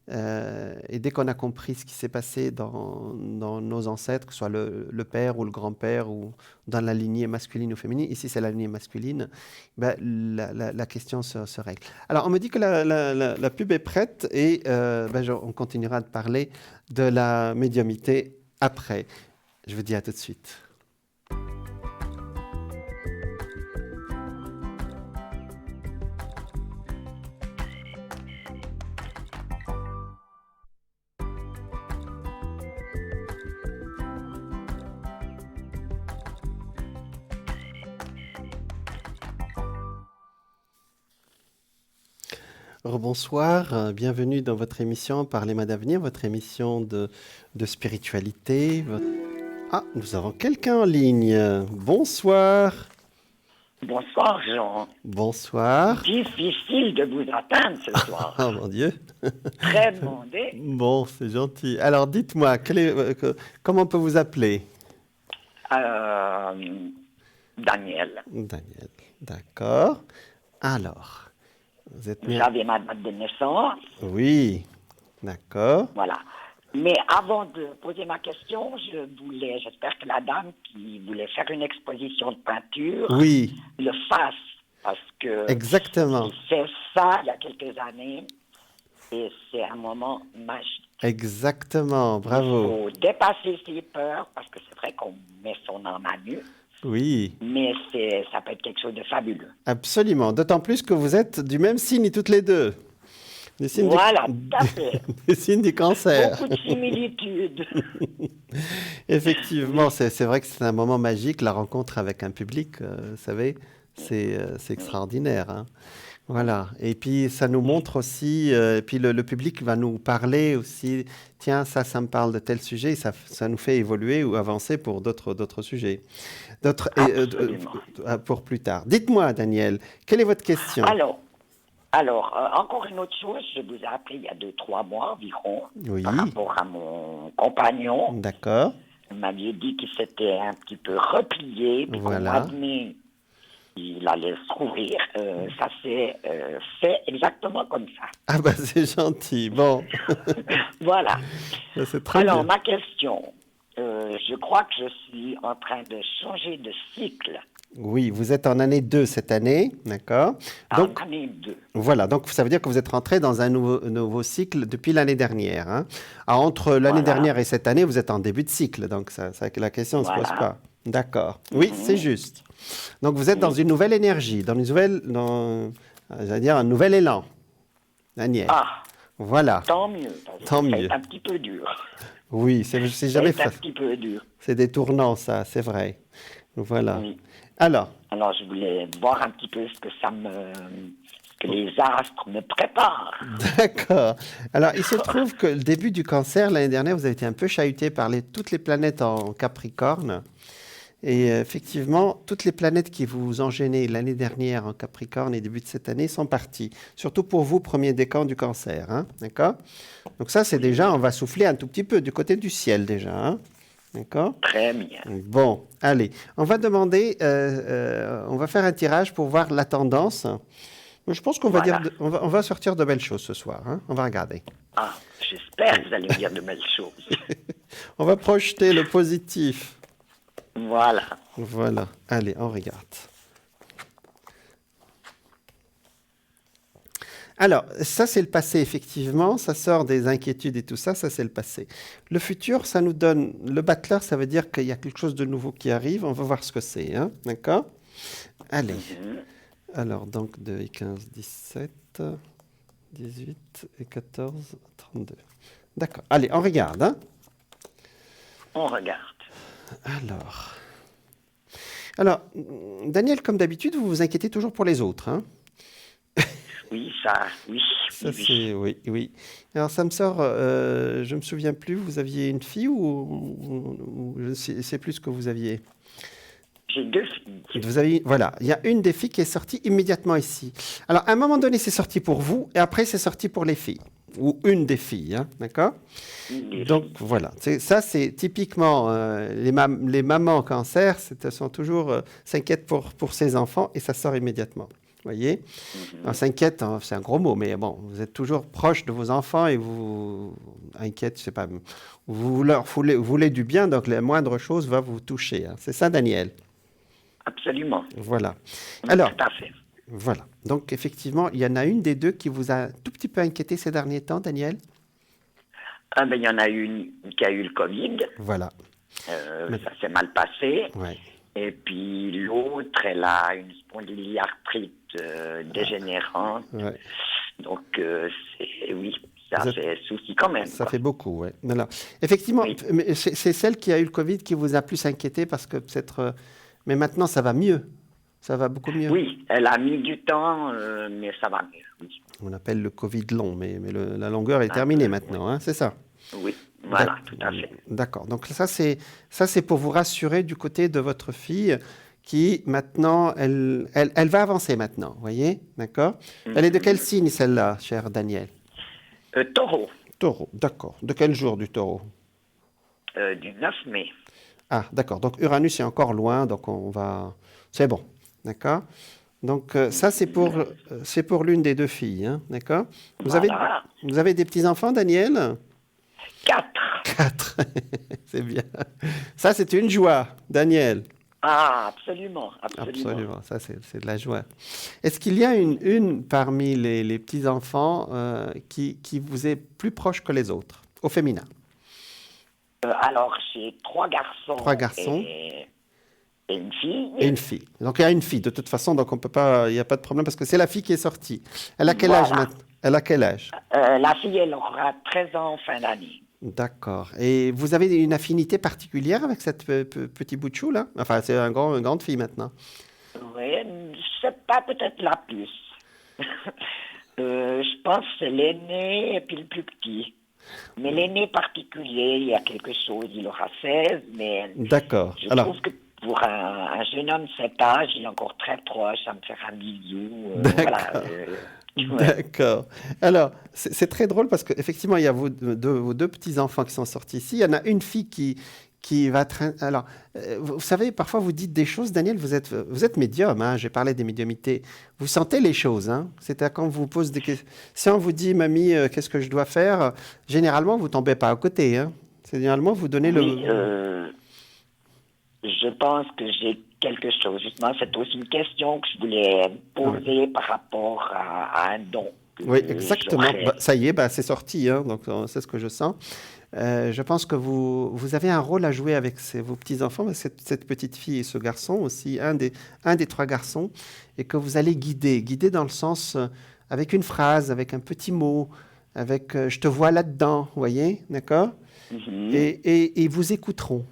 et dès qu'on a compris ce qui s'est passé dans nos ancêtres, que ce soit le père ou le grand-père ou dans la lignée masculine ou féminine, ici c'est la lignée masculine, ben, la question se règle. Alors on me dit que la pub est prête et on continuera de parler de la médiumnité après. Je vous dis à tout de suite. Rebonsoir, bienvenue dans votre émission Parlez-moi d'avenir, votre émission de spiritualité. Ah, nous avons quelqu'un en ligne. Bonsoir. Bonsoir, Jean. Bonsoir. Difficile de vous atteindre ce soir. Oh mon Dieu. Très demandé. Bon, c'est gentil. Alors, dites-moi, comment on peut vous appeler? Daniel. Daniel, d'accord. Alors, vous êtes Vous avez ma date de naissance. Oui, d'accord. Voilà. Mais avant de poser ma question, j'espère que la dame qui voulait faire une exposition de peinture Oui, le fasse. Parce que exactement. il fait ça il y a quelques années et c'est un moment magique. Exactement, Il bravo. faut dépasser ses peurs parce que c'est vrai qu'on met son âme à nu, Oui, mais ça peut être quelque chose de fabuleux. absolument. D'autant plus que vous êtes du même signe toutes les deux. Des signes Voilà, tout à fait. des signes du cancer. Beaucoup de similitudes. Effectivement, c'est vrai que c'est un moment magique, la rencontre avec un public, vous savez, c'est extraordinaire, hein. Voilà. Et puis, ça nous montre aussi, et puis le public va nous parler aussi, tiens, ça me parle de tel sujet, ça nous fait évoluer ou avancer pour d'autres sujets. Absolument. Pour plus tard. Dites-moi, Daniel, quelle est votre question? Alors, encore une autre chose, je vous ai appelé il y a 2-3 mois environ, Oui. par rapport à mon compagnon. D'accord. Vous m'aviez dit qu'il s'était un petit peu replié, puis Voilà. qu'au mois de mai, il allait se rouvrir. Ça s'est fait exactement comme ça. Ah bah c'est gentil. Bon, Voilà. c'est très Alors, bien. ma question, je crois que je suis en train de changer de cycle Oui, vous êtes en année 2 cette année, d'accord? Donc, en année 2. voilà, donc ça veut dire que vous êtes rentré dans un nouveau cycle depuis l'année dernière, hein. Alors, entre l'année Voilà. dernière et cette année, vous êtes en début de cycle, donc la question ne se pose Voilà. pas. D'accord. Oui, c'est juste. Donc vous êtes dans une nouvelle énergie, j'allais dire un nouvel élan, Daniel. Ah, Voilà. tant mieux. Parce que Tant mieux. C'est un petit peu dur. Oui, c'est jamais C'est un facile. petit peu dur. C'est des tournants, ça, c'est vrai. Voilà. Oui. Alors, Alors, je voulais voir un petit peu ce que les astres me préparent. d'accord. Alors, il se trouve que le début du cancer, l'année dernière, vous avez été un peu chahuté par toutes les planètes en Capricorne. Et effectivement, toutes les planètes qui vous ont gêné l'année dernière en Capricorne et début de cette année sont parties. Surtout pour vous, premier décan du cancer, hein, d'accord? Donc ça, c'est déjà, on va souffler un tout petit peu du côté du ciel déjà, hein, d'accord? Très bien. Bon, allez, on va demander, on va faire un tirage pour voir la tendance. Je pense qu'on va Voilà. dire, on va sortir de belles choses ce soir, hein. On va regarder. Ah, j'espère que vous allez me dire de belles choses. On va projeter le positif. Voilà. Voilà, allez, on regarde. Alors, ça c'est le passé, effectivement, ça sort des inquiétudes et tout ça, c'est le passé. Le futur, ça nous donne, le battleur, ça veut dire qu'il y a quelque chose de nouveau qui arrive, on va voir ce que c'est, hein, d'accord? Allez, alors donc 2 et 15, 17, 18 et 14, 32. D'accord, allez, on regarde, hein. On regarde. Alors, Daniel, comme d'habitude, vous vous inquiétez toujours pour les autres, hein? Oui, oui. Ça, c'est... Oui. Alors, ça me sort... je me souviens plus, vous aviez une fille ou je ne sais plus ce que vous aviez. J'ai 2 filles. Vous avez... Voilà, il y a une des filles qui est sortie immédiatement ici. Alors, à un moment donné, c'est sorti pour vous, et après, c'est sorti pour les filles. Ou une des filles, hein, d'accord? Donc, voilà. Ça, c'est typiquement... les mamans cancer s'inquiètent pour ses enfants, et ça sort immédiatement. Vous voyez? On s'inquiète, hein, c'est un gros mot, mais bon, vous êtes toujours proche de vos enfants et vous inquiète, je sais pas, vous leur voulez du bien, donc la moindre chose va vous toucher, hein. C'est ça, Daniel? Absolument. Voilà. Alors, Tout à fait. voilà. Donc, effectivement, il y en a une des deux qui vous a un tout petit peu inquiété ces derniers temps, Daniel? Ah ben, il y en a une qui a eu le Covid. Voilà. Ça s'est mal passé. Ouais. Et puis l'autre, elle a une spondylarthrite dégénérante. Ouais. Donc, oui, ça Ça- fait souci quand même. Ça quoi. fait beaucoup, ouais. Alors, effectivement, Oui. mais c'est celle qui a eu le Covid qui vous a plus inquiété parce que peut-être... mais maintenant, ça va mieux. Ça va beaucoup mieux. Oui, elle a mis du temps, mais ça va mieux. Oui, On appelle le Covid long, mais la longueur est terminée maintenant, hein, c'est ça? oui, voilà, tout à fait. D'accord. Donc ça, c'est pour vous rassurer du côté de votre fille qui, maintenant, elle va avancer maintenant, vous voyez? D'accord? Elle est de quel signe, celle-là, cher Daniel? Taureau, Taureau, d'accord. De quel jour du taureau? du 9 mai. Ah, d'accord. Donc Uranus est encore loin, donc on va... C'est bon, d'accord? Donc ça, c'est pour l'une des deux filles, hein, d'accord? Voilà. Vous avez des petits-enfants, Daniel? 4. 4. C'est bien. Ça, c'est une joie, Daniel. Ah, absolument. Absolument, ça, c'est de la joie. Est-ce qu'il y a une parmi les petits-enfants qui vous est plus proche que les autres, au féminin? Alors, j'ai 3 garçons. 3 garçons. Et une fille. Et une fille. Donc il y a une fille, de toute façon, donc on peut pas, il n'y a pas de problème parce que c'est la fille qui est sortie. Elle a quel âge Voilà. maintenant? Elle a quel âge? La fille, elle aura 13 ans en fin d'année. D'accord. Et vous avez une affinité particulière avec cette petit bout de chou là? Enfin, c'est une grande fille maintenant. Oui, c'est pas peut-être la plus. Je pense que c'est l'aîné et puis le plus petit. Mais l'aîné particulier, il y a quelque chose, il aura 16, mais D'accord. je Alors, trouve que pour un jeune homme de cet âge, il est encore très proche, ça me fait un bisou. D'accord. D'accord. Alors, c'est très drôle parce qu'effectivement, il y a vos deux petits-enfants qui sont sortis ici. Il y en a une fille qui va... Alors, vous savez, parfois vous dites des choses, Daniel, vous êtes médium, hein, j'ai parlé des médiumnités. Vous sentez les choses, hein. C'est-à-dire quand on vous pose des questions... Si on vous dit, mamie, qu'est-ce que je dois faire? Généralement, vous ne tombez pas à côté, hein. Généralement, vous donnez Oui, je pense que j'ai quelque chose. Justement, c'est aussi une question que je voulais poser par rapport à un don. Oui, exactement. Ça y est, ça c'est sorti, hein, donc c'est ce que je sens. Je pense que vous avez un rôle à jouer avec vos petits-enfants, cette petite fille et ce garçon aussi, un des 3 garçons, et que vous allez guider dans le sens, avec une phrase, avec un petit mot, avec je te vois là-dedans, vous voyez, d'accord? Et ils vous écouteront.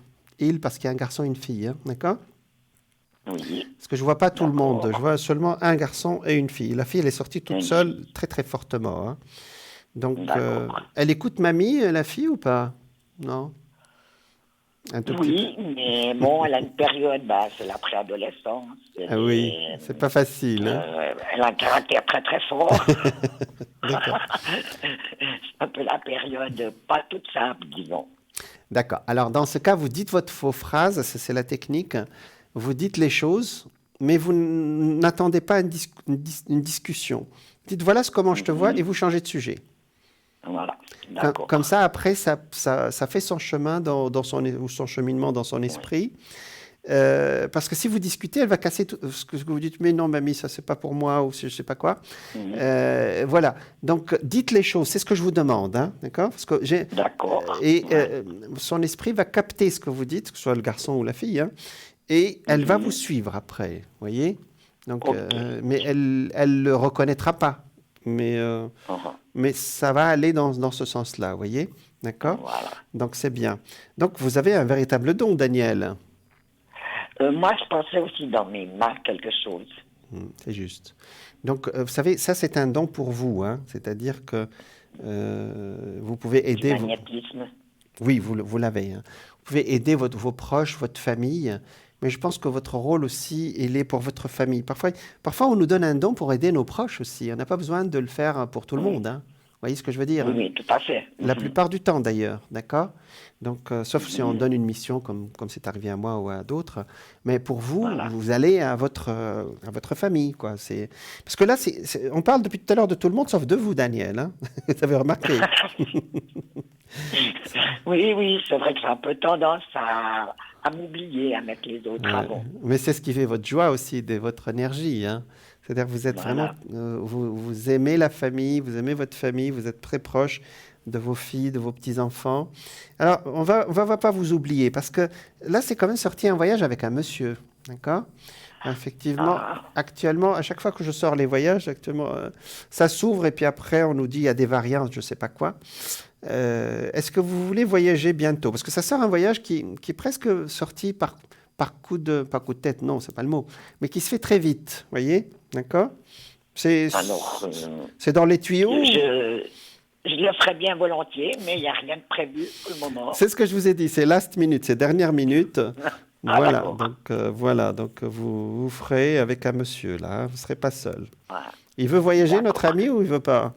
Parce qu'il y a un garçon et une fille, hein, d'accord? Oui. Parce que je ne vois pas tout le monde, je vois seulement un garçon et une fille. La fille, elle est sortie toute seule, très très fortement, hein. Donc, elle écoute mamie, la fille, ou pas? Non? Un tout Oui, mais bon, elle a une période, c'est la préadolescence. Ah oui, c'est pas facile. Hein? Elle a un caractère très très fort. D'accord. C'est un peu la période pas toute simple, disons. D'accord. Alors, dans ce cas, vous dites votre faux phrase, c'est la technique. Vous dites les choses, mais vous n'attendez pas une discussion. Dites voilà comment je te vois et vous changez de sujet. Voilà. D'accord. Comme ça, après, ça fait son chemin ou son cheminement dans son esprit. Parce que si vous discutez, elle va casser tout ce que vous dites. Mais non, mamie, ça c'est pas pour moi ou je sais pas quoi. Voilà. Donc, dites les choses. C'est ce que je vous demande, hein, d'accord? Parce que d'accord. Et son esprit va capter ce que vous dites, que ce soit le garçon ou la fille, hein, et elle va vous suivre après, voyez? Donc, mais elle le reconnaîtra pas. Mais ça va aller dans ce sens-là, vous voyez? D'accord? Voilà. Donc, c'est bien. Donc, vous avez un véritable don, Daniel. Moi, je pensais aussi dans mes mains quelque chose. C'est juste. Donc, vous savez, ça, c'est un don pour vous, hein? C'est-à-dire que vous pouvez aider... Du magnétisme. Oui, vous l'avez. Hein. Vous pouvez aider vos proches, votre famille, mais je pense que votre rôle aussi, il est pour votre famille. Parfois, on nous donne un don pour aider nos proches aussi. On n'a pas besoin de le faire pour tout le monde. Hein. Vous voyez ce que je veux dire? Oui, tout à fait. La plupart du temps, d'ailleurs, d'accord? Donc, sauf si on donne une mission, comme c'est arrivé à moi ou à d'autres. Mais pour vous, vous allez à votre famille, quoi. Parce que là, on parle depuis tout à l'heure de tout le monde, sauf de vous, Daniel. Hein. Vous avez remarqué? Oui, c'est vrai que j'ai un peu tendance à m'oublier, à mettre les autres avant. Mais c'est ce qui fait votre joie aussi, votre énergie, hein. C'est-à-dire que vous êtes vraiment, vous aimez la famille, vous aimez votre famille, vous êtes très proche de vos filles, de vos petits-enfants. Alors, on va pas vous oublier, parce que là, c'est quand même sorti un voyage avec un monsieur, d'accord? Effectivement, actuellement, à chaque fois que je sors les voyages, actuellement, ça s'ouvre et puis après, on nous dit il y a des variantes, je ne sais pas quoi. Est-ce que vous voulez voyager bientôt? Parce que ça sort un voyage qui est presque sorti pas coup de tête, non, c'est pas le mot, mais qui se fait très vite, voyez, d'accord? Alors, C'est dans les tuyaux? je le ferais bien volontiers, mais il n'y a rien de prévu pour le moment. C'est ce que je vous ai dit, c'est last minute, c'est dernière minute. Voilà, d'accord. donc vous ferez avec un monsieur, là, vous ne serez pas seul. Voilà. Il veut voyager, D'accord. notre ami, ou il veut pas?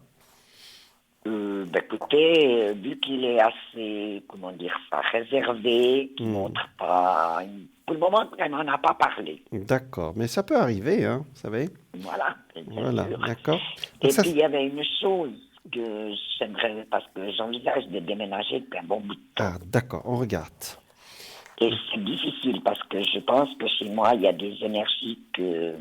Écoutez, vu qu'il est assez, comment dire ça, réservé, qu'il montre pas... Pour le moment, il n'en a pas parlé. D'accord, mais ça peut arriver, hein, vous savez. Voilà, bien Voilà, sûr. d'accord. Et Donc ça, puis, il y avait une chose que j'aimerais, parce que j'envisage de déménager depuis un bon bout de temps. Ah, d'accord, on regarde. Et c'est difficile, parce que je pense que chez moi, il y a des énergies que...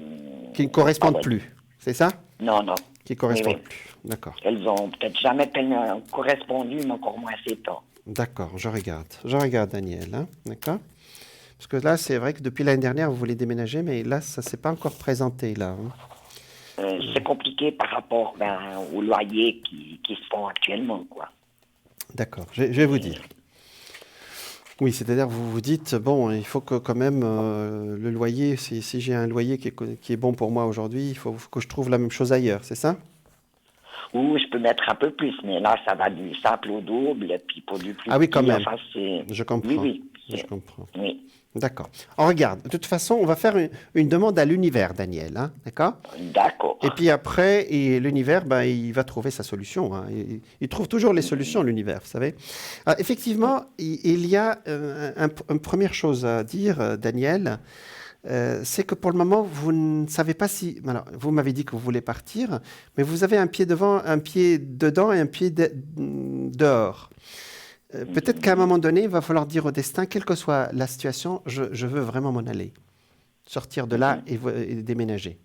Qui ne correspondent ouais. plus, c'est ça? Non, non. Qui ne correspondent Oui. plus, d'accord. Elles ont peut-être jamais tellement correspondu, mais encore moins ces temps. D'accord, je regarde Daniel, hein, d'accord? Parce que là, c'est vrai que depuis l'année dernière, vous voulez déménager, mais là, ça ne s'est pas encore présenté, là. Hein. C'est compliqué par rapport aux loyers qui se font actuellement, quoi. D'accord, je vais vous dire. Oui, c'est-à-dire vous vous dites, bon, il faut que quand même le loyer, si j'ai un loyer qui est bon pour moi aujourd'hui, il faut que je trouve la même chose ailleurs, c'est ça? Ou je peux mettre un peu plus, mais là, ça va du simple au double, et puis pour du plus Ah oui, quand petit, même. enfin, Je comprends. Oui, Je comprends. Oui, D'accord. On regarde. De toute façon, on va faire une demande à l'univers, Daniel, hein, d'accord? d'accord. Et puis après, l'univers, ben, il va trouver sa solution. Hein. Il trouve toujours les solutions, l'univers, vous savez. Alors, effectivement, il y a une première chose à dire, Daniel, c'est que pour le moment, vous ne savez pas si... Alors, vous m'avez dit que vous voulez partir, mais vous avez un pied devant, un pied dedans et un pied dehors. Peut-être qu'à un moment donné, il va falloir dire au destin, quelle que soit la situation, je veux vraiment m'en aller. Sortir de là et déménager.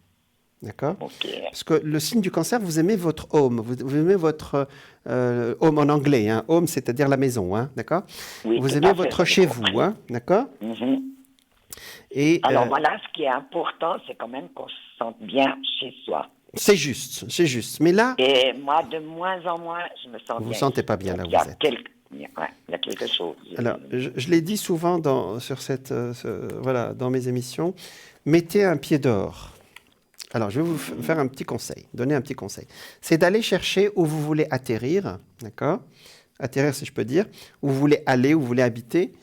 D'accord? Ok. Parce que le signe du cancer, vous aimez votre home. Vous aimez votre home en anglais. Hein? Home, c'est-à-dire la maison. Hein? D'accord? Oui, vous tout aimez à fait, votre j'ai chez compris. vous. Hein? D'accord? Mhm. Et, Alors voilà, ce qui est important, c'est quand même qu'on se sente bien chez soi. c'est juste, c'est juste. Mais là, Et moi, de moins en moins, je me sens vous bien. vous sentez pas bien là où Il y a vous êtes. il y a quelque chose. Alors, je l'ai dit souvent voilà, dans mes émissions, mettez un pied dehors. Alors, je vais vous faire un petit conseil, donner un petit conseil. C'est d'aller chercher où vous voulez atterrir, d'accord? Atterrir, si je peux dire, où vous voulez aller, où vous voulez habiter,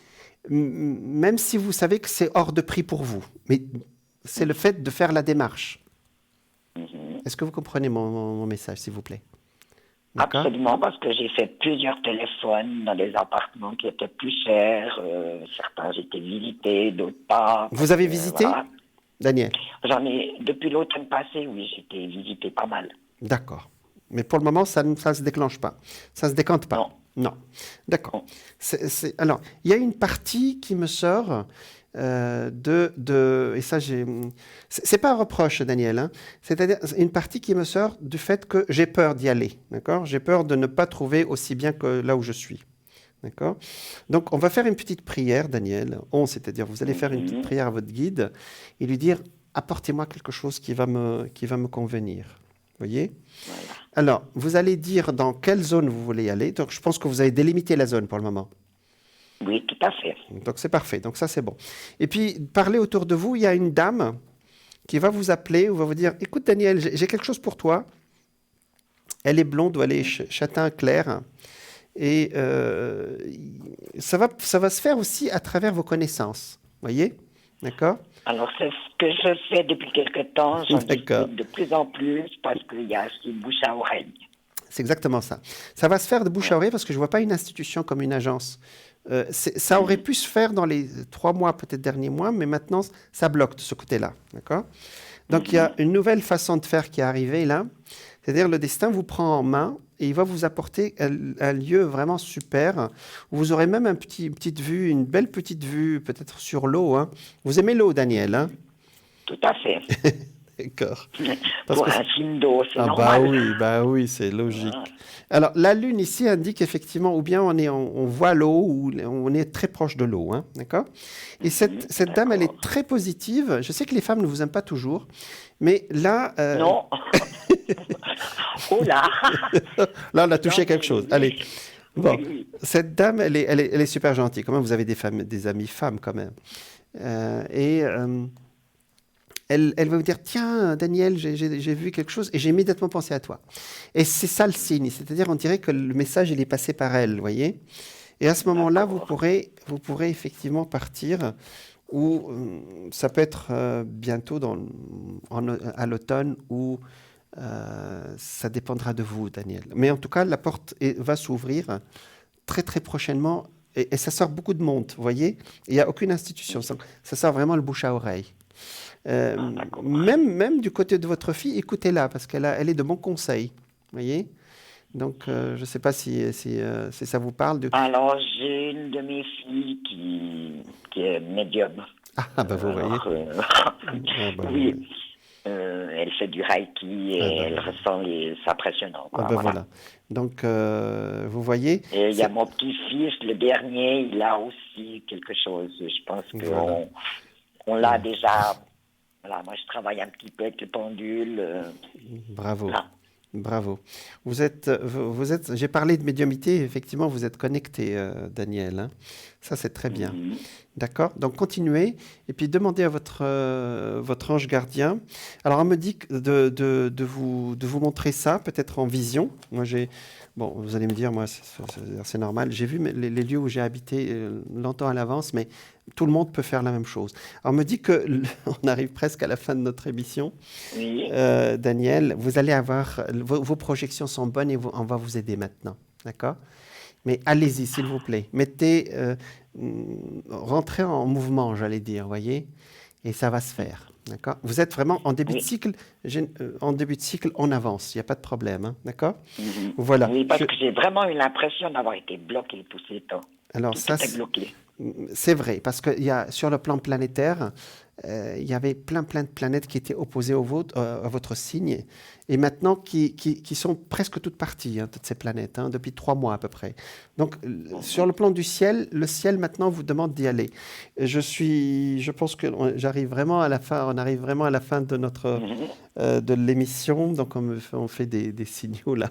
même si vous savez que c'est hors de prix pour vous. Mais c'est le fait de faire la démarche. Est-ce que vous comprenez mon message, s'il vous plaît? D'accord? Absolument, parce que j'ai fait plusieurs téléphones dans des appartements qui étaient plus chers. Certains j'ai été visités, d'autres pas. Vous avez visité, Voilà. Daniel? J'en ai, depuis l'automne passé, oui, j'ai été visité pas mal. D'accord. Mais pour le moment, ça ne se déclenche pas. Ça ne se décante pas. Non. Non. D'accord. Alors, il y a une partie qui me sort et ça, c'est pas un reproche, Daniel. Hein, c'est-à-dire une partie qui me sort du fait que j'ai peur d'y aller. D'accord? J'ai peur de ne pas trouver aussi bien que là où je suis. D'accord? Donc, on va faire une petite prière, Daniel. C'est-à-dire, vous allez faire une petite prière à votre guide et lui dire, apportez-moi quelque chose qui va me convenir. Vous voyez? Voilà. Alors, vous allez dire dans quelle zone vous voulez y aller. Donc, je pense que vous avez délimité la zone pour le moment. Oui, tout à fait. Donc, c'est parfait. Donc, ça, c'est bon. Et puis, parlez autour de vous. Il y a une dame qui va vous appeler ou va vous dire, écoute, Daniel, j'ai quelque chose pour toi. Elle est blonde ou elle est châtain clair. Et ça va se faire aussi à travers vos connaissances. Vous voyez? D'accord? Alors, c'est ce que je fais depuis quelque temps. J'en D'accord. discute de plus en plus parce qu'il y a aussi bouche à oreille. C'est exactement ça. Ça va se faire de bouche à oreille parce que je ne vois pas une institution comme une agence. Ça aurait pu se faire dans les 3 mois, peut-être derniers mois, mais maintenant, ça bloque de ce côté-là. D'accord? Donc, il y a une nouvelle façon de faire qui est arrivée là. C'est-à-dire, le destin vous prend en main et il va vous apporter un lieu vraiment super où vous aurez même une belle petite vue, peut-être sur l'eau. Hein. Vous aimez l'eau, Daniel? Hein? Tout à fait. D'accord. Pour un film d'eau, c'est Bah normal. oui, c'est logique. Alors, la Lune ici indique effectivement, ou bien on voit l'eau, ou on est très proche de l'eau, hein, d'accord? Et cette dame, elle est très positive. Je sais que les femmes ne vous aiment pas toujours, mais là... Non. Oh là. Là, on a touché Non, quelque chose. Allez. Bon, oui. cette dame, elle est super gentille. Quand même, vous avez des amies femmes quand même. Elle va vous dire, tiens, Daniel, j'ai vu quelque chose et j'ai immédiatement pensé à toi. Et c'est ça le signe, c'est-à-dire on dirait que le message il est passé par elle, vous voyez. Et à ce moment-là, vous pourrez effectivement partir, ou ça peut être bientôt à l'automne, ou ça dépendra de vous, Daniel. Mais en tout cas, la porte va s'ouvrir très très prochainement, et ça sort beaucoup de monde, vous voyez. Il n'y a aucune institution, ça sort vraiment le bouche à oreille. Même du côté de votre fille, écoutez-la, parce elle est de bons conseils, vous voyez. Donc, je ne sais pas si ça vous parle. Alors, j'ai une de mes filles qui est médium. Ah, ben vous voyez. Oui, elle fait du Reiki et elle ressent sa pression. Voilà. Donc, vous voyez. Et il y a mon petit-fils, le dernier, il a aussi quelque chose. Je pense qu'on l'a déjà. Voilà, moi, je travaille un petit peu avec le pendule. Bravo. Là. Bravo. J'ai parlé de médiumnité, effectivement, vous êtes connecté, Daniel. Hein. Ça, c'est très bien. D'accord. Donc, continuez. Et puis, demandez à votre ange gardien. Alors, on me dit de vous montrer ça, peut-être en vision. Moi, bon, vous allez me dire, moi, c'est normal. J'ai vu les lieux où j'ai habité longtemps à l'avance, mais tout le monde peut faire la même chose. Alors, on me dit qu'on arrive presque à la fin de notre émission. Oui. Daniel, vous allez avoir... Vos projections sont bonnes et on va vous aider maintenant. D'accord ? Mais allez-y, s'il vous plaît. Rentrez en mouvement, j'allais dire, voyez ? Et ça va se faire. D'accord ? Vous êtes vraiment en début de cycle. En début de cycle, on avance. Il n'y a pas de problème. Hein, d'accord ? Voilà. Oui, parce que j'ai vraiment eu l'impression d'avoir été bloqué tout ce temps. Alors, tout était bloqué. C'est vrai, parce que sur le plan planétaire, il y avait plein de planètes qui étaient opposées à votre signe, et maintenant qui sont presque toutes parties, hein, toutes ces planètes, hein, depuis 3 mois à peu près. Donc, sur le plan du ciel, le ciel maintenant vous demande d'y aller. Je pense que j'arrive vraiment à la fin. On arrive vraiment à la fin de de l'émission. Donc, on fait des signaux là,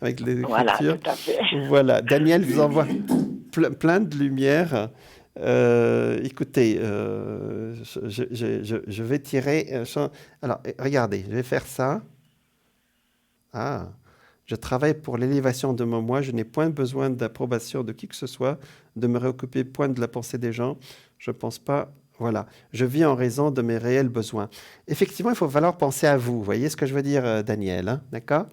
avec les écritures. Voilà, tout à fait. Voilà, Daniel vous envoie plein de lumière. Écoutez, je vais tirer. Alors, regardez, je vais faire ça. Ah, je travaille pour l'élévation de mon moi. Je n'ai point besoin d'approbation de qui que ce soit, de me préoccuper point de la pensée des gens. Je ne pense pas. Voilà, je vis en raison de mes réels besoins. Effectivement, il faut falloir penser à vous. Vous voyez ce que je veux dire, Daniel, hein, d'accord ?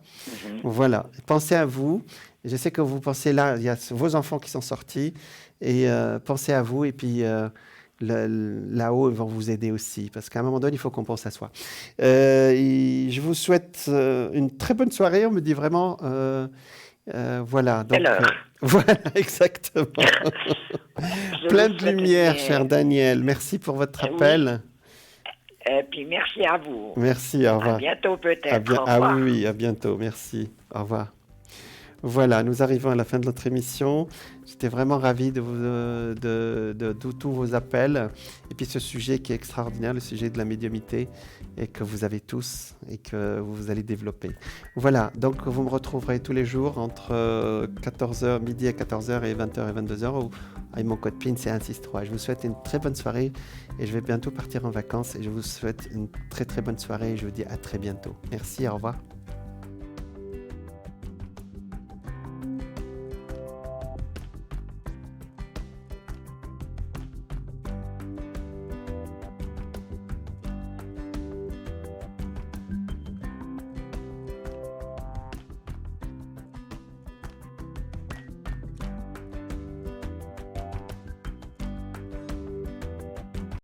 Voilà, pensez à vous. Je sais que vous pensez là, il y a vos enfants qui sont sortis, et pensez à vous, et puis là-haut, ils vont vous aider aussi, parce qu'à un moment donné, il faut qu'on pense à soi. Je vous souhaite une très bonne soirée, on me dit vraiment... voilà, donc, voilà, exactement. Plein de lumière, cher Daniel. Merci pour votre appel. Oui. Et puis merci à vous. Merci, au revoir. À bientôt peut-être. Au revoir. Ah oui, à bientôt, merci. Au revoir. Voilà, nous arrivons à la fin de notre émission. J'étais vraiment ravi de tous vos appels. Et puis ce sujet qui est extraordinaire, le sujet de la médiumnité, et que vous avez tous et que vous allez développer. Voilà, donc vous me retrouverez tous les jours entre 14h, midi à 14h et 20h et 22h. Avec mon code PIN, c'est 163. Je vous souhaite une très bonne soirée et je vais bientôt partir en vacances. Et je vous souhaite une très très bonne soirée et je vous dis à très bientôt. Merci, au revoir.